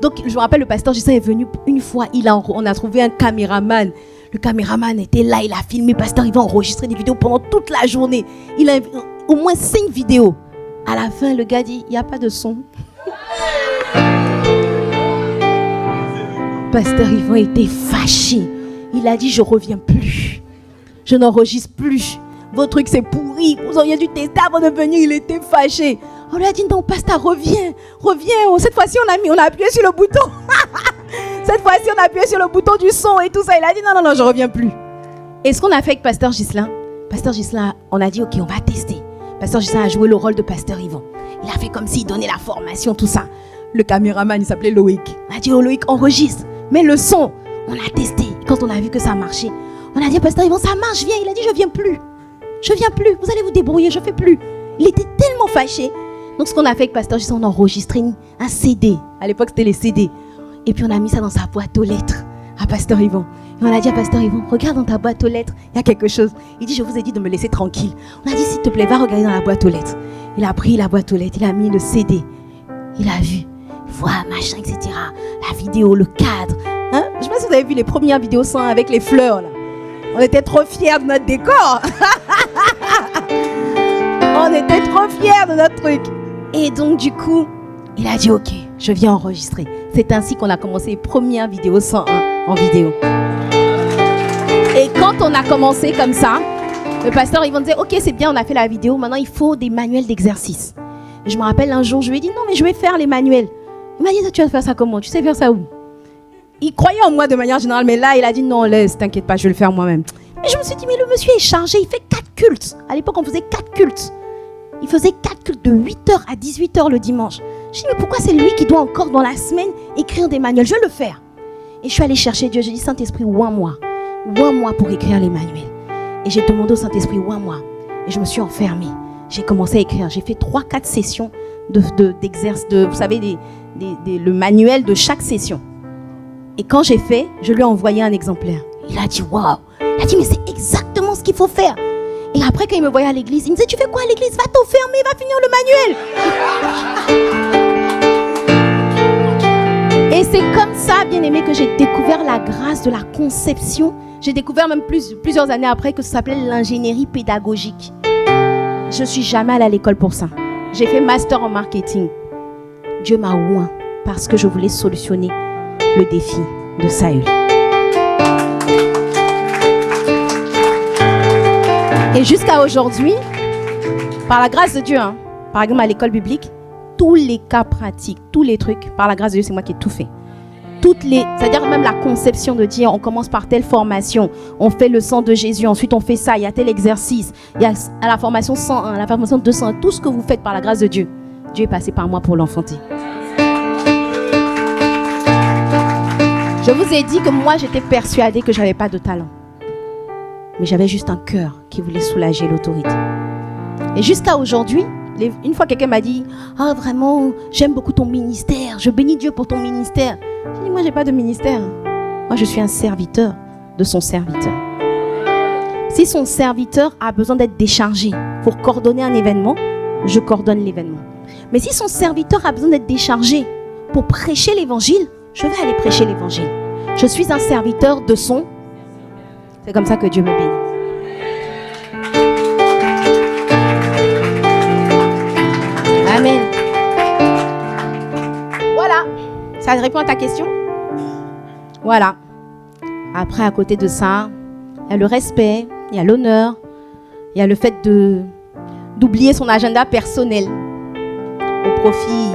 S2: donc je me rappelle, le pasteur Gislain est venu une fois, on a trouvé un caméraman. Le caméraman était là, il a filmé, pasteur, il va enregistrer des vidéos pendant toute la journée. Il a au moins 5 vidéos. À la fin, le gars dit, il n'y a pas de son. Pasteur Yvan était fâché. Il a dit, je ne reviens plus. Je n'enregistre plus. Votre truc, c'est pourri. Vous auriez dû tester avant de venir. Il était fâché. On lui a dit, non, pasteur, reviens. Cette fois-ci, on a appuyé sur le bouton. Cette fois-ci, on a appuyé sur le bouton du son et tout ça. Il a dit, non, je ne reviens plus. Et ce qu'on a fait avec pasteur Gislain, on a dit, ok, on va tester. Pasteur Gislain a joué le rôle de pasteur Yvan. Il a fait comme s'il donnait la formation, tout ça. Le caméraman, il s'appelait Loïc. On a dit, oh Loïc, enregistre. Mais le son, on a testé. Quand on a vu que ça marchait, on a dit, pasteur Yvan, ça marche, viens. Il a dit, je viens plus. Vous allez vous débrouiller, je fais plus. Il était tellement fâché. Donc ce qu'on a fait avec pasteur Gislain, on a enregistré un CD. À l'époque, c'était les CD. Et puis on a mis ça dans sa boîte aux lettres à pasteur Yvan. Et on a dit à pasteur Yvan, regarde dans ta boîte aux lettres, il y a quelque chose. Il dit, je vous ai dit de me laisser tranquille. On a dit, s'il te plaît, va regarder dans la boîte aux lettres. Il a pris la boîte aux lettres, il a mis le CD. Il a vu, voix, machin, etc. La vidéo, le cadre. Hein? Je ne sais pas si vous avez vu les premières vidéos sans avec les fleurs, là. On était trop fiers de notre décor. On était trop fiers de notre truc. Et donc, du coup, il a dit, ok, je viens enregistrer. C'est ainsi qu'on a commencé les premières vidéos 101 en vidéo. Et quand on a commencé comme ça, le pasteur, ils vont dire, ok, c'est bien, on a fait la vidéo. Maintenant, il faut des manuels d'exercice. Je me rappelle un jour, je lui ai dit, non, mais je vais faire les manuels. Il m'a dit, tu vas faire ça comment? Tu sais faire ça où? Il croyait en moi de manière générale, mais là, il a dit, non, laisse, t'inquiète pas, je vais le faire moi-même. Mais je me suis dit, mais le monsieur est chargé, il fait 4 cultes. À l'époque, on faisait 4 cultes. Il faisait 4 cultes de 8h à 18h le dimanche. Je dis, mais pourquoi c'est lui qui doit encore dans la semaine écrire des manuels? Je vais le faire. Et je suis allée chercher Dieu. J'ai dit, Saint-Esprit, où un mois pour écrire les manuels. Et j'ai demandé au Saint-Esprit, où un mois. Et je me suis enfermée. J'ai commencé à écrire. J'ai fait 3-4 sessions d'exercice, vous savez, le manuel de chaque session. Et quand j'ai fait, je lui ai envoyé un exemplaire. Il a dit, waouh. Il a dit, mais c'est exactement ce qu'il faut faire. Et après, quand il me voyait à l'église, il me disait, tu fais quoi à l'église? Va t'enfermer, va finir le manuel. Et c'est comme ça, bien aimé, que j'ai découvert la grâce de la conception. J'ai découvert même plusieurs années après que ça s'appelait l'ingénierie pédagogique. Je ne suis jamais allée à l'école pour ça. J'ai fait master en marketing. Dieu m'a oint parce que je voulais solutionner le défi de Saül. Et jusqu'à aujourd'hui, par la grâce de Dieu, par exemple à l'école biblique, tous les cas pratiques, tous les trucs, par la grâce de Dieu, c'est moi qui ai tout fait. C'est-à-dire même la conception de dire, on commence par telle formation, on fait le sang de Jésus, ensuite on fait ça, il y a tel exercice, il y a à la formation 101, la formation 201, tout ce que vous faites par la grâce de Dieu, Dieu est passé par moi pour l'enfanter. Je vous ai dit que moi, j'étais persuadée que je n'avais pas de talent. Mais j'avais juste un cœur qui voulait soulager l'autorité. Et jusqu'à aujourd'hui, une fois quelqu'un m'a dit « Ah, vraiment, j'aime beaucoup ton ministère. Je bénis Dieu pour ton ministère. » J'ai dit « Moi, je n'ai pas de ministère. Moi, je suis un serviteur de son serviteur. » Si son serviteur a besoin d'être déchargé pour coordonner un événement, je coordonne l'événement. Mais si son serviteur a besoin d'être déchargé pour prêcher l'évangile, je vais aller prêcher l'évangile. Je suis un serviteur de son. C'est comme ça que Dieu me bénit. Amen. Voilà. Ça répond à ta question? Voilà. Après, à côté de ça, il y a le respect, il y a l'honneur, il y a le fait d'oublier son agenda personnel au profit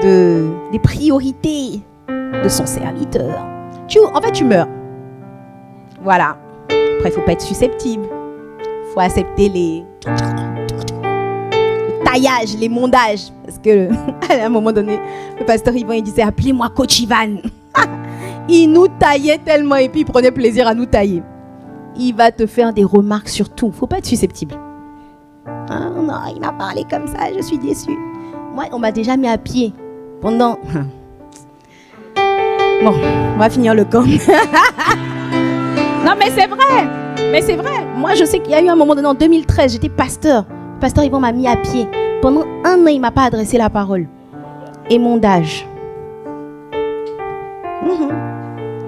S2: des priorités de son serviteur. En fait, tu meurs. Voilà. Après, il ne faut pas être susceptible. Il faut accepter le taillage, les mondages. Parce que, à un moment donné, le pasteur Yvan, il disait, appelez-moi Coach Ivan. Il nous taillait tellement et puis il prenait plaisir à nous tailler. Il va te faire des remarques sur tout. Il ne faut pas être susceptible. Ah, non, il m'a parlé comme ça, je suis déçue. Moi, on m'a déjà mis à pied pendant... Bon, on va finir le camp. Non, mais c'est vrai. Mais c'est vrai. Moi, je sais qu'il y a eu un moment donné, en 2013, j'étais pasteur. Le pasteur Yvan m'a mis à pied. Pendant 1 an, il ne m'a pas adressé la parole. Émondage.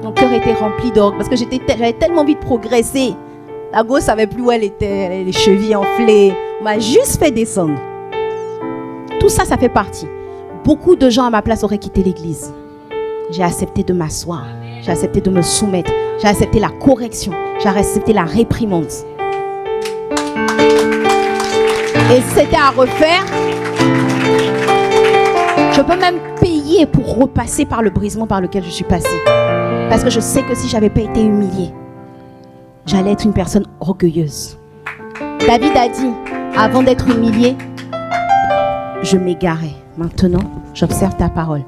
S2: Mon cœur était rempli d'orgue parce que j'avais tellement envie de progresser. La gosse ne savait plus où elle était, elle avait les chevilles enflées. On m'a juste fait descendre. Tout ça, ça fait partie. Beaucoup de gens à ma place auraient quitté l'église. J'ai accepté de m'asseoir. J'ai accepté de me soumettre. J'ai accepté la correction. J'ai accepté la réprimande. Et c'était à refaire. Je peux même payer pour repasser par le brisement par lequel je suis passée. Parce que je sais que si je n'avais pas été humiliée, j'allais être une personne orgueilleuse. David a dit, avant d'être humilié, je m'égarais. Maintenant, j'observe ta parole.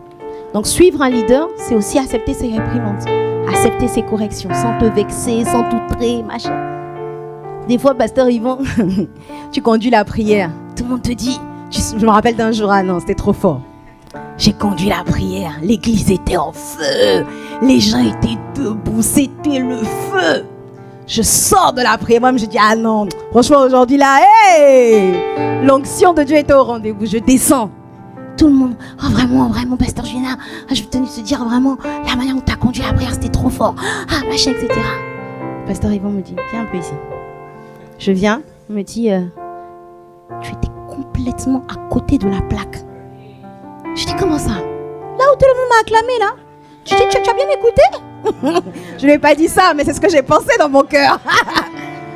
S2: Donc suivre un leader, c'est aussi accepter ses réprimandes, accepter ses corrections, sans te vexer, sans t'outrer, machin. Des fois, pasteur Yvan, tu conduis la prière. Tout le monde te dit, je me rappelle d'un jour, ah non, c'était trop fort. J'ai conduit la prière, l'église était en feu, les gens étaient debout, c'était le feu. Je sors de la prière, moi je dis, ah non, franchement aujourd'hui là, hey, l'onction de Dieu était au rendez-vous, je descends. Tout le monde, oh vraiment, pasteur Juliana, je veux te dire vraiment, la manière dont tu as conduit la prière, c'était trop fort, ah machin, etc. Pasteur Yvan me dit, viens un peu ici. Je viens, il me dit, tu étais complètement à côté de la plaque. Je dis, comment ça? Là où tout le monde m'a acclamé, là. Je dis, tu as bien écouté? Je ne lui ai pas dit ça, mais c'est ce que j'ai pensé dans mon cœur.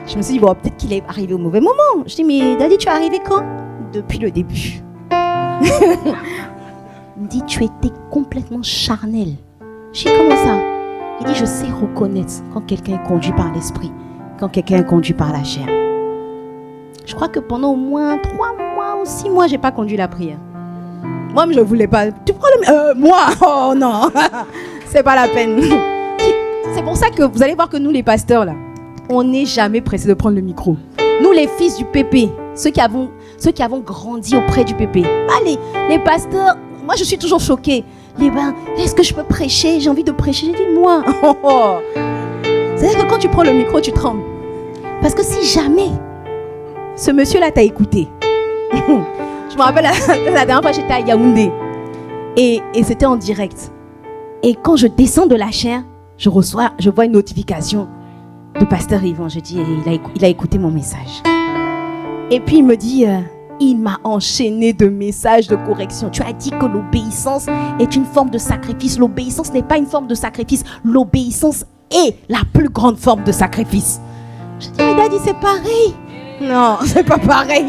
S2: Je me suis dit, bon, peut-être qu'il est arrivé au mauvais moment. Je dis, mais Daddy, tu es arrivé quand? Depuis le début. Il me dit, tu étais complètement charnel. Je dis, comment ça? Il dit, je sais reconnaître quand quelqu'un est conduit par l'esprit, quand quelqu'un est conduit par la chair. Je crois que pendant au moins 3 mois ou 6 mois, je n'ai pas conduit la prière. Moi, je ne voulais pas. Tu prends le... moi? Oh non. C'est pas la peine. C'est pour ça que vous allez voir que nous, les pasteurs, là, on n'est jamais pressés de prendre le micro. Nous, les fils du PP, ceux qui avons grandi auprès du PP. Allez, les pasteurs, moi, je suis toujours choquée. Est-ce que je peux prêcher? J'ai envie de prêcher. J'ai dit, moi. C'est-à-dire que quand tu prends le micro, tu trembles. Parce que si jamais ce monsieur-là t'a écouté... Je me rappelle la dernière fois j'étais à Yaoundé et c'était en direct. Et quand je descends de la chaire, je vois une notification de pasteur Yvan. Je dis, il a écouté mon message. Et puis il me dit, il m'a enchaîné de messages de correction. Tu as dit que l'obéissance est une forme de sacrifice. L'obéissance n'est pas une forme de sacrifice. L'obéissance est la plus grande forme de sacrifice. Je dis, mais Daddy, c'est pareil. Non, c'est pas pareil.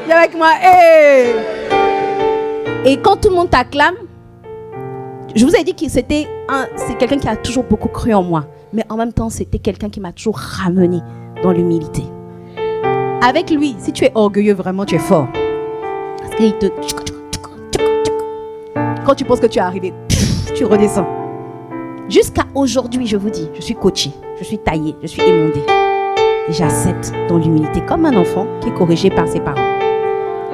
S2: Viens avec moi. Hey. Et quand tout le monde t'acclame, je vous ai dit que c'est quelqu'un qui a toujours beaucoup cru en moi. Mais en même temps, c'était quelqu'un qui m'a toujours ramené dans l'humilité. Avec lui, si tu es orgueilleux, vraiment, tu es fort. Parce qu'il te... Quand tu penses que tu es arrivé, tu redescends. Jusqu'à aujourd'hui, je vous dis, je suis coachée, je suis taillée, je suis émondée. Et j'accepte dans l'humilité comme un enfant qui est corrigé par ses parents.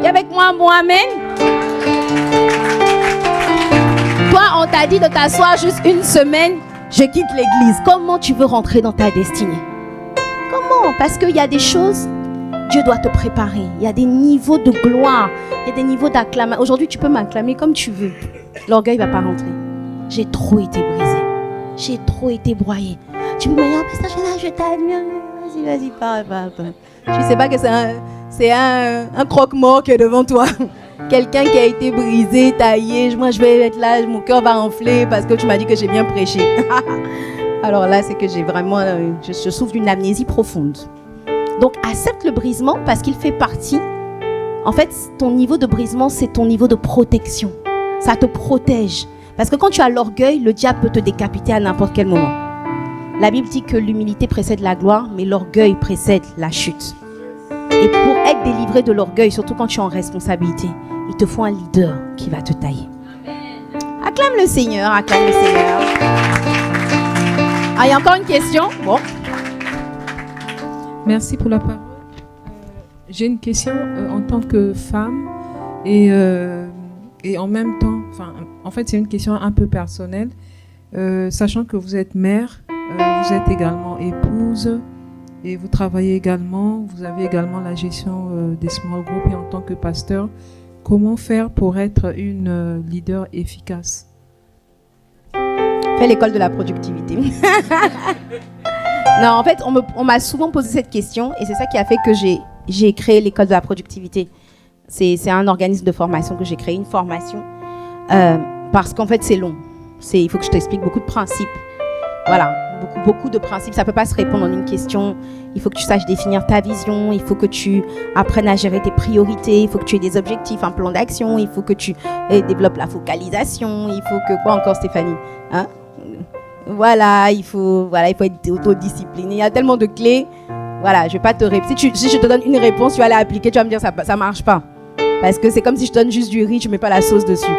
S2: Et avec moi, bon amen. Toi, on t'a dit de t'asseoir juste 1 semaine, je quitte l'église. Comment tu veux rentrer dans ta destinée? Comment? Parce qu'il y a des choses, Dieu doit te préparer. Il y a des niveaux de gloire, il y a des niveaux d'acclamation. Aujourd'hui, tu peux m'acclamer comme tu veux. L'orgueil ne va pas rentrer. J'ai trop été brisée. J'ai trop été broyée. Tu peux me dire, je t'admire. Vas-y, parle. Tu ne sais pas que c'est un croque-mort qui est devant toi. Quelqu'un qui a été brisé, taillé. Moi, je vais être là, mon cœur va enfler parce que tu m'as dit que j'ai bien prêché. Alors là, c'est que j'ai vraiment... je souffre d'une amnésie profonde. Donc, accepte le brisement parce qu'il fait partie... En fait, ton niveau de brisement, c'est ton niveau de protection. Ça te protège. Parce que quand tu as l'orgueil, le diable peut te décapiter à n'importe quel moment. La Bible dit que l'humilité précède la gloire, mais l'orgueil précède la chute. Et pour être délivré de l'orgueil, surtout quand tu es en responsabilité, il te faut un leader qui va te tailler. Acclame le Seigneur, acclame le Seigneur. Ah, il y a encore une question? Bon.
S9: Merci pour la parole. J'ai une question en tant que femme et en même temps, en fait c'est une question un peu personnelle, sachant que vous êtes mère, vous êtes également épouse et vous travaillez également, vous avez également la gestion des small groups et en tant que pasteur, comment faire pour être une leader efficace?
S2: Fais l'école de la productivité. Non, en fait, on m'a souvent posé cette question et c'est ça qui a fait que j'ai créé l'école de la productivité. C'est un organisme de formation que j'ai créé, une formation, parce qu'en fait, c'est long. Il faut que je t'explique beaucoup de principes. Voilà, beaucoup de principes. Ça ne peut pas se répondre en une question. Il faut que tu saches définir ta vision. Il faut que tu apprennes à gérer tes priorités. Il faut que tu aies des objectifs, un plan d'action. Il faut que tu développes la focalisation. Il faut que... Quoi encore, Stéphanie, hein? Voilà, il faut être autodiscipliné. Il y a tellement de clés. Voilà, je vais pas te répéter. Si je te donne une réponse, tu vas aller appliquer, tu vas me dire ça marche pas. Parce que c'est comme si je te donne juste du riz, tu mets pas la sauce dessus.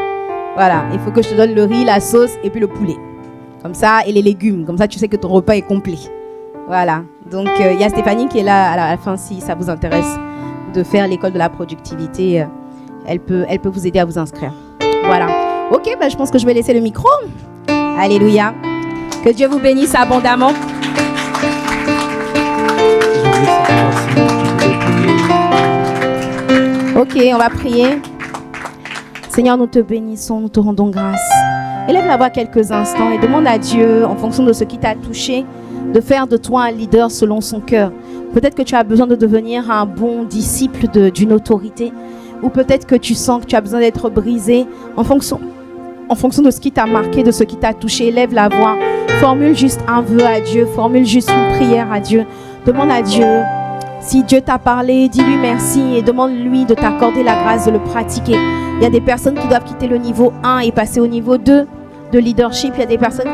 S2: Voilà, il faut que je te donne le riz, la sauce et puis le poulet. Comme ça, et les légumes. Comme ça, tu sais que ton repas est complet. Voilà. Donc, il y a Stéphanie qui est là à la fin si ça vous intéresse de faire l'école de la productivité. Elle peut vous aider à vous inscrire. Voilà. Ok, je pense que je vais laisser le micro. Alléluia. Que Dieu vous bénisse abondamment. Ok, on va prier. Seigneur, nous te bénissons, nous te rendons grâce. Élève la voix quelques instants et demande à Dieu, en fonction de ce qui t'a touché, de faire de toi un leader selon son cœur. Peut-être que tu as besoin de devenir un bon disciple d'une autorité, ou peut-être que tu sens que tu as besoin d'être brisé en fonction de ce qui t'a marqué, de ce qui t'a touché. Élève la voix, formule juste un vœu à Dieu, formule juste une prière à Dieu. Demande à Dieu, si Dieu t'a parlé, dis-lui merci et demande-lui de t'accorder la grâce de le pratiquer. Il y a des personnes qui doivent quitter le niveau 1 et passer au niveau 2 de leadership. Il y a des personnes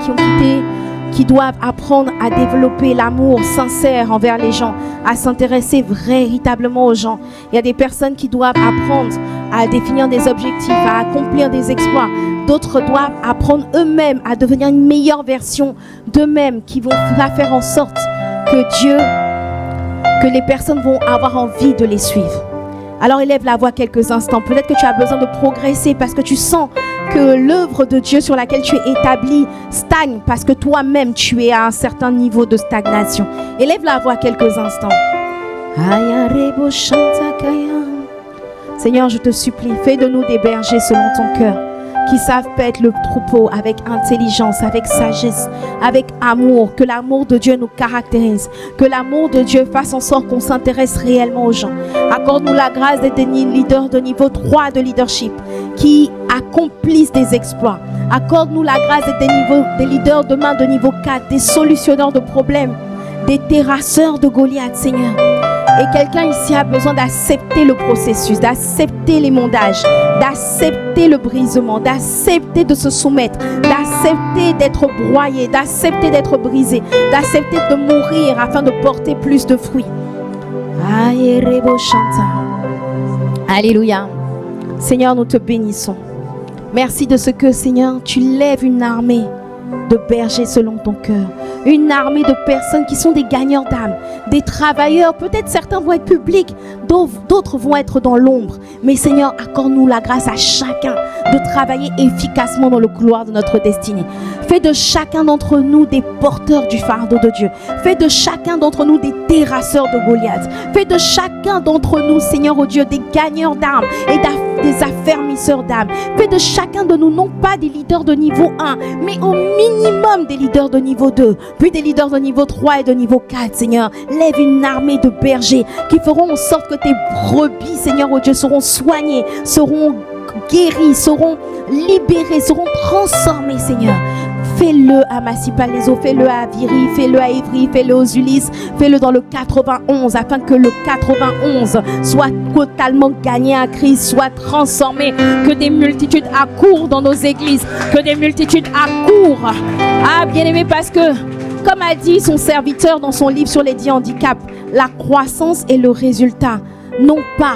S2: qui doivent apprendre à développer l'amour sincère envers les gens, à s'intéresser véritablement aux gens. Il y a des personnes qui doivent apprendre à définir des objectifs, à accomplir des exploits. D'autres doivent apprendre eux-mêmes à devenir une meilleure version d'eux-mêmes qui vont faire en sorte que les personnes vont avoir envie de les suivre. Alors élève la voix quelques instants. Peut-être que tu as besoin de progresser parce que tu sens que l'œuvre de Dieu sur laquelle tu es établi stagne parce que toi-même tu es à un certain niveau de stagnation. Élève la voix quelques instants. Seigneur, je te supplie, fais de nous des bergers selon ton cœur, qui savent paître le troupeau avec intelligence, avec sagesse, avec amour, que l'amour de Dieu nous caractérise, que l'amour de Dieu fasse en sorte qu'on s'intéresse réellement aux gens. Accorde-nous la grâce d'être des leaders de niveau 3 de leadership, qui accomplissent des exploits. Accorde-nous la grâce d'être des leaders demain de niveau 4, des solutionneurs de problèmes, des terrasseurs de Goliath, Seigneur. Et quelqu'un ici a besoin d'accepter le processus, d'accepter les mondages, d'accepter le brisement, d'accepter de se soumettre, d'accepter d'être broyé, d'accepter d'être brisé, d'accepter de mourir afin de porter plus de fruits. Alléluia. Seigneur, nous te bénissons. Merci de ce que, Seigneur, tu lèves une armée de bergers selon ton cœur. Une armée de personnes qui sont des gagneurs d'âme, des travailleurs. Peut-être certains vont être publics, d'autres vont être dans l'ombre. Mais Seigneur, accorde-nous la grâce à chacun de travailler efficacement dans le couloir de notre destinée. Fais de chacun d'entre nous des porteurs du fardeau de Dieu. Fais de chacun d'entre nous des terrasseurs de Goliath. Fais de chacun d'entre nous, Seigneur, oh Dieu, des gagneurs d'âme et des affermisseurs d'âme. Fais de chacun de nous, non pas des leaders de niveau 1, mais au minimum des leaders de niveau 2, puis des leaders de niveau 3 et de niveau 4, Seigneur. Lève une armée de bergers qui feront en sorte que tes brebis, Seigneur, oh Dieu, seront soignés, seront guéris, seront libérés, seront transformés, Seigneur. Fais-le à Massy-Palaiseau, fais-le à Viry, fais-le à Ivry, fais-le aux Ulysses, fais-le dans le 91, afin que le 91 soit totalement gagné à Christ, soit transformé, que des multitudes accourent dans nos églises, que des multitudes accourent. Ah, bien-aimé, parce que Comme a dit son serviteur dans son livre sur les 10 handicaps, la croissance est le résultat, non pas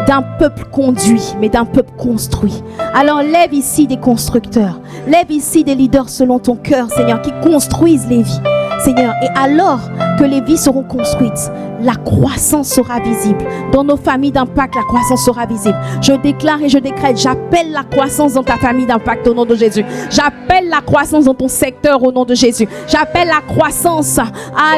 S2: d'un peuple conduit, mais d'un peuple construit. Alors lève ici des constructeurs, lève ici des leaders selon ton cœur, Seigneur, qui construisent les vies, Seigneur. Et alors que les vies seront construites, la croissance sera visible. Dans nos familles d'impact, la croissance sera visible. Je déclare et je décrète, j'appelle la croissance dans ta famille d'impact au nom de Jésus. J'appelle la croissance dans ton secteur au nom de Jésus. J'appelle la croissance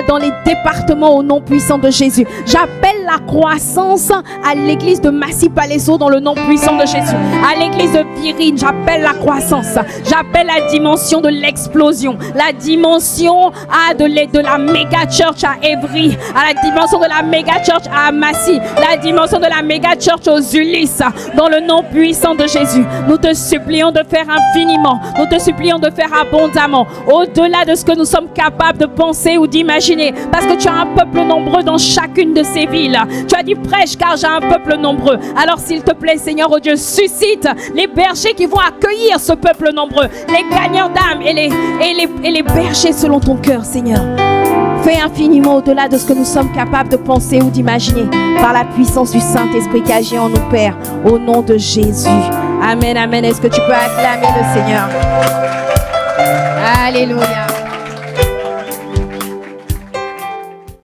S2: dans les départements au nom puissant de Jésus. J'appelle la croissance à l'église de Massy-Palaiseau dans le nom puissant de Jésus. À l'église de Virine, j'appelle la croissance. J'appelle la dimension de l'explosion. La dimension de la méga church à Évry. À la dimension de la méga church à Massy. La dimension de la méga church aux Ulysses. Dans le nom puissant de Jésus. Nous te supplions de faire infiniment. Nous te supplions de faire abondamment. Au-delà de ce que nous sommes capables de penser ou d'imaginer. Parce que tu as un peuple nombreux dans chacune de ces villes. Tu as dit prêche car j'ai un peuple nombreux. Alors s'il te plaît, Seigneur, oh Dieu, suscite les bergers qui vont accueillir ce peuple nombreux. Les gagnants d'âme et les bergers selon ton cœur, Seigneur. Fais infiniment au-delà de ce que nous sommes capables de penser ou d'imaginer par la puissance du Saint-Esprit qui agit en nous, Père, au nom de Jésus. Amen, amen. Est-ce que tu peux acclamer le Seigneur? Alléluia.